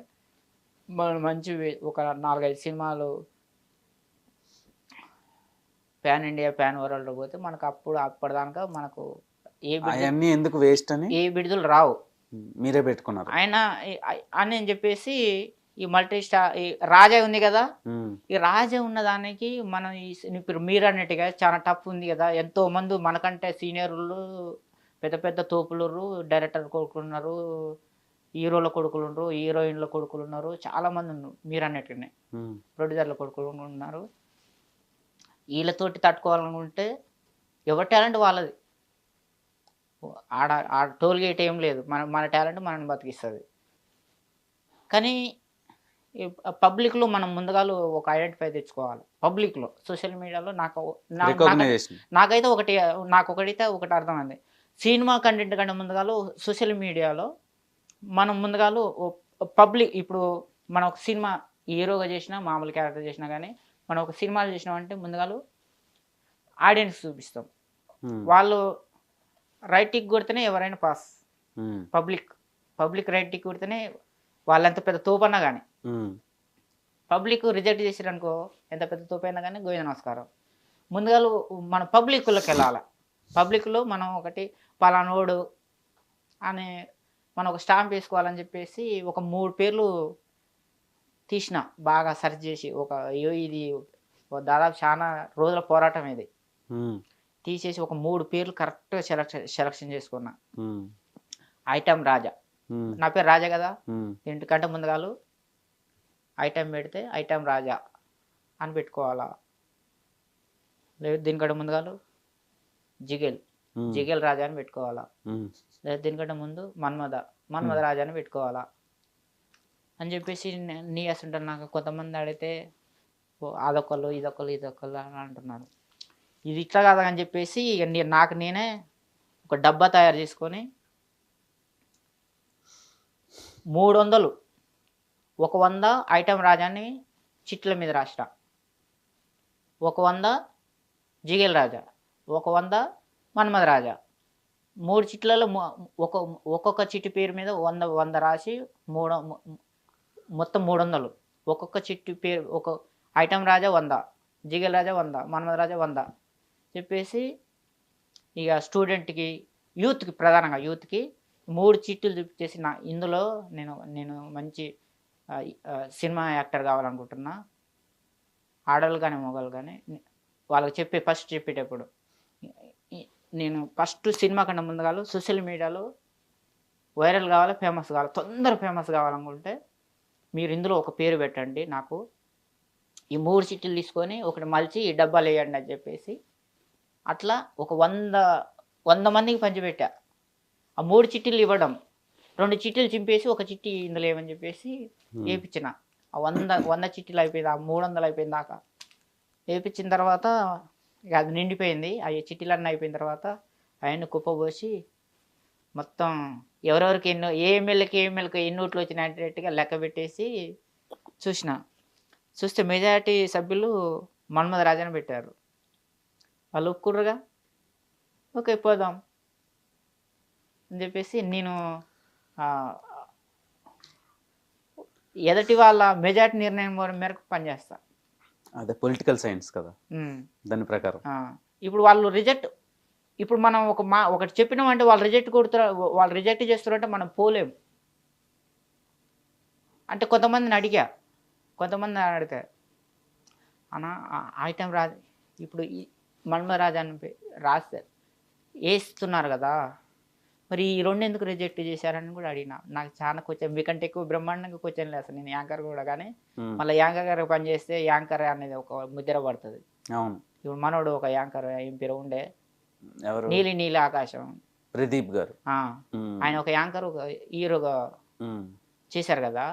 మంచి ఒక 4-5 సినిమాలు ప్యాన్ ఇండియా, ప్యాన్ వరల్డ్ పోతే మనకు అప్పటిదాకా మనకు ఎందుకు వేస్ట్ అని ఏ బిడుదలు రావు. మీరే పెట్టుకున్నారు ఆయన అని చెప్పేసి ఈ మల్టీ స్టార్ ఈ రాజా ఉంది కదా, ఈ రాజా ఉన్న దానికి మనం ఇప్పుడు మీరు అన్నట్టుగా చాలా టఫ్ ఉంది కదా. ఎంతో మంది మనకంటే సీనియర్లు, పెద్ద పెద్ద తోపులు, డైరెక్టర్ కొడుకులు ఉన్నారు, హీరోల కొడుకులు ఉన్నారు, హీరోయిన్ల కొడుకులు ఉన్నారు, చాలా మంది ఉన్నారు. మీరు అన్నట్టుగానే ప్రొడ్యూసర్ల కొడుకులు ఉన్నారు. వీళ్ళతోటి తట్టుకోవాలనుకుంటే ఎవరి టాలెంట్ వాళ్ళది. ఆడ టోల్ గేట్ ఏం లేదు. మన టాలెంట్ మనల్ని బతికిస్తుంది. కానీ పబ్లిక్లో మనం ముందుగా ఒక ఐడెంటిఫై తెచ్చుకోవాలి. పబ్లిక్లో సోషల్ మీడియాలో నాకైతే ఒకటి అర్థమైంది. సినిమా కంటెంట్ కంటే ముందుగా సోషల్ మీడియాలో మనం ముందుగా పబ్లిక్ ఇప్పుడు మనం ఒక సినిమా హీరోగా చేసినా, మామూలు క్యారెక్టర్ చేసినా కానీ మనం ఒక సినిమాలు చేసినామంటే ముందుగా ఆడియన్స్ చూపిస్తాం. వాళ్ళు రైట్ టిక్ కొడితేనే ఎవరైనా పాస్. పబ్లిక్ రైట్ టిక్ కొడితేనే వాళ్ళెంత పెద్ద తోపన్నా కానీ. పబ్లిక్ రిజెక్ట్ చేసారనుకో, ఎంత పెద్ద తోపైనా కానీ గోవింద నమస్కారం. ముందుగా మన పబ్లిక్లోకి వెళ్ళాలి. పబ్లిక్లో మనం ఒకటి పలానోడు అని మనం ఒక స్టాంప్ వేసుకోవాలని చెప్పేసి ఒక 3 పేర్లు తీసిన, బాగా సెర్చ్ చేసి ఇది దాదాపు చాలా రోజుల పోరాటం ఇది. తీసేసి ఒక 3 పేర్లు కరెక్ట్గా సెలక్షన్ చేసుకున్నా. ఐటమ్ రాజా, నా పేరు రాజా కదా, ఇంటికంటే ముందుగాలు ఐటమ్ పెడితే ఐటమ్ రాజా అని పెట్టుకోవాలా. లేదు దీనికంటే ముందుగాలు జిగేల్ రాజా అని పెట్టుకోవాలా. లేదు దీనికంటే ముందు మన్మథ రాజా అని పెట్టుకోవాలా అని చెప్పేసి నీ అసలు నాకు కొంతమంది అడిగితే అదొకళ్ళు ఇదొకళ్ళు అని అంటున్నారు. ఇది ఇట్లా కాదా అని చెప్పేసి నాకు నేనే ఒక డబ్బా తయారు చేసుకొని 300 ఒక 100 ఐటెం రాజాని చిట్ల మీద రాసిన, ఒక 100 జిగేల్ రాజా, ఒక 100 మన్మథ రాజా. 3 చిట్లలో ఒక్కొక్క చిట్టి పేరు మీద 100 రాసి మొత్తం 300. ఒక్కొక్క చిట్టి పేరు ఒక ఐటెం రాజా 100, జిగేల్ రాజా 100, మన్మథ రాజా 100 చెప్పేసి ఇక స్టూడెంట్కి, యూత్కి, ప్రధానంగా యూత్కి 3 చిట్టులు చూపించేసి ఇందులో నేను మంచి సినిమా యాక్టర్ కావాలనుకుంటున్నా, ఆడవాళ్ళు కానీ మగవాళ్ళు కానీ వాళ్ళకి ఫస్ట్ చెప్పేటప్పుడు నేను ఫస్ట్ సినిమా కన్నా ముందుగా సోషల్ మీడియాలో వైరల్ కావాలి, ఫేమస్ కావాలి, తొందర ఫేమస్ కావాలనుకుంటే మీరు ఇందులో ఒక పేరు పెట్టండి, నాకు ఈ 3 చిట్టులు తీసుకొని ఒకటి మలిచి ఈ డబ్బాలు వేయండి అని చెప్పేసి అట్లా ఒక 100 మందికి పంచిపెట్టా. ఆ 3 చిట్టీలు ఇవ్వడం, 2 చిట్టీలు చింపేసి ఒక చిట్టి ఇందులో ఏమని చెప్పేసి వేయించిన. ఆ 100 చిట్టీలు అయిపోయింది, ఆ 300 అయిపోయింది దాకా వేయించిన తర్వాత ఇక అది నిండిపోయింది. ఆ చిట్టీలన్నీ అయిపోయిన తర్వాత అవన్నీ కుప్పబోసి మొత్తం ఎవరెవరికి ఏ ఎమ్మెల్యేకి ఎన్ని ఓట్లు వచ్చినాయనేట్టుగా లెక్క పెట్టేసి చూస్తే మెజారిటీ సభ్యులు మన్మథ రాజాని పెట్టారు. వాళ్ళు ఒప్పుకుర్రుగా, ఓకే పోదాం అని చెప్పేసి నేను ఎదటి వాళ్ళ మెజారిటీ నిర్ణయం మేరకు పనిచేస్తా. అదే పొలిటికల్ సైన్స్ కదా, దాని ప్రకారం. ఇప్పుడు వాళ్ళు రిజెక్ట్, ఇప్పుడు మనం ఒకటి చెప్పినామంటే వాళ్ళు రిజెక్ట్ చేస్తారంటే మనం పోలేం. అంటే కొంతమందిని అడిగితే అన్న ఐటెం రాజు ఇప్పుడు మన్మథ రాజా అని రాస్తే వేస్తున్నారు కదా, మరి ఈ 2 ఎందుకు రిజెక్ట్ చేశారని కూడా అడిగినా. నాకు చాలా క్వశ్చన్, మీకంటే ఎక్కువ బ్రహ్మాండంగా క్వశ్చన్ లేదు. నేను యాంకర్ కూడా, కానీ మళ్ళీ యాంకర్ గారు పని చేస్తే యాంకర్ అనేది ఒక ముద్ర పడుతుంది. అవును, ఇప్పుడు మనోడు ఒక యాంకర్ ఏం పేరు ఉండే, ఎవరు, నీలి ఆకాశం ప్రదీప్ గారు. ఆయన ఒక యాంకర్, ఒక హీరోగా చేశారు కదా.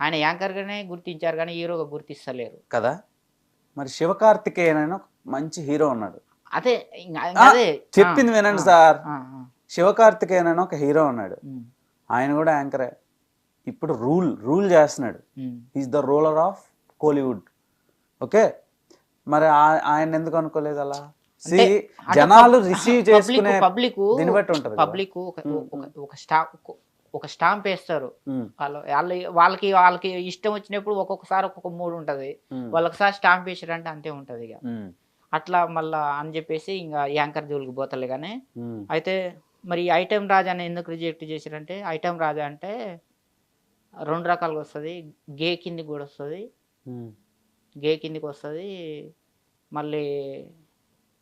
ఆయన యాంకర్ గానే గుర్తించారు కానీ హీరోగా గుర్తిస్తలేరు కదా. మరి శివకార్తికేయన్ అని ఒక మంచి హీరో ఉన్నాడు. అదే చెప్పింది వినండి సార్. శివకార్తికేయన్ అని ఒక హీరో ఉన్నాడు, ఆయన కూడా యాంకరే. ఇప్పుడు రూల్ చేస్తున్నాడు. Is the ruler of Kollywood. Okay, మరి ఆయన ఎందుకు అనుకోలేదు అలా? జనాలు రిసీవ్ చేసుకునే దీన్ని బట్టి ఉంటుంది. పబ్లిక్ ఒక స్టాంప్ వేస్తారు. వాళ్ళకి ఇష్టం వచ్చినప్పుడు ఒక్కొక్కసారి ఒక్కొక్క మూడు ఉంటది. వాళ్ళొకసారి స్టాంప్ వేసారంటే అంతే ఉంటది. ఇక అట్లా మళ్ళా అని చెప్పేసి ఇంకా యాంకర్ జోలికి పోతలే. కానీ అయితే మరి ఐటెం రాజాని ఎందుకు రిజెక్ట్ చేశారంటే, ఐటెం రాజా అంటే 2 రకాలుగా వస్తుంది. గే కిందికి కూడా వస్తుంది, మళ్ళీ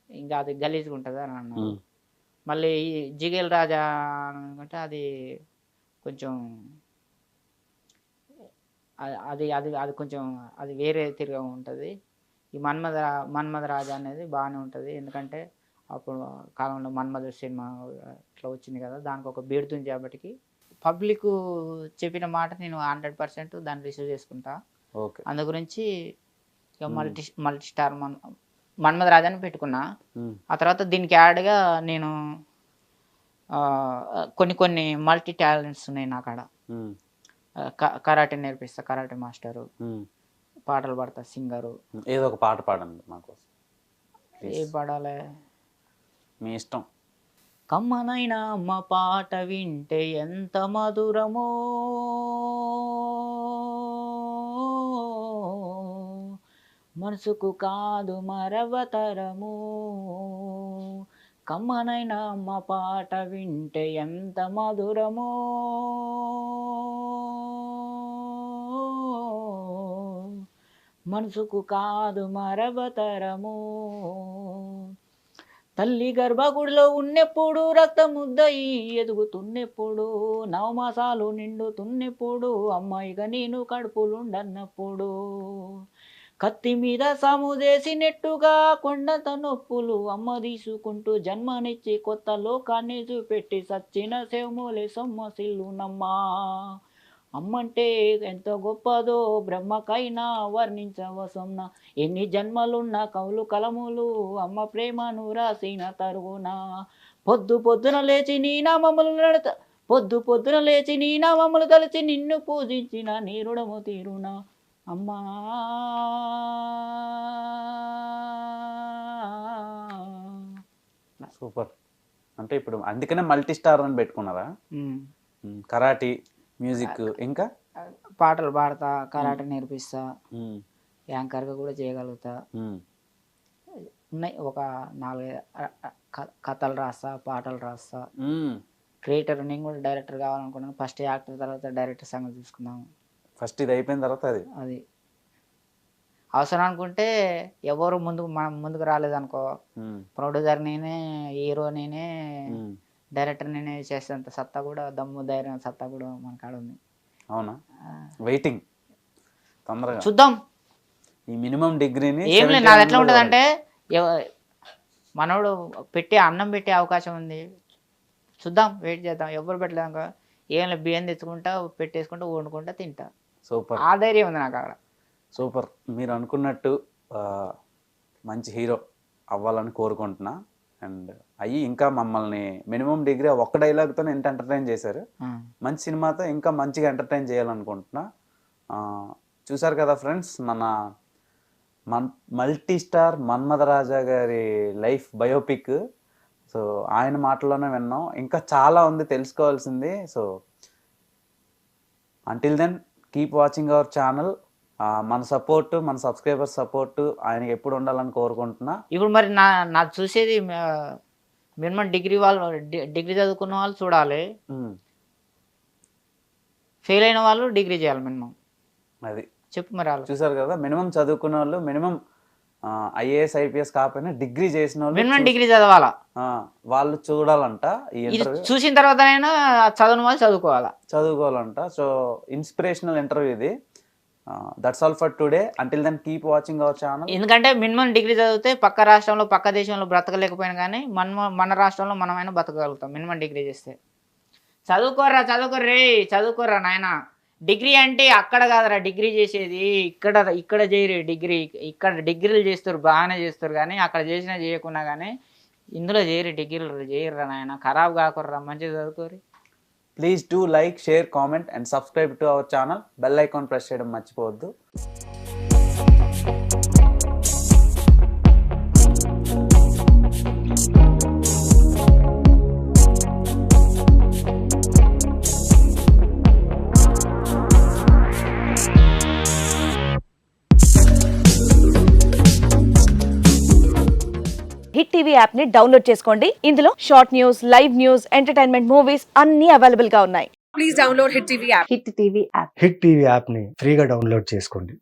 ఇంకా అది గలీజ్గా ఉంటుంది అని అన్నారు. మళ్ళీ ఈ జిగేల్ రాజా అంటే అది కొంచెం అది అది అది కొంచెం అది వేరే తిరిగా ఉంటుంది. ఈ మన్మథ రాజా అనేది బాగానే ఉంటుంది. ఎందుకంటే అప్పుడు కాలంలో మన్మథ సినిమా ఇట్లా వచ్చింది కదా, దానికి ఒక బీడుతుంది. కాబట్టి పబ్లిక్ చెప్పిన మాట నేను 100% దాన్ని రిసీవ్ చేసుకుంటా. అందు గురించి మల్టీ స్టార్ మన్మథ రాజాని పెట్టుకున్నా. ఆ తర్వాత దీనికి యాడ్గా నేను కొన్ని మల్టీ టాలెంట్స్ ఉన్నాయి నా కాడ. కరాటే నేర్పిస్తా, కరాటే మాస్టరు, పాటలు పాడతా, సింగరు. ఏదో ఒక పాట పాడండి మాకు. ఏ పాడాలి మీ ఇష్టం. కమ్మనైనా అమ్మ పాట వింటే ఎంత మధురమో, మనసుకు కాదు మరవతరము. కమ్మనైనా అమ్మ పాట వింటే ఎంత మధురమో, మనసుకు కాదు మరవతరము. తల్లి గర్భగుడిలో ఉన్నప్పుడు, రక్తముద్దయి ఎదుగుతున్నప్పుడు, 9 మాసాలు నిండుతున్నప్పుడు, అమ్మాయిగా నేను కడుపులుండన్నప్పుడు, కత్తి మీద సాముదేసినట్టుగా కొండంత నొప్పులు అమ్మ తీసుకుంటూ జన్మనిచ్చి కొత్త లోకాన్ని చూపెట్టి సచ్చిన సేవమూలే సొమ్మసిల్లునమ్మా. అమ్మంటే ఎంత గొప్పదో బ్రహ్మకైనా వర్ణించవసంన. ఎన్ని జన్మలున్న కవులు కలములు అమ్మ ప్రేమను రాసిన తరుగున. పొద్దున లేచి నీ నామములు పొద్దు పొద్దున లేచి నీ నామములు తలచి నిన్ను పూజించిన నీ రుణము తీరునా అమ్మా. సూపర్. అంటే ఇప్పుడు అందుకనే మల్టీ స్టార్ అని పెట్టుకున్నారా? కరాటీ, మ్యూజిక్, ఇంకా పాటలు పాడతా, కరాటే నేర్పిస్తా, యాంకర్గా కూడా చేయగలుగుతా. ఉన్నాయి ఒక 4 కథలు రాస్తా, పాటలు రాస్తా. క్రియేటర్, నేను కూడా డైరెక్టర్ కావాలనుకున్నాను. ఫస్ట్ యాక్టర్, తర్వాత డైరెక్టర్ సంగతి చూసుకుందాం. ఫస్ట్ ఇది అయిపోయిన తర్వాత అది అవసరం అనుకుంటే ఎవరు మనం ముందుకు రాలేదనుకో, ప్రొడ్యూసర్ నేనే, హీరో నేనే, డైరెక్టర్ నేనే చేసేంత సత్తా కూడా, దమ్ము ధైర్యం సత్తా కూడా మన కాడ ఉంది. అవునా? వెయిటింగ్ తొందరగా చూద్దాం. ఈ మినిమం డిగ్రీని ఏం లేదు, నాది ఎట్లా ఉంటుంది అంటే మనోడు పెట్టి అన్నం పెట్టే అవకాశం ఉంది. చూద్దాం, వెయిట్ చేద్దాం. ఎవరు పెట్టలేదాక ఏం లేదు, బియ్యం తెచ్చుకుంటా, పెట్టేసుకుంటా, వండుకుంటా, తింటా. సూపర్. ఆ ధైర్యం ఉంది నాకు అక్కడ. సూపర్. మీరు అనుకున్నట్టు మంచి హీరో అవ్వాలని కోరుకుంటున్నా. అండ్ అయ్యి ఇంకా మమ్మల్ని మినిమం డిగ్రీ ఒక్క డైలాగ్తో ఎంత ఎంటర్టైన్ చేశారు. మంచి సినిమాతో ఇంకా మంచిగా ఎంటర్టైన్ చేయాలనుకుంటున్నా. చూసారు కదా ఫ్రెండ్స్, మన మల్టీ స్టార్ మన్మథరాజా గారి లైఫ్ బయోపిక్. సో ఆయన మాటల్లోనే విన్నాం. ఇంకా చాలా ఉంది తెలుసుకోవాల్సింది. So until then keep watching our channel. మన సపోర్ట్, మన సబ్స్క్రైబర్ సపోర్ట్ ఆయనకి ఎప్పుడు ఉండాలని కోరుకుంటున్నా. ఇప్పుడు మరి నాకు చూసేది మినిమం డిగ్రీ చదువుకున్న వాళ్ళు చూడాలి, ఫెయిల్ అయిన వాళ్ళు డిగ్రీ చేయాలి మినిమం. అది చెప్పు మరి. వాళ్ళు చూసారు కదా, మినిమం చదువుకున్న వాళ్ళు, మినిమం ఐఏఎస్ ఐపీఎస్ కాకపోయినా డిగ్రీ చేసిన వాళ్ళు, మినిమం డిగ్రీ చదవాలా, వాళ్ళు చూడాలంట. ఈ ఇది ఇంటర్వ్యూ చూసిన తర్వాత చదవని వాళ్ళు చదువుకోవాలంట. సో ఇన్స్పిరేషనల్ ఇంటర్వ్యూ ఇది. That's all for today. Until then keep watching our channel. ఎందుకంటే మినిమం డిగ్రీ చదివితే పక్క రాష్ట్రంలో, పక్క దేశంలో బ్రతకలేకపోయినా కానీ మన రాష్ట్రంలో మనమైనా బతకగలుగుతాం మినిమం డిగ్రీ చేస్తే. చదువుకోర్రా నాయన. డిగ్రీ అంటే అక్కడ కాదురా డిగ్రీ చేసేది, ఇక్కడ చేయరు డిగ్రీ. ఇక్కడ డిగ్రీలు చేస్తారు, బాగానే చేస్తారు, కానీ అక్కడ చేసినా చేయకున్నా కానీ ఇందులో చేయరు, డిగ్రీలు చేయరురా నాయన. ఖరాబ్ కాకుర్రా, మంచిగా చదువుకోరు. Please do like, share, comment and subscribe to our channel. Bell icon press చేయడం మర్చిపోవద్దు. హిట్ టీవీ యాప్ ని డౌన్లోడ్ చేసుకోండి. ఇందులో short news, live news, entertainment movies అన్ని అవైలబుల్ గా ఉన్నాయి. Please download hit TV app. Hit TV యాప్ని ఫ్రీగా డౌన్లోడ్ చేసుకోండి.